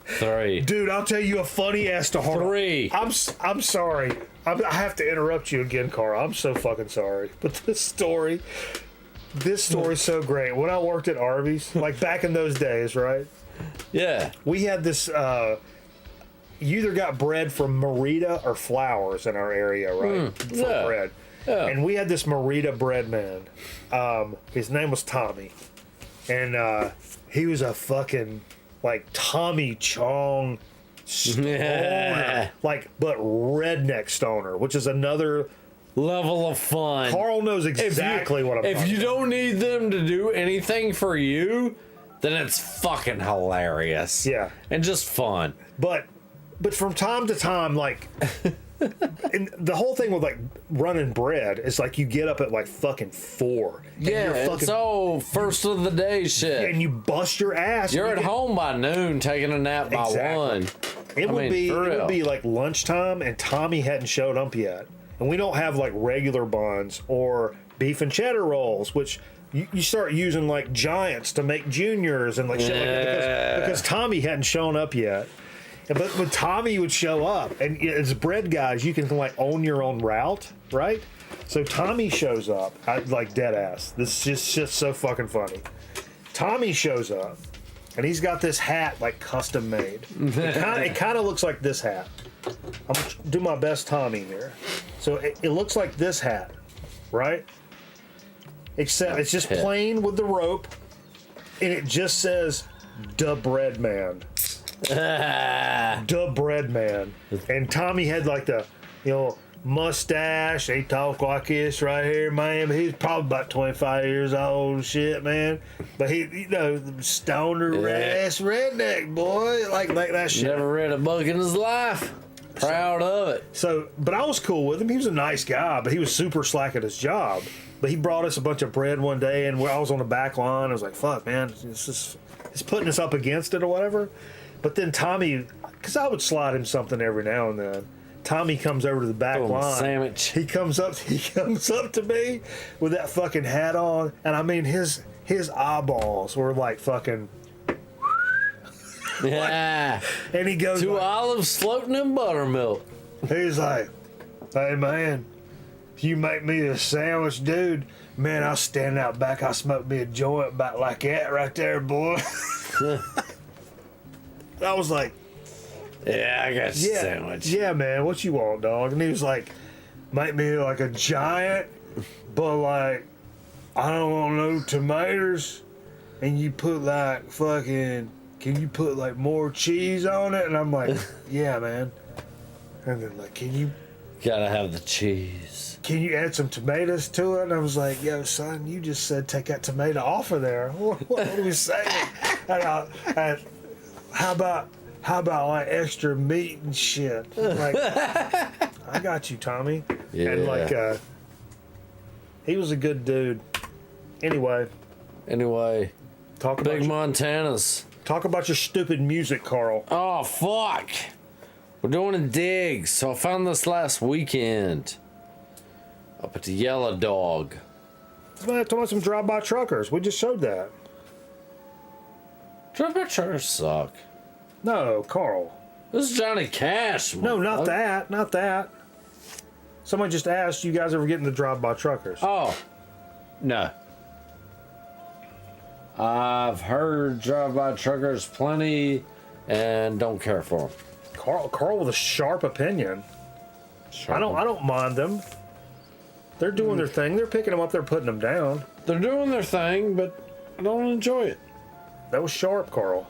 3. Dude, I'll tell you a funny ass to heart. 3. I'm sorry. I have to interrupt you again, Carl. I'm so fucking sorry. But this story's so great. When I worked at Arby's, like back in those days, right? Yeah. We had this, you either got bread from Merita or Flowers in our area, right? For bread. Yeah. And we had this Merita bread man. His name was Tommy. And he was a fucking, like, Tommy Chong stoner. Like, but redneck stoner, which is another level of fun. Carl knows exactly what I'm talking about. If you don't need them to do anything for you, then it's fucking hilarious. Yeah. And just fun. But from time to time, like, and the whole thing with like running bread is like you get up at like fucking 4. Yeah, it's all first of the day shit. And you bust your ass. You're at home by noon, taking a nap by 1. It would be like lunchtime, and Tommy hadn't showed up yet. And we don't have like regular buns or beef and cheddar rolls, which you start using like giants to make juniors and like shit like that because Tommy hadn't shown up yet. But when Tommy would show up, and as bread guys, you can like own your own route, right? So Tommy shows up, like dead ass. This is just so fucking funny. Tommy shows up, and he's got this hat like custom made. It kind of looks like this hat. I'm gonna do my best Tommy here. So it looks like this hat, right? Except it's just plain with the rope, and it just says "Da Bread Man." Da Bread Man. And Tommy had like the, mustache. He talked like this right here, man. He's probably about 25 years old and shit, man. But he, stoner ass redneck boy, like that shit. Never read a book in his life. Proud of it. So, but I was cool with him. He was a nice guy, but he was super slack at his job. But he brought us a bunch of bread one day, and I was on the back line. I was like, fuck, man, it's putting us up against it or whatever. But then Tommy, because I would slide him something every now and then. Tommy comes over to the back line. Sandwich. He comes up to me with that fucking hat on, and I mean his eyeballs were like fucking. Yeah. And he goes, 2 like, olives floating in buttermilk. He's like, hey man, if you make me a sandwich, dude, man, I'll stand out back. I'll smoke me a joint about like that right there, boy. I was like, yeah, I got you a sandwich. Yeah, man, what you want, dog? And he was like, make me like a giant, but like, I don't want no tomatoes. And you put like fucking, can you put like more cheese on it? And I'm like, yeah, man. And then like, can you? Gotta have the cheese. Can you add some tomatoes to it? And I was like, yo, son, you just said take that tomato off of there. What are we saying? And how about like extra meat and shit? Like, I got you, Tommy. Yeah. And like, he was a good dude. Anyway, talk about Big Montanas. Talk about your stupid music, Carl. Oh fuck! We're doing a dig, so I found this last weekend up at the Yellow Dog. Talking about some drive-by truckers. We just showed that. Drive-by truckers suck. No, Carl. This is Johnny Cash. No, not that. Somebody just asked you guys ever get into drive-by truckers. Oh, no. I've heard drive-by truckers plenty and don't care for them. Carl with a sharp opinion. I don't mind them. They're doing their thing. They're picking them up. They're putting them down. They're doing their thing, but I don't enjoy it. That was sharp, Carl.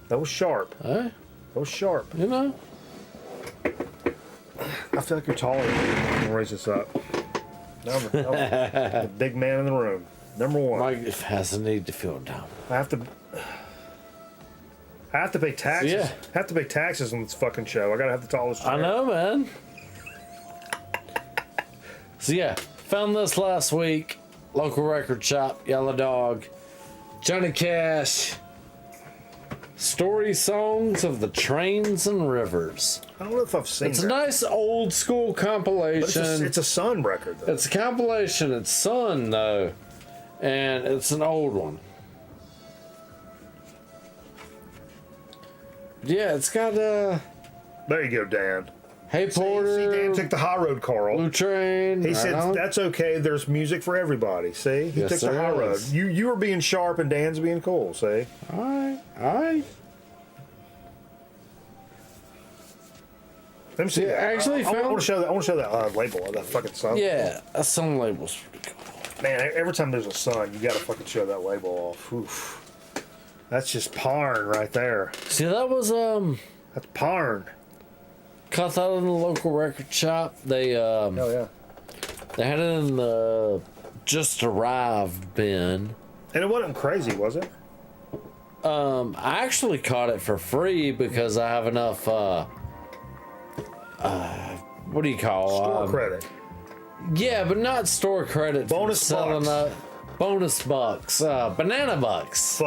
That was sharp. Huh? That was sharp. You know? I feel like you're taller than me. I'm gonna raise this up. The big man in the room. Number 1. Mike has a need to feel down. I have to. I have to pay taxes. Yeah. I have to pay taxes on this fucking show. I gotta have the tallest chair. I know, man. So yeah, found this last week. Local record shop, Yellow Dog, Johnny Cash. Story songs of the trains and rivers. I don't know if I've seen It's that. a nice old school compilation. It's a Sun record, though. It's a compilation. It's Sun, though. And it's an old one. Yeah, it's got There you go, Dan. Hey Porter. See, Dan took the high road, Carl. Blue Train. He said, that's okay. There's music for everybody. See? He Yes, took the there high road. is. You were being sharp and Dan's being cool, see? Alright, alright. Let me see. Yeah, that. actually I found- want to show that. I want to show that label of that fucking Sun. Yeah, that Sun label's pretty cool. Man, every time there's a Sun, you got to fucking show that label off. Oof. That's just parn right there. See, that was, That's parn. caught that in the local record shop. They, Oh yeah. they had it in the just arrived bin. And it wasn't crazy, was it? I actually caught it for free because I have enough, what do you call Store credit. Yeah, but not store credit. for Bonus selling bucks. Bonus bucks. Banana bucks.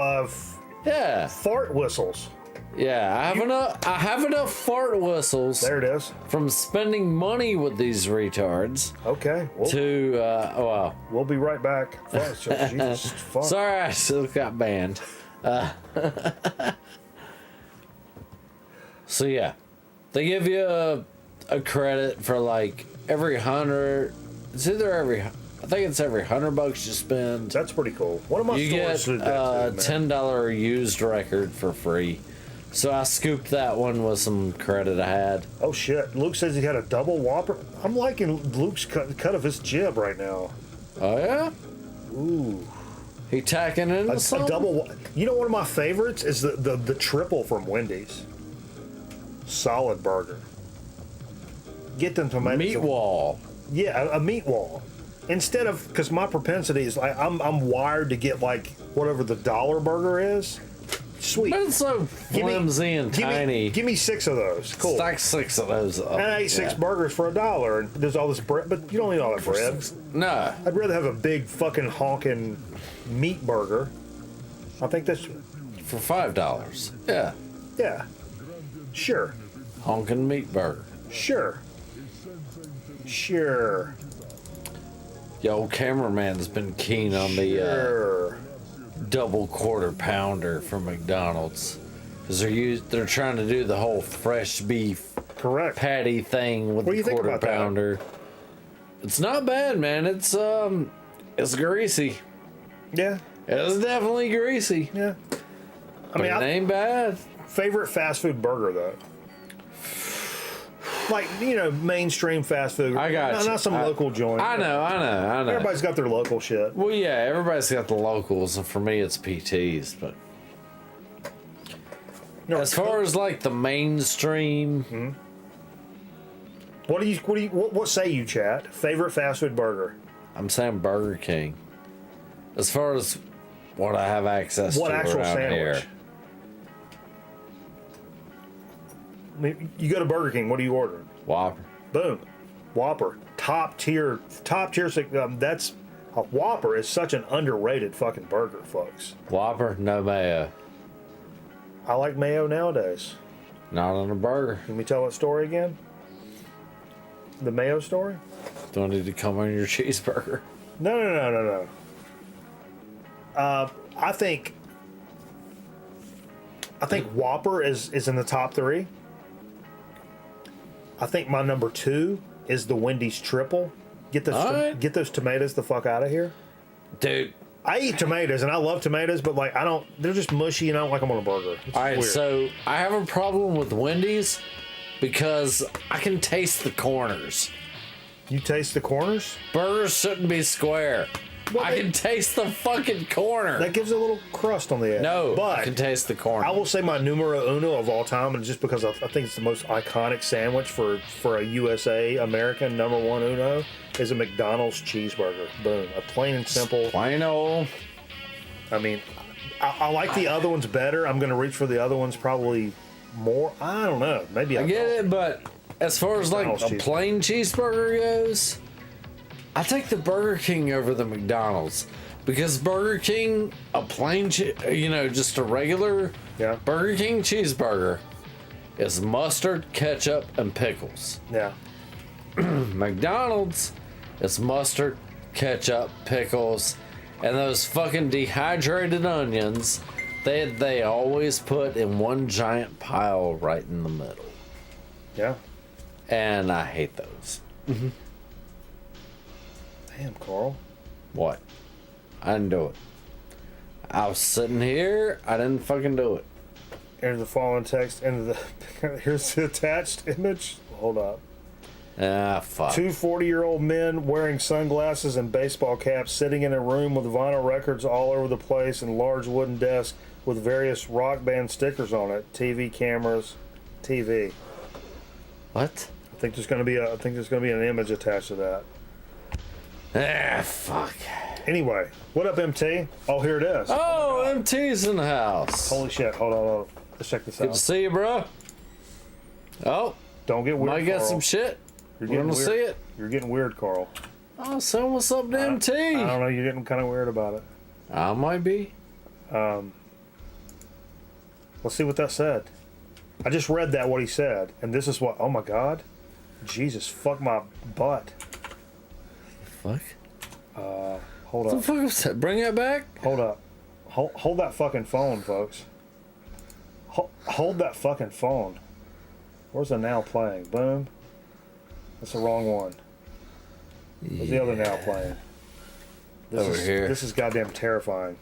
Yeah. Fart whistles. Yeah. I have enough fart whistles There it is. from spending money with these retards Okay. to well, We'll be right back. Jesus, fuck. sorry I still got banned. So yeah. They give you a credit for like every 100. It's either I think it's every $100 you spend. That's pretty cool. One of my You get stores did that too, man. $10 used record for free. So I scooped that one with some credit I had. Oh shit! Luke says he had a double Whopper. I'm liking Luke's cut of his jib right now. Oh yeah? Ooh, He tacking in a something? double. You know, one of my favorites is the triple from Wendy's. Solid burger. Get them tomatoes. Meat wall. Yeah, a meat wall. Instead of, because my propensity is like I'm wired to get like whatever the dollar burger is. Sweet. But it's so flimsy and tiny. Give me 6 of those. Cool. Stack 6 of those up. And I ate 6 Yeah. burgers for $1, and there's all this bread, but you don't eat all that bread. No. I'd rather have a big fucking honking meat burger. I think that's, For $5. Yeah. yeah. Sure. Honkin' meat burger. Sure. Sure. The old cameraman's been keen on the Sure. double quarter pounder from McDonald's. Because they're trying to do the whole fresh beef Correct. patty thing with What do the you think quarter about that? pounder. It's not bad, man. It's greasy. Yeah. It's definitely greasy. Yeah. I But mean, it ain't bad. favorite fast food burger, though? Like, you know, mainstream fast food. I got you. Not some local joint. I know. Everybody's got their local shit. Well, yeah, everybody's got the locals, and for me, it's PTs. But No, as far as like the mainstream, what say you, chat? Favorite fast food burger? I'm saying Burger King. As far as what I have access What to actual around sandwich? here, I mean, you go to Burger King. What are you ordering? Whopper. Boom, Whopper, top tier. That's a Whopper is such an underrated fucking burger, folks. Whopper, no mayo. I like mayo nowadays. Not on a burger. Can we tell that story again? The mayo story? Don't need to come on your cheeseburger. No. I think Whopper is in the top 3. I think my number 2 is the Wendy's triple. Get those Alright. get those tomatoes the fuck out of here. Dude, I eat tomatoes and I love tomatoes, but like they're just mushy and I don't like them on a burger. It's all right, weird. so I have a problem with Wendy's because I can taste the corners. You taste the corners? Burgers shouldn't be square. Well, I can taste the fucking corner. That gives a little crust on the edge. No, but I can taste the corner. I will say my numero uno of all time, and just because I think it's the most iconic sandwich for a USA American number 1 uno, is a McDonald's cheeseburger. Boom. A plain and simple. Plain old. I mean, I like the other ones better. I'm going to reach for the other ones probably more. I don't know. Maybe I get it, but as far as like McDonald's a plain cheeseburger goes, I take the Burger King over the McDonald's. Because Burger King, a plain, just a regular Burger King cheeseburger is mustard, ketchup, and pickles. Yeah. McDonald's is mustard, ketchup, pickles, and those fucking dehydrated onions they always put in one giant pile right in the middle. Yeah. And I hate those. Mm-hmm. Damn, Carl. What? I didn't do it. I was sitting here. I didn't fucking do it. Enter the following text. Here's the attached image. Hold up. Ah, fuck. 2 40-year-old men wearing sunglasses and baseball caps sitting in a room with vinyl records all over the place and large wooden desk with various rock band stickers on it. TV cameras, TV. What? I think there's going to be an image attached to that. Ah, fuck. Anyway, what up, MT? Oh, here it is. Oh, MT's in the house. Holy shit. Hold on. Let's check this out. Good to see you, bro. Oh. Don't get weird, Might get Carl. some shit. You're We're getting gonna weird. see it. You're getting weird, Carl. Oh, so what's up to MT? I don't know. You're getting kind of weird about it. I might be. Let's see what that said. I just read what he said. And this is what... Oh, my God. Jesus, fuck my butt. Fuck? Hold What up. the fuck was that? Bring that back? Hold up. Hold that fucking phone, folks. Hold that fucking phone. Where's the now playing? Boom. That's the wrong one. Where's the other now playing? Over here. This is goddamn terrifying.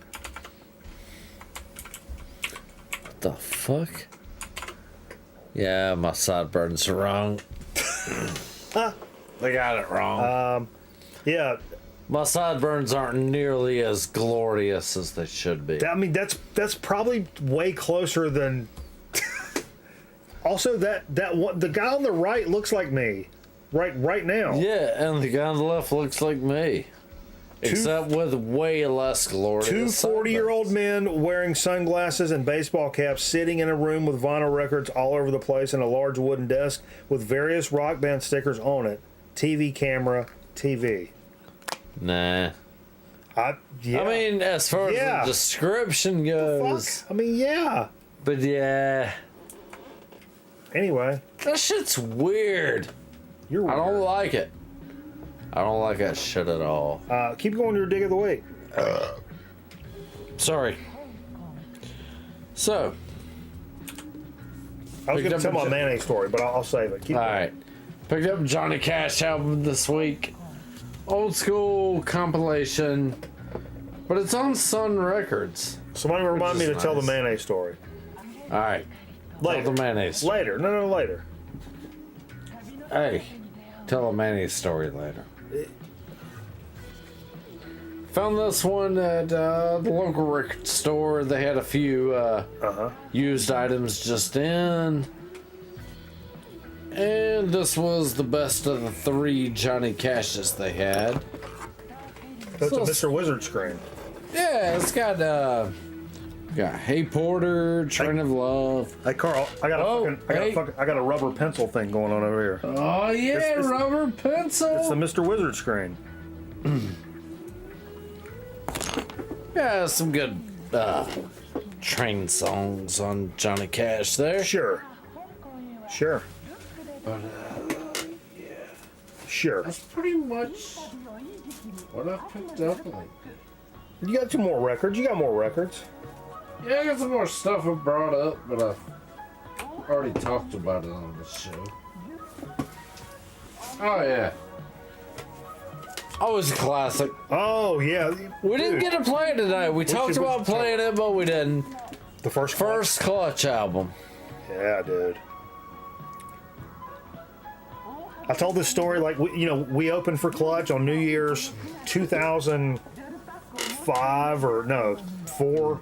What the fuck? Yeah, my sideburns are wrong. They got it wrong. Yeah. My sideburns aren't nearly as glorious as they should be. I mean, that's probably way closer than... Also, that one, the guy on the right looks like me. Right now. Yeah, and the guy on the left looks like me. Except with way less glorious. 2 40-year-old men wearing sunglasses and baseball caps sitting in a room with vinyl records all over the place and a large wooden desk with various rock band stickers on it. TV camera, TV. Nah. I mean, as far as the description goes. Fuck? I mean, yeah. But yeah. Anyway. That shit's weird. You're weird. I don't like it. I don't like that shit at all. Keep going to your dig of the week. Sorry. So. I was going to tell my mayonnaise story, but I'll save it. Keep going. Alright. Picked up Johnny Cash album this week. Old school compilation. But it's on Sun Records. Somebody remind me to tell the mayonnaise story. Alright. Later. Tell the mayonnaise. Later. No, later. Hey. Tell a mayonnaise story later. Found this one at the local record store. They had a few used items just in. And this was the best of the 3 Johnny Cashes they had. That's a Mr. Wizard screen. Yeah, it's got Hey Porter, Train of Love. Hey Carl, I got a rubber pencil thing going on over here. Oh yeah, it's rubber pencil. It's the Mr. Wizard screen. Yeah, some good train songs on Johnny Cash there. Sure. But yeah. Sure. That's pretty much what I picked up. You got 2 more records. You got more records. Yeah, I got some more stuff I brought up, but I've already talked about it on the show. Oh yeah. Always a classic. Oh yeah. We didn't get to play it tonight. We talked about playing it, but we didn't. The first Clutch album. Yeah, dude. I told this story like we opened for Clutch on New Year's 2005 or no 4,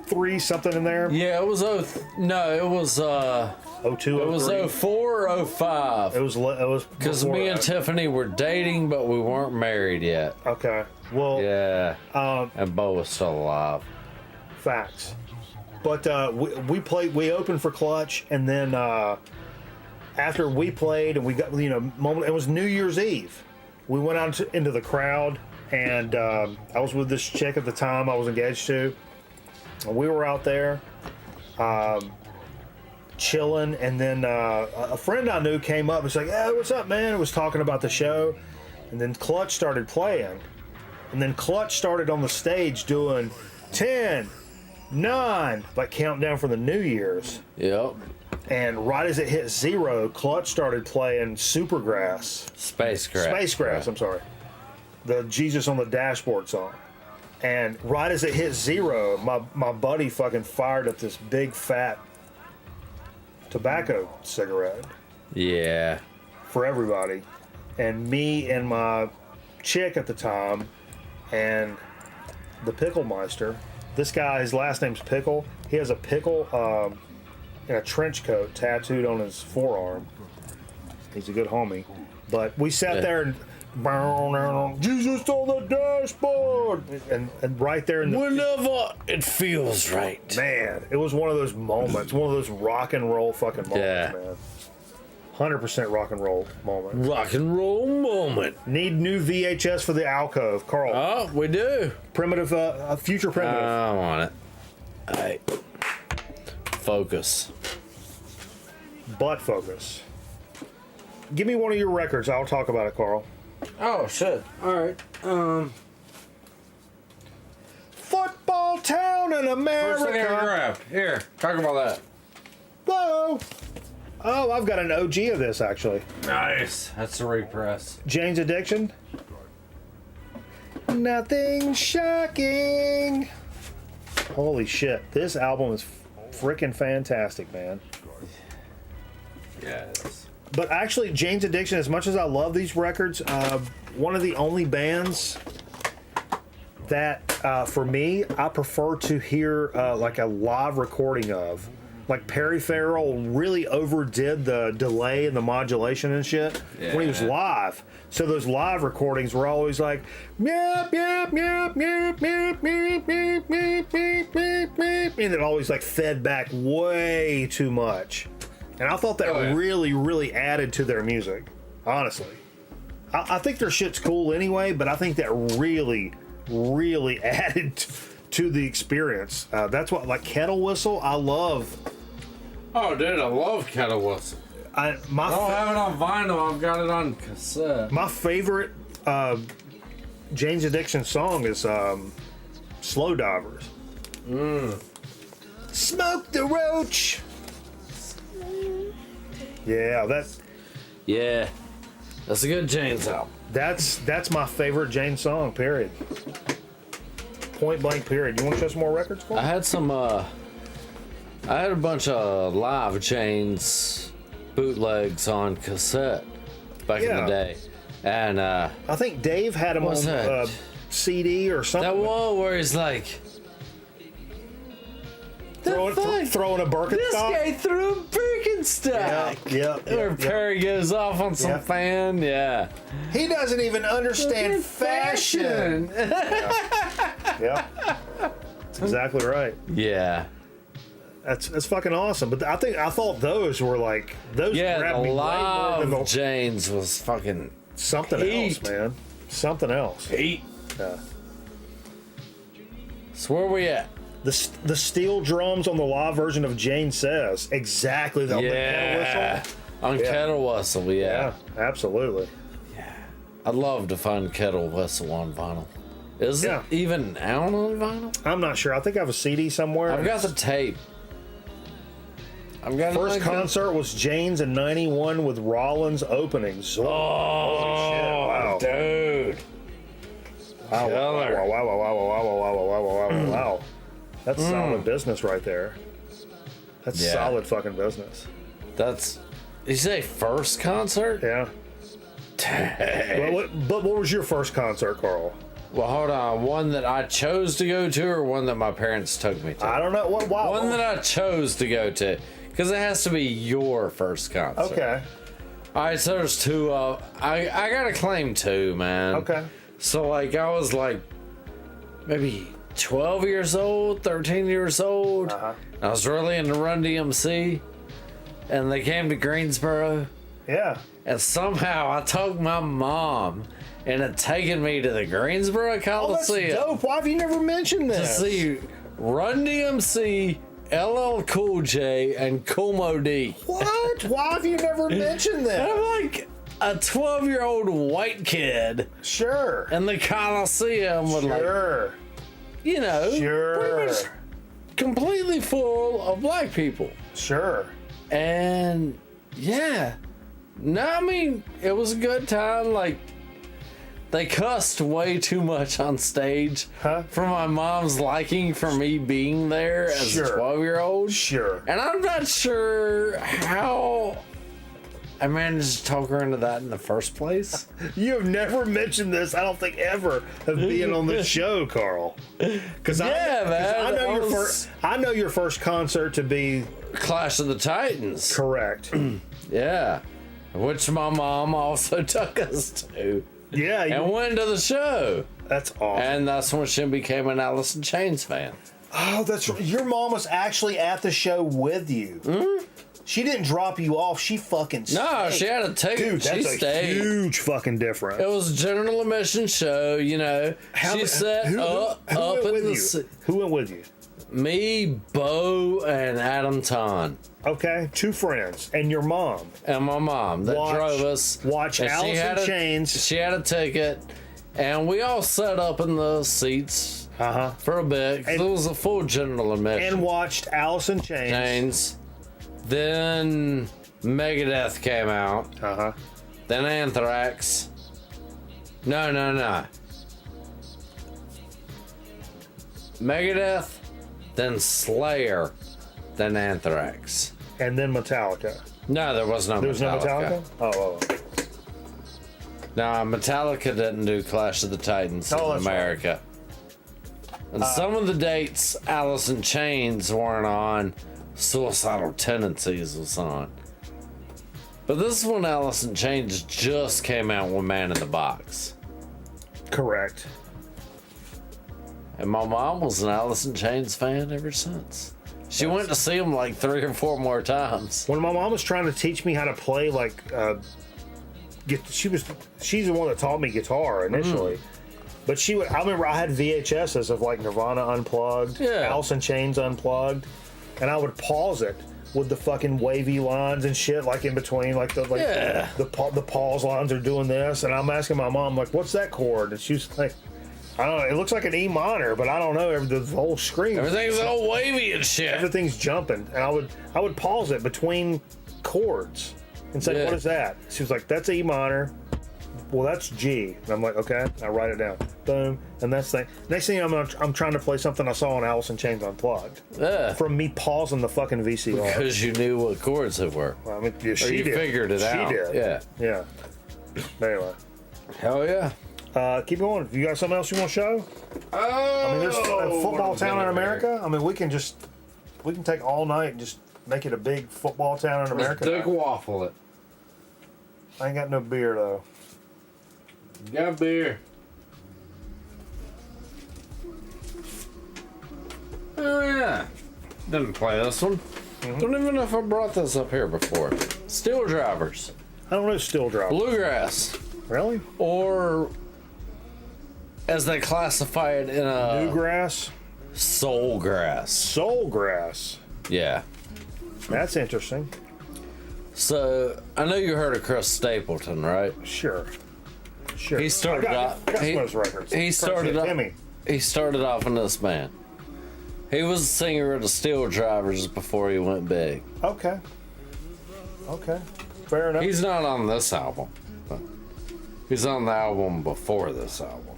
3 something in there. Yeah, it was 02. It was 02. It was 04 or 05. It was because me and Tiffany were dating, but we weren't married yet. Okay. Well. Yeah. And Bo was still alive. Facts. But we played. We opened for Clutch, and then after we played, and we got moment. It was New Year's Eve. We went out into the crowd, and I was with this chick at the time I was engaged to. And we were out there chilling, and then a friend I knew came up and was like, "Hey, what's up, man?" It was talking about the show, and then Clutch started playing, and then Clutch started on the stage doing 10, 9, like counting down for the New Year's. Yep. And right as it hit 0, Clutch started playing Supergrass. Spacegrass. I'm sorry. The Jesus on the Dashboard song. And right as it hit 0, my buddy fucking fired up this big fat tobacco cigarette. Yeah. For everybody. And me and my chick at the time and the Pickle Meister. This guy, his last name's Pickle. He has a pickle in a trench coat tattooed on his forearm. He's a good homie. But we sat there and Jesus on the dashboard, and right there in the whenever it feels right. Man, it was one of those moments, one of those rock and roll fucking moments, man. 100% rock and roll moment. Rock and roll moment. Need new VHS for the alcove, Carl. Oh, we do. Primitive, future primitive. I want it. Hey, focus. Butt focus. Give me one of your records. I'll talk about it, Carl. Oh shit! All right. Football town in America. First thing I grabbed. Here, talk about that. Whoa. Oh, I've got an OG of this actually. Nice. That's a repress. Jane's Addiction. Nothing shocking. Holy shit! This album is freaking fantastic, man. Yes. But actually, Jane's Addiction, as much as I love these records, one of the only bands that, for me, I prefer to hear like a live recording of. Like Perry Farrell really overdid the delay and the modulation and shit when he was live. So those live recordings were always like, meep, meep, meep, meep, meep, meep, meep, meep, meep, meep, meep, and it always like fed back way too much. And I thought that really, really added to their music, honestly. I think their shit's cool anyway, but I think that really, really added to the experience. That's what, like Kettle Whistle, I love. Oh, dude, I love Kettle Whistle. I don't have it on vinyl, I've got it on cassette. My favorite Jane's Addiction song is Slow Divers. Smoke the Roach. Yeah, that's a good Jane's album. That's my favorite Jane song, period. Point blank, period. You want to show some more records, Cole? I had some, I had a bunch of live Jane's bootlegs on cassette back in the day. And, I think Dave had them on CD or something. That one where he's like, throwing a Birkenstock. This guy threw a Birkenstock. Yeah. Or Perry goes off on some fan. Yeah. He doesn't even understand fashion. Yeah. That's exactly right. Yeah. That's fucking awesome. But I thought those were like those. Yeah, grabbed the me way more than live Jane's was fucking something else, man. Something else. Heat. Yeah. So where we at? The steel drums on the live version of Jane Says exactly the Kettle Whistle. On Kettle Whistle, Yeah, absolutely. Yeah, I'd love to find Kettle Whistle on vinyl. Is it even out on vinyl? I'm not sure. I think I have a CD somewhere. I've got the tape. First concert was Jane's in '91 with Rollins openings. Oh, holy shit! Wow, dude! Wow! That's solid business right there. That's solid fucking business. That's. Did you say first concert? Yeah. But what was your first concert, Carl? Well, hold on. One that I chose to go to, or one that my parents took me to? I don't know. One that I chose to go to, because it has to be your first concert. Okay. All right, so there's two. I gotta claim two, man. Okay. So like I was like maybe 12 years old, 13 years old. I was really into Run DMC, and they came to Greensboro. Yeah. And somehow I talked my mom into taking me to the Greensboro Coliseum. Oh, that's dope. Why have you never mentioned To this? see Run DMC, LL Cool J, and Kool Moe Dee. What? Why have you never mentioned And that? I'm like a 12-year-old white kid Sure. in the Coliseum with Sure. pretty Sure. much completely full of black people. Sure. And yeah, no, I mean, it was a good time. Like, they cussed way too much on stage for my mom's liking for me being there as a 12-year-old. Sure. And I'm not sure how I managed to talk her into that in the first place. You have never mentioned this, I don't think, ever, of being on the show, Carl. Because man, I know your first concert to be Clash of the Titans. correct. Yeah. Which my mom also took us to. Yeah, And went to the show. that's awesome. And that's when she became an Alice in Chains fan. Oh, that's right. Your mom was actually at the show with you. Mm-hmm. She didn't drop you off. She fucking stayed. No, she had a ticket. Dude, She that's stayed. a huge fucking difference. It was a general admission show, She sat up in the Who went with you? Me, Bo, and Adam Ton. Okay, 2 friends and your mom. And my mom that drove us. Watch And Alice in Chains. She had a ticket, and we all sat up in the seats for a bit, 'cause it was a full general admission. And watched Alice in Chains. Then Megadeth came out. Then Anthrax. No. Megadeth, then Slayer, then Anthrax. And then Metallica. No, there was no There was no Metallica? Oh. No, Metallica didn't do Clash of the Titans in America. And some of the dates Alice in Chains weren't on, Suicidal Tendencies was on. But this is when Alice in Chains just came out with Man in the Box. Correct. And my mom was an Alice in Chains fan ever since. She went to see him like 3 or 4 more times. When my mom was trying to teach me how to play, she's the one that taught me guitar initially. But I remember I had VHSs of like Nirvana Unplugged, Alice in Chains Unplugged, and I would pause it with the fucking wavy lines and shit, like in between, the pause lines are doing this, and I'm asking my mom, like, what's that chord? And she's like, I don't know, it looks like an E minor, but I don't know, the whole screen. Everything's all wavy and shit. Everything's jumping, and I would pause it between chords and say, what is that? She was like, that's E minor. Well, that's G. And I'm like, okay. I write it down. Boom. And that's the thing. Next thing I'm trying to play something I saw on Alice in Chains Unplugged. From me pausing the fucking VCR. Because you knew what chords it were. Well, I mean, yeah, she did. Figured it out. She did. Yeah. Yeah. Anyway. Hell yeah. Keep going. You got something else you want to show? I mean, there's a football town in America. I mean, we can take all night and just make it a big football town in America. Let's waffle it. I ain't got no beer, though. Got beer. Oh yeah. Didn't play this one. Don't even know if I brought this up here before. Steel drivers. I don't know steel drivers. Bluegrass. Really? Or as they classify it in a Newgrass? soulgrass. Soulgrass. Yeah. That's interesting. So I know you heard of Chris Stapleton, right? Sure. He started off. He started off in this band. He was a singer of the Steel Drivers before he went big. Okay. Fair enough. He's not on this album. But he's on the album before this album.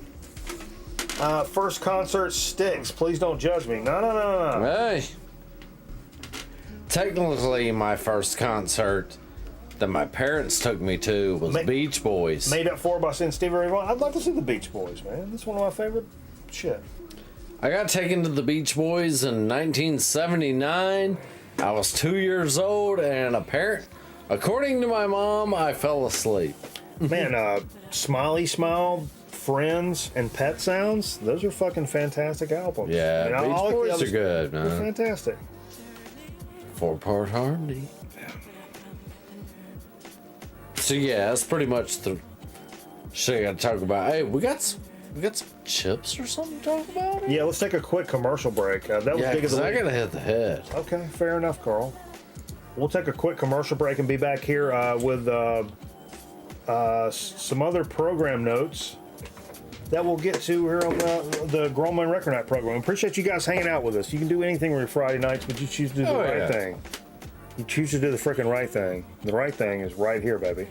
First concert, Styx. Please don't judge me. No. Hey. Technically, my first concert that my parents took me to was Beach Boys. Made up for by seeing Stevie Ray Vaughan. I'd like to see the Beach Boys, man. That's one of my favorite shit. I got taken to the Beach Boys in 1979. I was 2 years old, and according to my mom, I fell asleep. Man, Smiley Smile Friends and Pet Sounds, those are fucking fantastic albums. Yeah, you know, Beach Boys are good, man. They're fantastic. 4-part harmony. So yeah, that's pretty much the shit I gotta talk about. Hey, we got some chips or something to talk about? Yeah, let's take a quick commercial break. That was Yeah, big as because the I gotta hit the head. Okay, fair enough, Carl. We'll take a quick commercial break and be back here with some other program notes that we'll get to here on the Grown Man Record Night program. Appreciate you guys hanging out with us. You can do anything with your Friday nights, but you choose to do the right thing. You choose to do the freaking right thing. The right thing is right here, baby.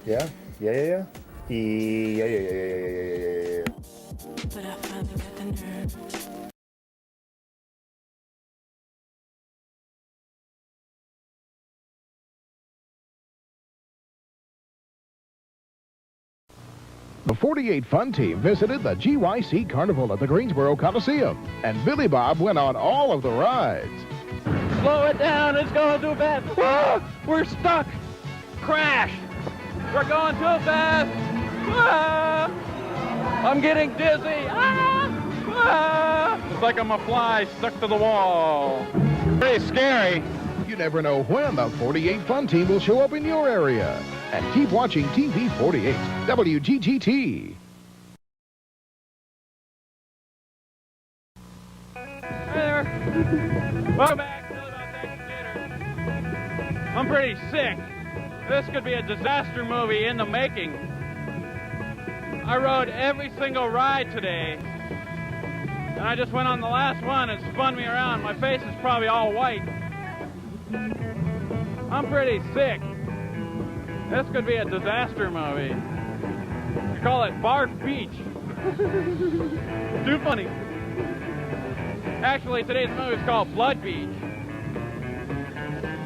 Yeah? Yeah, yeah, yeah. Yeah, yeah, yeah, yeah, yeah, yeah, yeah, yeah. But I finally got the nerve. The 48 Fun Team visited the GYC Carnival at the Greensboro Coliseum, and Billy Bob went on all of the rides. Slow it down, it's going too fast. Ah, we're stuck. Crash. We're going too fast. Ah, I'm getting dizzy. Ah, ah. It's like I'm a fly stuck to the wall. Pretty scary. You never know when the 48 Fun Team will show up in your area. And keep watching TV 48, WGGT. Hey there. Welcome back to the Texas Theater. I'm pretty sick. This could be a disaster movie in the making. I rode every single ride today. And I just went on the last one and spun me around. My face is probably all white. I'm pretty sick. This could be a disaster movie. You call it Barf Beach. Too funny. Actually, today's movie is called Blood Beach.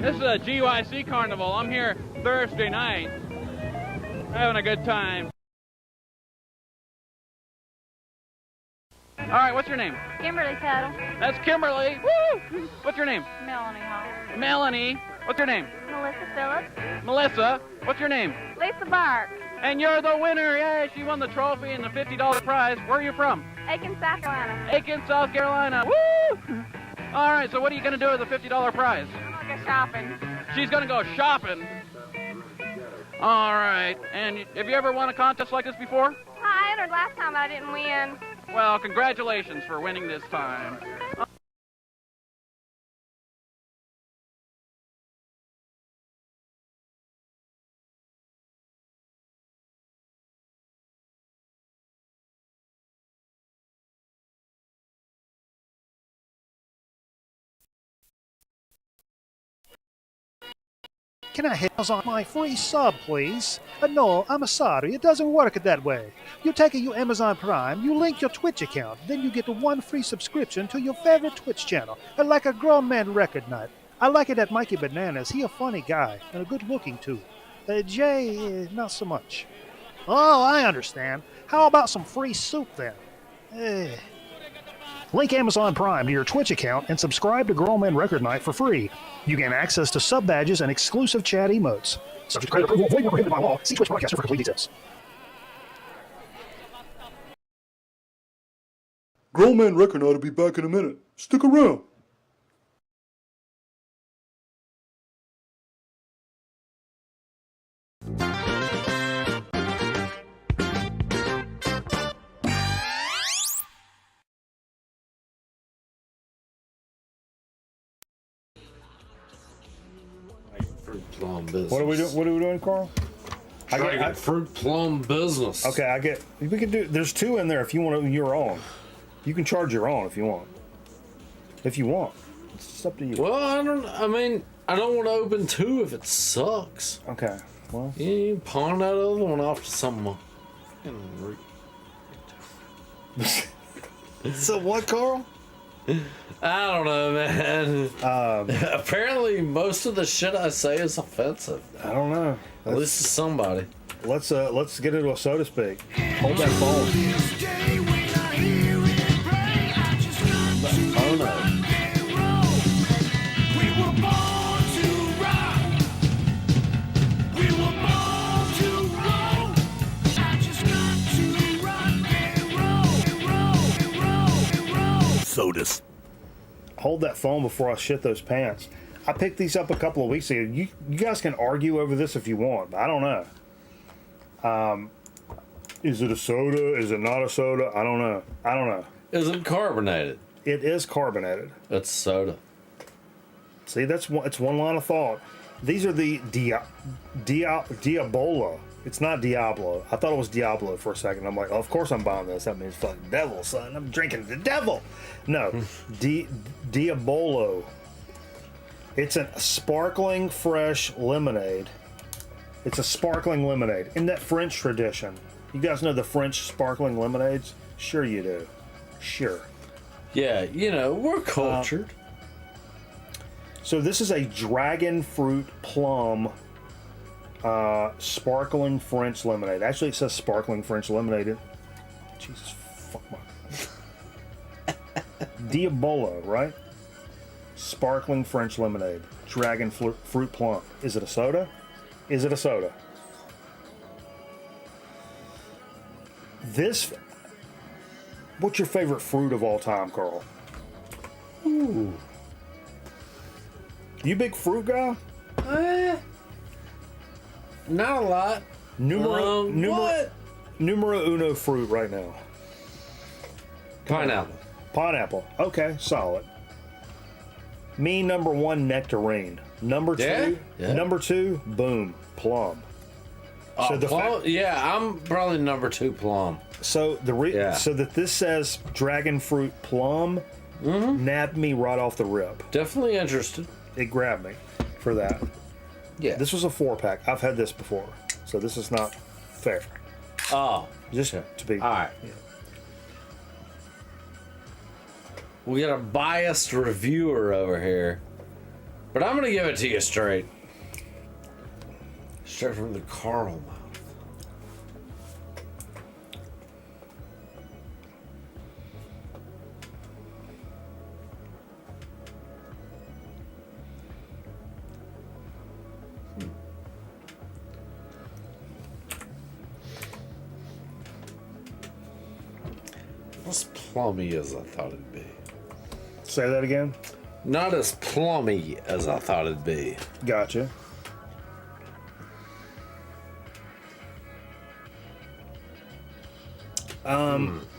This is a GYC carnival. I'm here Thursday night. Having a good time. All right, what's your name? Kimberly Tuttle. That's Kimberly. Woo! What's your name? Melanie Hall. Melanie. What's your name? Melissa Phillips. Melissa. What's your name? Lisa Bark. And you're the winner. Yay, she won the trophy and the $50 prize. Where are you from? Aiken, South Carolina. Aiken, South Carolina. Woo! All right, so what are you going to do with the $50 prize? I'm going to go shopping. She's going to go shopping. All right. And have you ever won a contest like this before? I entered last time, but I didn't win. Well, congratulations for winning this time. Can I hit on my free sub, please? No, I'm sorry, it doesn't work that way. You take your Amazon Prime, you link your Twitch account, then you get one free subscription to your favorite Twitch channel, like a Grown Man Record Night. I like it at Mikey Bananas. He a funny guy, and a good looking too. Jay, not so much. Oh, I understand. How about some free soup then? Link Amazon Prime to your Twitch account and subscribe to Grown Man Record Night for free. You gain access to sub badges and exclusive chat emotes. Subject to credit approval, void where prohibited by law. See Twitch broadcaster for complete details. Grown Man Record Night will be back in a minute. Stick around. Plum business. What are we doing? What are we doing, Carl? I get fruit plum business. Okay, I get. We can do. There's two in there if you want your own. You can charge your own if you want. If you want, it's just up to you. Well, I don't want to open two if it sucks. Okay. Well, you pawn that other one off to someone. So what, Carl? I don't know, man. Apparently, most of the shit I say is offensive. I don't know. At least to somebody. Let's get into a so to speak. Hold that phone. Oh no. hold that phone before I shit those pants. I picked these up a couple of weeks ago. You guys can argue over this if you want, but I don't know. Is it a soda? Is it not a soda? I don't know. Is it carbonated? It is carbonated. It's soda. See, it's one line of thought. These are the Diabolo. It's not Diablo. I thought it was Diablo for a second. I'm like, oh, of course I'm buying this. That means fucking devil, son. I'm drinking the devil. No, Diabolo. It's a sparkling fresh lemonade. It's a sparkling lemonade in that French tradition. You guys know the French sparkling lemonades? Sure you do. Sure. Yeah, we're cultured. So this is a dragon fruit plum sparkling French lemonade. Actually, it says sparkling French lemonade. Jesus, fuck my... Diabolo, right? Sparkling French lemonade. Dragon fruit plum. Is it a soda? Is it a soda? This... What's your favorite fruit of all time, Carl? Ooh. You big fruit guy? Not a lot. Numero uno fruit right now. Pineapple. Pineapple. Okay, solid. Me, number one, nectarine. Number two, boom, plum. So plum? I'm probably number 2 plum. So so that this says dragon fruit plum, nabbed me right off the rip. Definitely interested. It grabbed me for that. Yeah. This was a 4-pack. I've had this before, so this is not fair. Oh, just to be all right. Yeah. We got a biased reviewer over here, but I'm gonna give it to you straight from the Carl mouth. Not as plummy as I thought it'd be. Say that again? Not as plummy as I thought it'd be. Gotcha.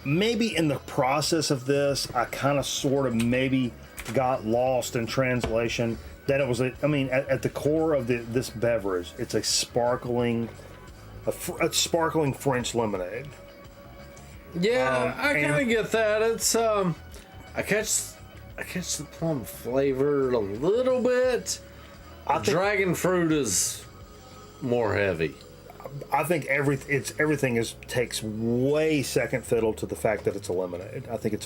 Maybe in the process of this, I kind of sort of maybe got lost in translation. That it was at the core of this beverage, it's a sparkling French lemonade. Yeah, I kind of get that. It's I catch the plum flavor a little bit. Dragon fruit is more heavy. I think everything takes way second fiddle to the fact that it's a lemonade. I think it's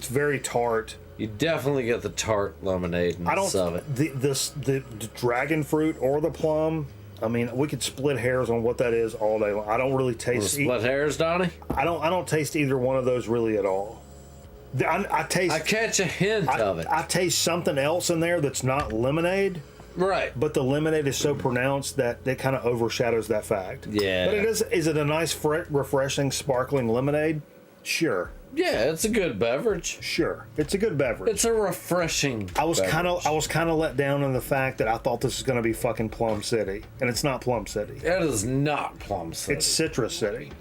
very tart. You definitely get the tart lemonade of it. The dragon fruit or the plum. I mean, we could split hairs on what that is all day long. I don't really taste split hairs, Donnie. I don't taste either one of those really at all. I catch a hint of it. I taste something else in there that's not lemonade. Right. But the lemonade is so pronounced that it kind of overshadows that fact. Yeah. But is it a nice, refreshing, sparkling lemonade? Sure. Yeah, it's a good beverage. Sure. It's a good beverage. It's a refreshing I was kind of let down in the fact that I thought this was going to be fucking Plum City, and it's not Plum City. It is not Plum City. It's Citrus City.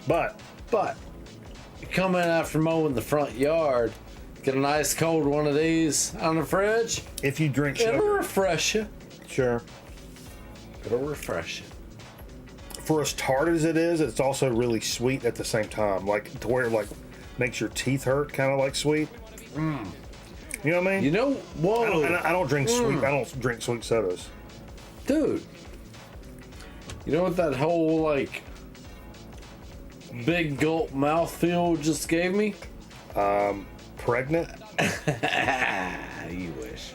But you come in after mowing the front yard, get a nice cold one of these on the fridge. If you drink sugar, it'll refresh you. Sure. It'll refresh you. For as tart as it is, it's also really sweet at the same time. Like to where it makes your teeth hurt, kind of like sweet. Mm. You know what I mean? Whoa. I don't drink sweet. I don't drink sweet sodas. Dude. You know what that whole big gulp mouthfeel just gave me? Pregnant? You wish.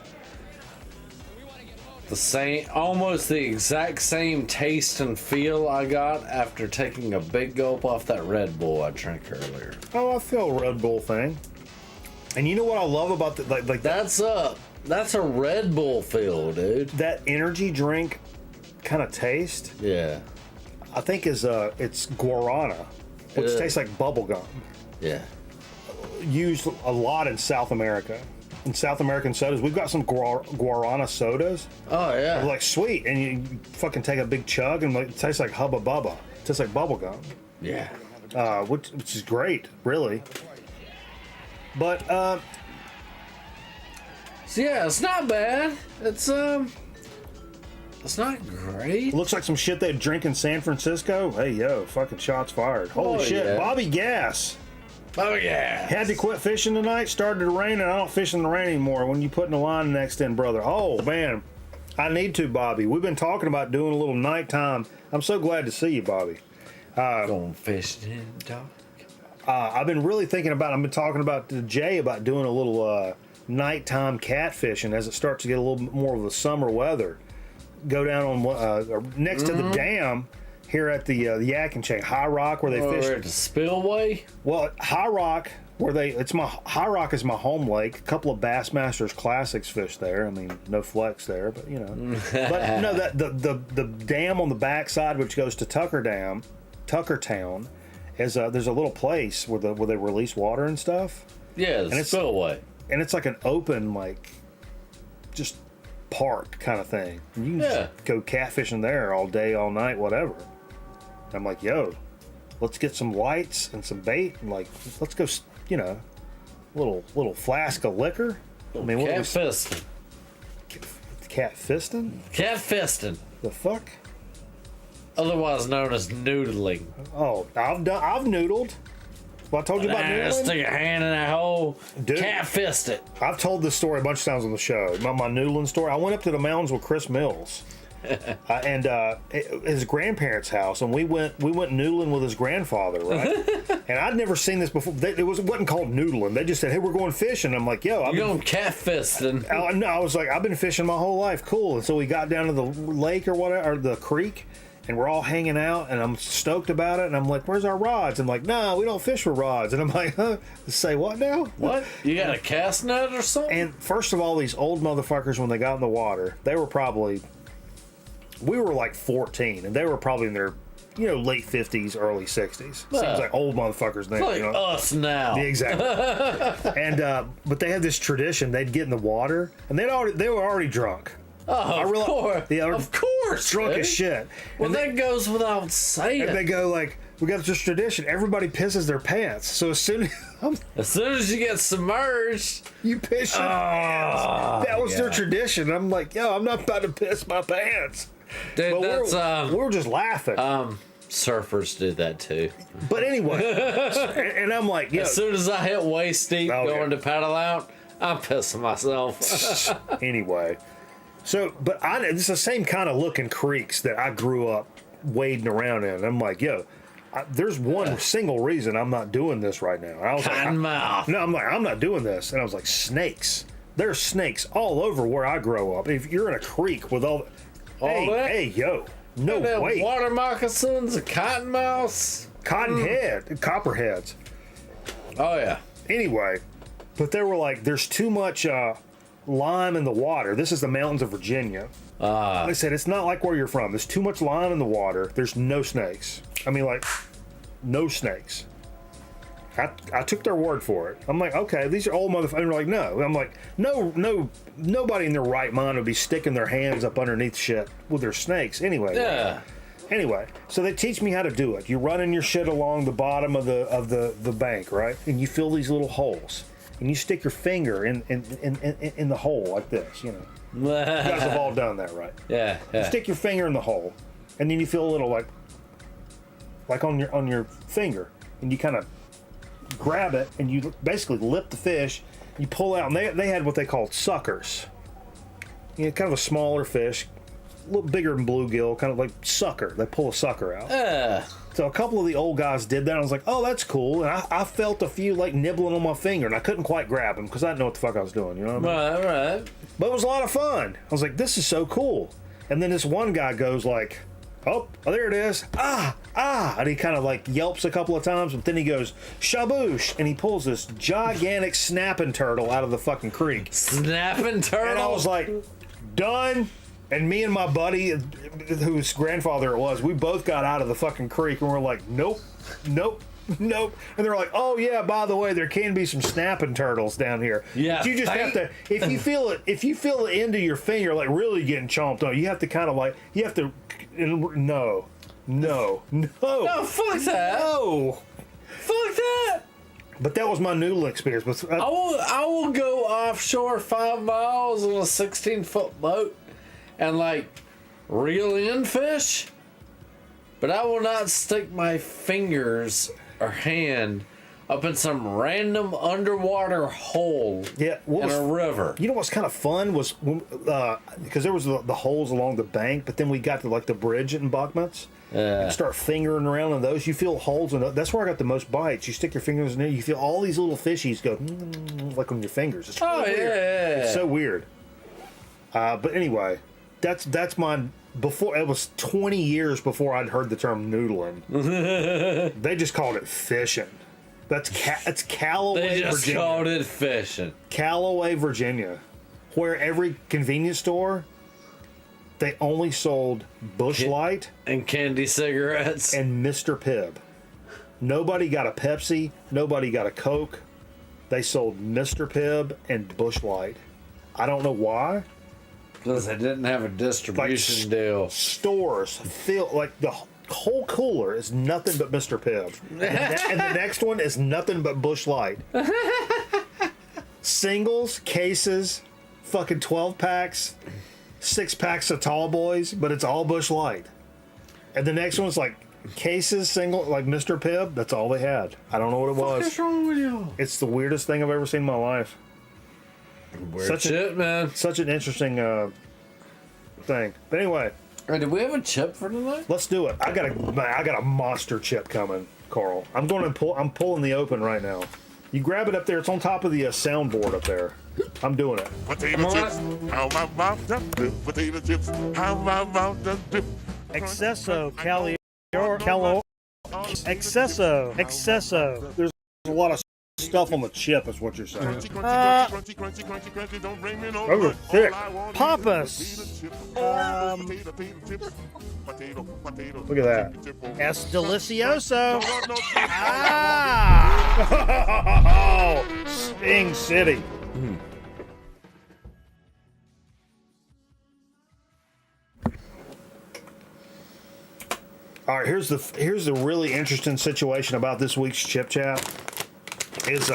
Almost the exact same taste and feel I got after taking a big gulp off that Red Bull I drank earlier. Oh, I feel a Red Bull thing. And you know what I love about that's a Red Bull feel, dude. That energy drink kind of taste. Yeah. I think it's guarana, which tastes like bubble gum. Yeah. Used a lot in South America. in South American sodas. We've got some guarana sodas. Oh yeah. They're like sweet, and you fucking take a big chug, and like, it tastes like Hubba Bubba. It tastes like bubble gum. Yeah. Which is great, really. But so yeah, it's not bad. It's not great. looks like some shit they'd drink in San Francisco. Hey yo, fucking shots fired. Holy shit, yeah. Bobby Gas. Oh yeah. Had to quit fishing tonight. Started to rain, and I don't fish in the rain anymore. When you putting the line next in, brother. Oh man, I need to, Bobby. We've been talking about doing a little nighttime. I'm so glad to see you, Bobby. Going fishing in the dark. I've been really thinking about. I've been talking about to Jay about doing a little nighttime catfishing as it starts to get a little bit more of the summer weather. Go down on next to the dam here at the Yak and Chain High Rock where they fish. At the spillway. Well, High Rock where High Rock is my home lake. A couple of Bassmasters Classics fish there. I mean, no flex there, but you know. But no, that the dam on the backside which goes to Tuckertown, is there's a little place where they release water and stuff. Yeah, the spillway. And it's like an open just park kind of thing. You can just go catfishing there all day, all night, whatever. I'm like, yo, let's get some lights and some bait, and let's go, little flask of liquor. I mean, what fisting. Cat fisting? Cat fisting. The fuck? Otherwise known as noodling. Oh, I've noodled. Well, I told you about noodling. Stick a hand in that hole. Dude, cat fist it. I've told this story a bunch of times on the show. My noodling story. I went up to the mountains with Chris Mills, and his grandparents' house, and we went noodling with his grandfather, right? And I'd never seen this before. It wasn't called noodling. They just said, "Hey, we're going fishing." I'm like, "Yo, I'm going cat fisting." No, I was like, "I've been fishing my whole life. Cool." And so we got down to the lake or whatever, or the creek. And we're all hanging out, and I'm stoked about it. And I'm like, "Where's our rods?" And I'm like, "No, we don't fish with rods." And I'm like, "Huh? Say what now? What? You got a cast net or something?" And first of all, these old motherfuckers, when they got in the water, we were like 14, and they were probably in their, late 50s, early 60s. Seems like old motherfuckers then. Like us now. Yeah, exactly. And but they had this tradition: they'd get in the water, and they were already drunk. Oh, of course. Of course. Drunk as shit. Well, that goes without saying. And they go like, we got this tradition. Everybody pisses their pants. So as soon as you get submerged, you piss your pants. That was their tradition. I'm like, yo, I'm not about to piss my pants. Dude, but we're just laughing. Surfers do that too. But anyway, and I'm like, as soon as I hit waist deep going to paddle out, I'm pissing myself. Anyway. So, but it's the same kind of looking creeks that I grew up wading around in. I'm like, yo, there's one single reason I'm not doing this right now. I was I'm not doing this. And I was like, snakes. There's snakes all over where I grow up. If you're in a creek with all that, hey, yo, no way. Water moccasins, a cottonmouths, copperheads. Oh yeah. Anyway, but they were like, there's too much lime in the water. This is the mountains of Virginia. They said it's not like where you're from. There's too much lime in the water. There's no snakes. I mean, like, no snakes. I took their word for it. I'm like, okay, these are old motherfuckers. They're like, no. I'm like, no, nobody in their right mind would be sticking their hands up underneath shit with their snakes. Anyway. Yeah. Anyway, so they teach me how to do it. You're running your shit along the bottom of the bank, right? And you fill these little holes. And you stick your finger in the hole like this, You guys have all done that, right? Yeah. You stick your finger in the hole, and then you feel a little like on your finger, and you kind of grab it, and you basically lip the fish. You pull out, and they had what they called suckers. Kind of a smaller fish, a little bigger than bluegill, kind of like sucker. They pull a sucker out. So a couple of the old guys did that. I was like, oh, that's cool. And I felt a few nibbling on my finger, and I couldn't quite grab them because I didn't know what the fuck I was doing. You know what I mean? Right. But it was a lot of fun. I was like, this is so cool. And then this one guy goes like, oh, there it is. And he kind of yelps a couple of times, but then he goes, shaboosh, and he pulls this gigantic snapping turtle out of the fucking creek. Snapping turtle? And I was like, done. And me and my buddy, whose grandfather it was, we both got out of the fucking creek, and we're like, nope, nope. And they're like, oh yeah, by the way, there can be some snapping turtles down here. Yeah, you just have to, if you feel the end of your finger like really getting chomped on, you have to kind of like, you have to, no, fuck that. No. Fuck that. But that was my noodle experience. But I will go offshore 5 miles on a 16-foot boat and like reel in fish, but I will not stick my fingers or hand up in some random underwater hole in a river. You know what's kind of fun was because there was the holes along the bank, but then we got to like the bridge embankments. And start fingering around in those. You feel holes in that's where I got the most bites. You stick your fingers in there, you feel all these little fishies go like on your fingers. It's really weird. It's so weird. But anyway, that's my before. It was 20 years before I'd heard the term noodling. They just called it fishing. That's Callaway, Virginia. They just called it fishing. Callaway, Virginia, where every convenience store, they only sold Busch Light and candy cigarettes and Mr. Pibb. Nobody got a Pepsi. Nobody got a Coke. They sold Mr. Pibb and Busch Light. I don't know why. Because they didn't have a distribution deal. Stores feel like the whole cooler is nothing but Mr. Pibb, and the next one is nothing but Busch Light. Singles, cases, fucking 12 packs. 6 packs of Tall Boys, but it's all Busch Light. And the next one's like cases, single, like Mr. Pibb. That's all they had. I don't know what it was. What's wrong with you? It's the weirdest thing I've ever seen in my life. Weird shit, man. Such an interesting thing. But anyway. Hey, did we have a chip for tonight? Let's do it. I got a monster chip coming, Carl. I'm pulling the open right now. You grab it up there. It's on top of the soundboard up there. I'm doing it. Potato chips. How my mouth does do. Potato chips. How my mouth does do. Excesso, Excesso. There's a lot of stuff on the chip, is what you're saying. Crunchy, don't bring me no Those are thick. Papas. Look at that. Es delicioso. Sting City. All right, here's the really interesting situation about this week's Chip Chat. Is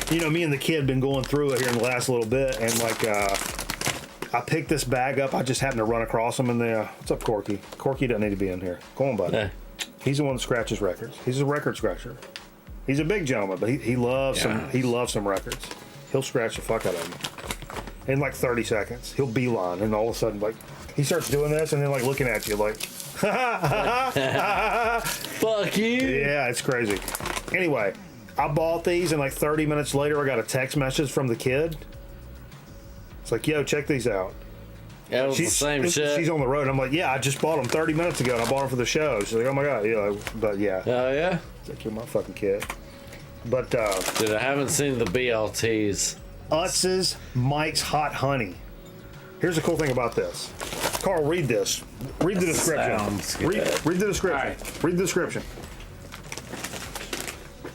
me and the kid been going through it here in the last little bit, and like I picked this bag up. I just happened to run across him in the. What's up, Corky? Corky doesn't need to be in here. Come on, buddy. Yeah. He's the one that scratches records. He's a record scratcher. He's a big gentleman, but he loves some records. He'll scratch the fuck out of them in like 30 seconds. He'll beeline, and all of a sudden, like he starts doing this, and then like looking at you, like, fuck you. Yeah, it's crazy. Anyway, I bought these, and like 30 minutes later, I got a text message from the kid. It's like, yo, check these out. Yeah, it was the same shit. She's on the road. I'm like, yeah, I just bought them 30 minutes ago, and I bought them for the show. She's like, oh my god, yeah, but yeah. Oh yeah. It's like, you're my fucking kid. But dude, I haven't seen the BLTs. Utz's Mike's Hot Honey. Here's the cool thing about this. Carl, read this. Read the description. Read the description. Right. Read the description.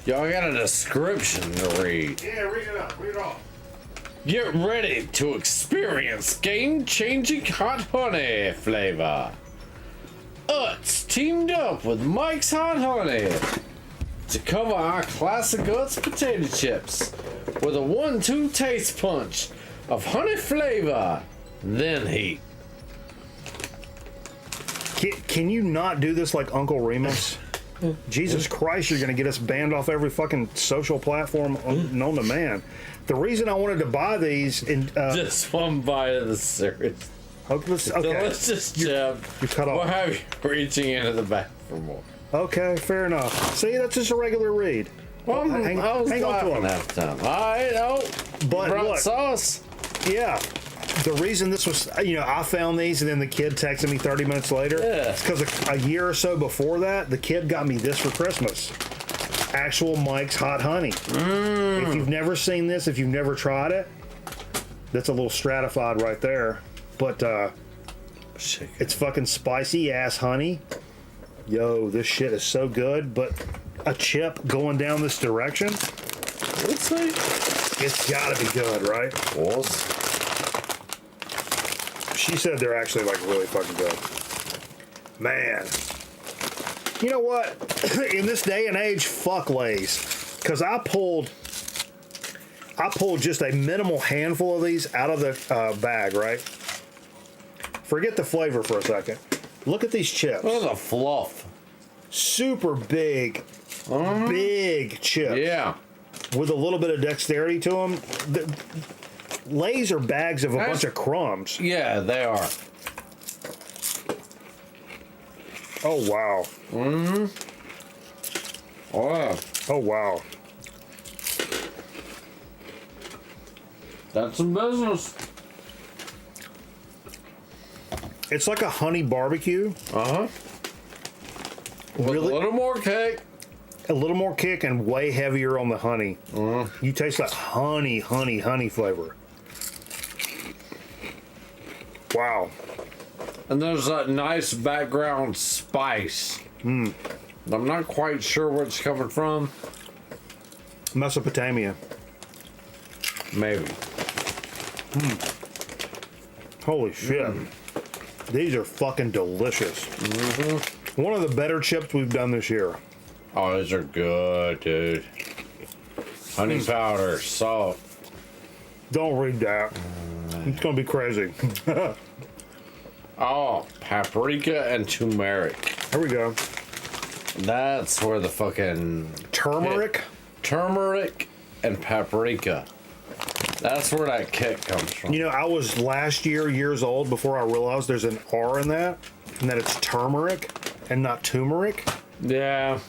Y'all got a description to read. Yeah, read it up. Read it off. Get ready to experience game-changing hot honey flavor. Utz teamed up with Mike's Hot Honey to cover our classic Utz potato chips with a 1-2 taste punch of honey flavor, then heat. Can you not do this like Uncle Remus? Jesus Christ, you're going to get us banned off every fucking social platform known to man. The reason I wanted to buy these in just one bite of the cereal. Okay. Delicious chip. You cut off. We'll have you reaching into the back for more. Okay, fair enough. See, that's just a regular read. Well, hang on to him. Half time. All right, but look, sauce. Yeah. The reason this was, I found these and then the kid texted me 30 minutes later. Yeah. It's because a year or so before that, the kid got me this for Christmas. Actual Mike's Hot Honey. If you've never seen this, if you've never tried it, that's a little stratified right there. But it's fucking spicy ass honey. Yo, this shit is so good. But a chip going down this direction. Let's see. It's gotta be good, right? Walls. She said they're actually like really fucking good. Man. You know what? In this day and age, fuck Lay's. Because I pulled just a minimal handful of these out of the bag, right? Forget the flavor for a second. Look at these chips. Look at the fluff. Super big, big chips. Yeah. With a little bit of dexterity to them. Lay's are bags of a bunch of crumbs. Yeah, they are. Oh, wow. Mm-hmm. Oh, yeah. Oh, wow. That's some business. It's like a honey barbecue. Uh-huh. With Really? a little more cake. A little more kick and way heavier on the honey. You taste that honey flavor. Wow. And there's that nice background spice. I'm not quite sure where it's coming from. Mesopotamia. Maybe. Holy shit. These are fucking delicious. One of the better chips we've done this year. Oh, these are good, dude. Honey powder, salt. Don't read that. It's gonna be crazy. Oh, paprika and turmeric. Here we go. That's where the fucking Turmeric? turmeric and paprika. That's where that kick comes from. You know, I was last years old before I realized there's an R in that, and that it's turmeric and not turmeric. Yeah.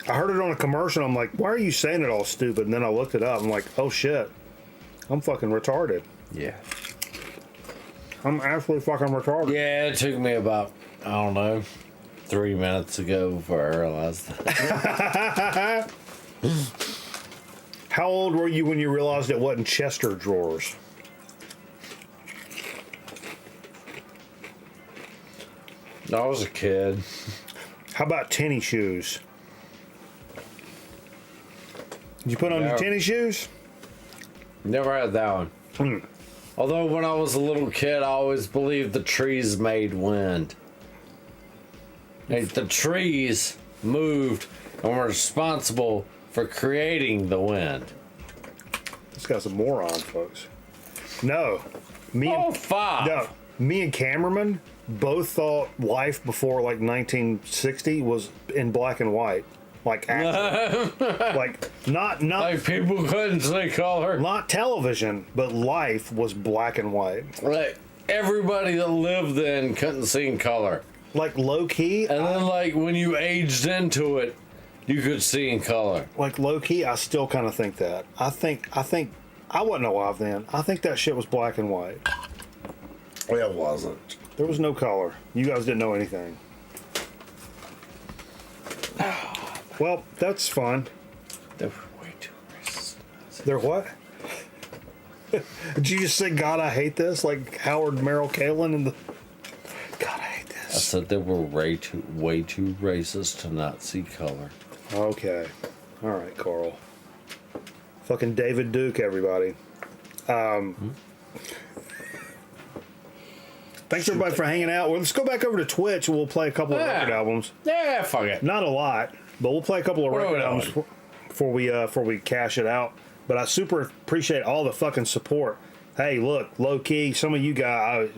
I heard it on a commercial. I'm like, why are you saying it all stupid? And then I looked it up. I'm like, oh shit. I'm fucking retarded. Yeah. I'm absolutely fucking retarded. Yeah, it took me about, I don't know, 3 minutes ago before I realized that. How old were you when you realized it wasn't Chester drawers? I was a kid. How about tennis shoes? Did you put on your tennis shoes? Never had that one. Although when I was a little kid, I always believed the trees made wind. Like the trees moved and were responsible for creating the wind. This guy's a moron, folks. No. Me and Cameraman both thought life before like 1960 was in black and white. Like actually, like not like people couldn't see color. Not television, but life was black and white. Like everybody that lived then couldn't see in color. Like low key. And then like when you aged into it, you could see in color. Like low key, I still kind of think that. I think I wasn't alive then. I think that shit was black and white. It wasn't. There was no color. You guys didn't know anything. Well, that's fun. They were way too racist. They're what? Did you just say, God, I hate this? Like Howard Merrill Kalin and the... God, I hate this. I said they were way too racist to not see color. Okay. All right, Carl. Fucking David Duke, everybody. Thanks, everybody, for hanging out. Well, let's go back over to Twitch and we'll play a couple of record albums. Yeah, fuck it. Not a lot, but we'll play a couple of record albums before we cash it out. But I super appreciate all the fucking support. Hey, look, low key, some of you guys,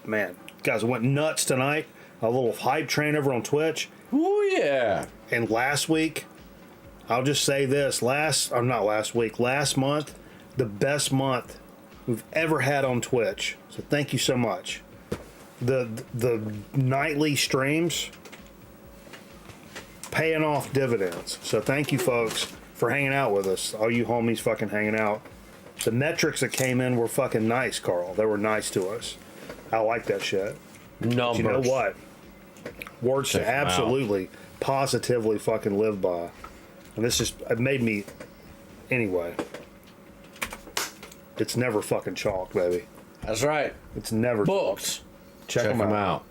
man, guys went nuts tonight. A little hype train over on Twitch. Ooh, yeah. And last week, I'll just say this, last month, the best month we've ever had on Twitch. So thank you so much. The nightly streams paying off dividends. So thank you folks for hanging out with us. All you homies fucking hanging out. The metrics that came in were fucking nice, Carl. They were nice to us. I like that shit. Numbers. But you know what? Words to absolutely, positively fucking live by. And this just, it made me, anyway. It's never fucking chalk, baby. That's right. It's never Books. Check them out.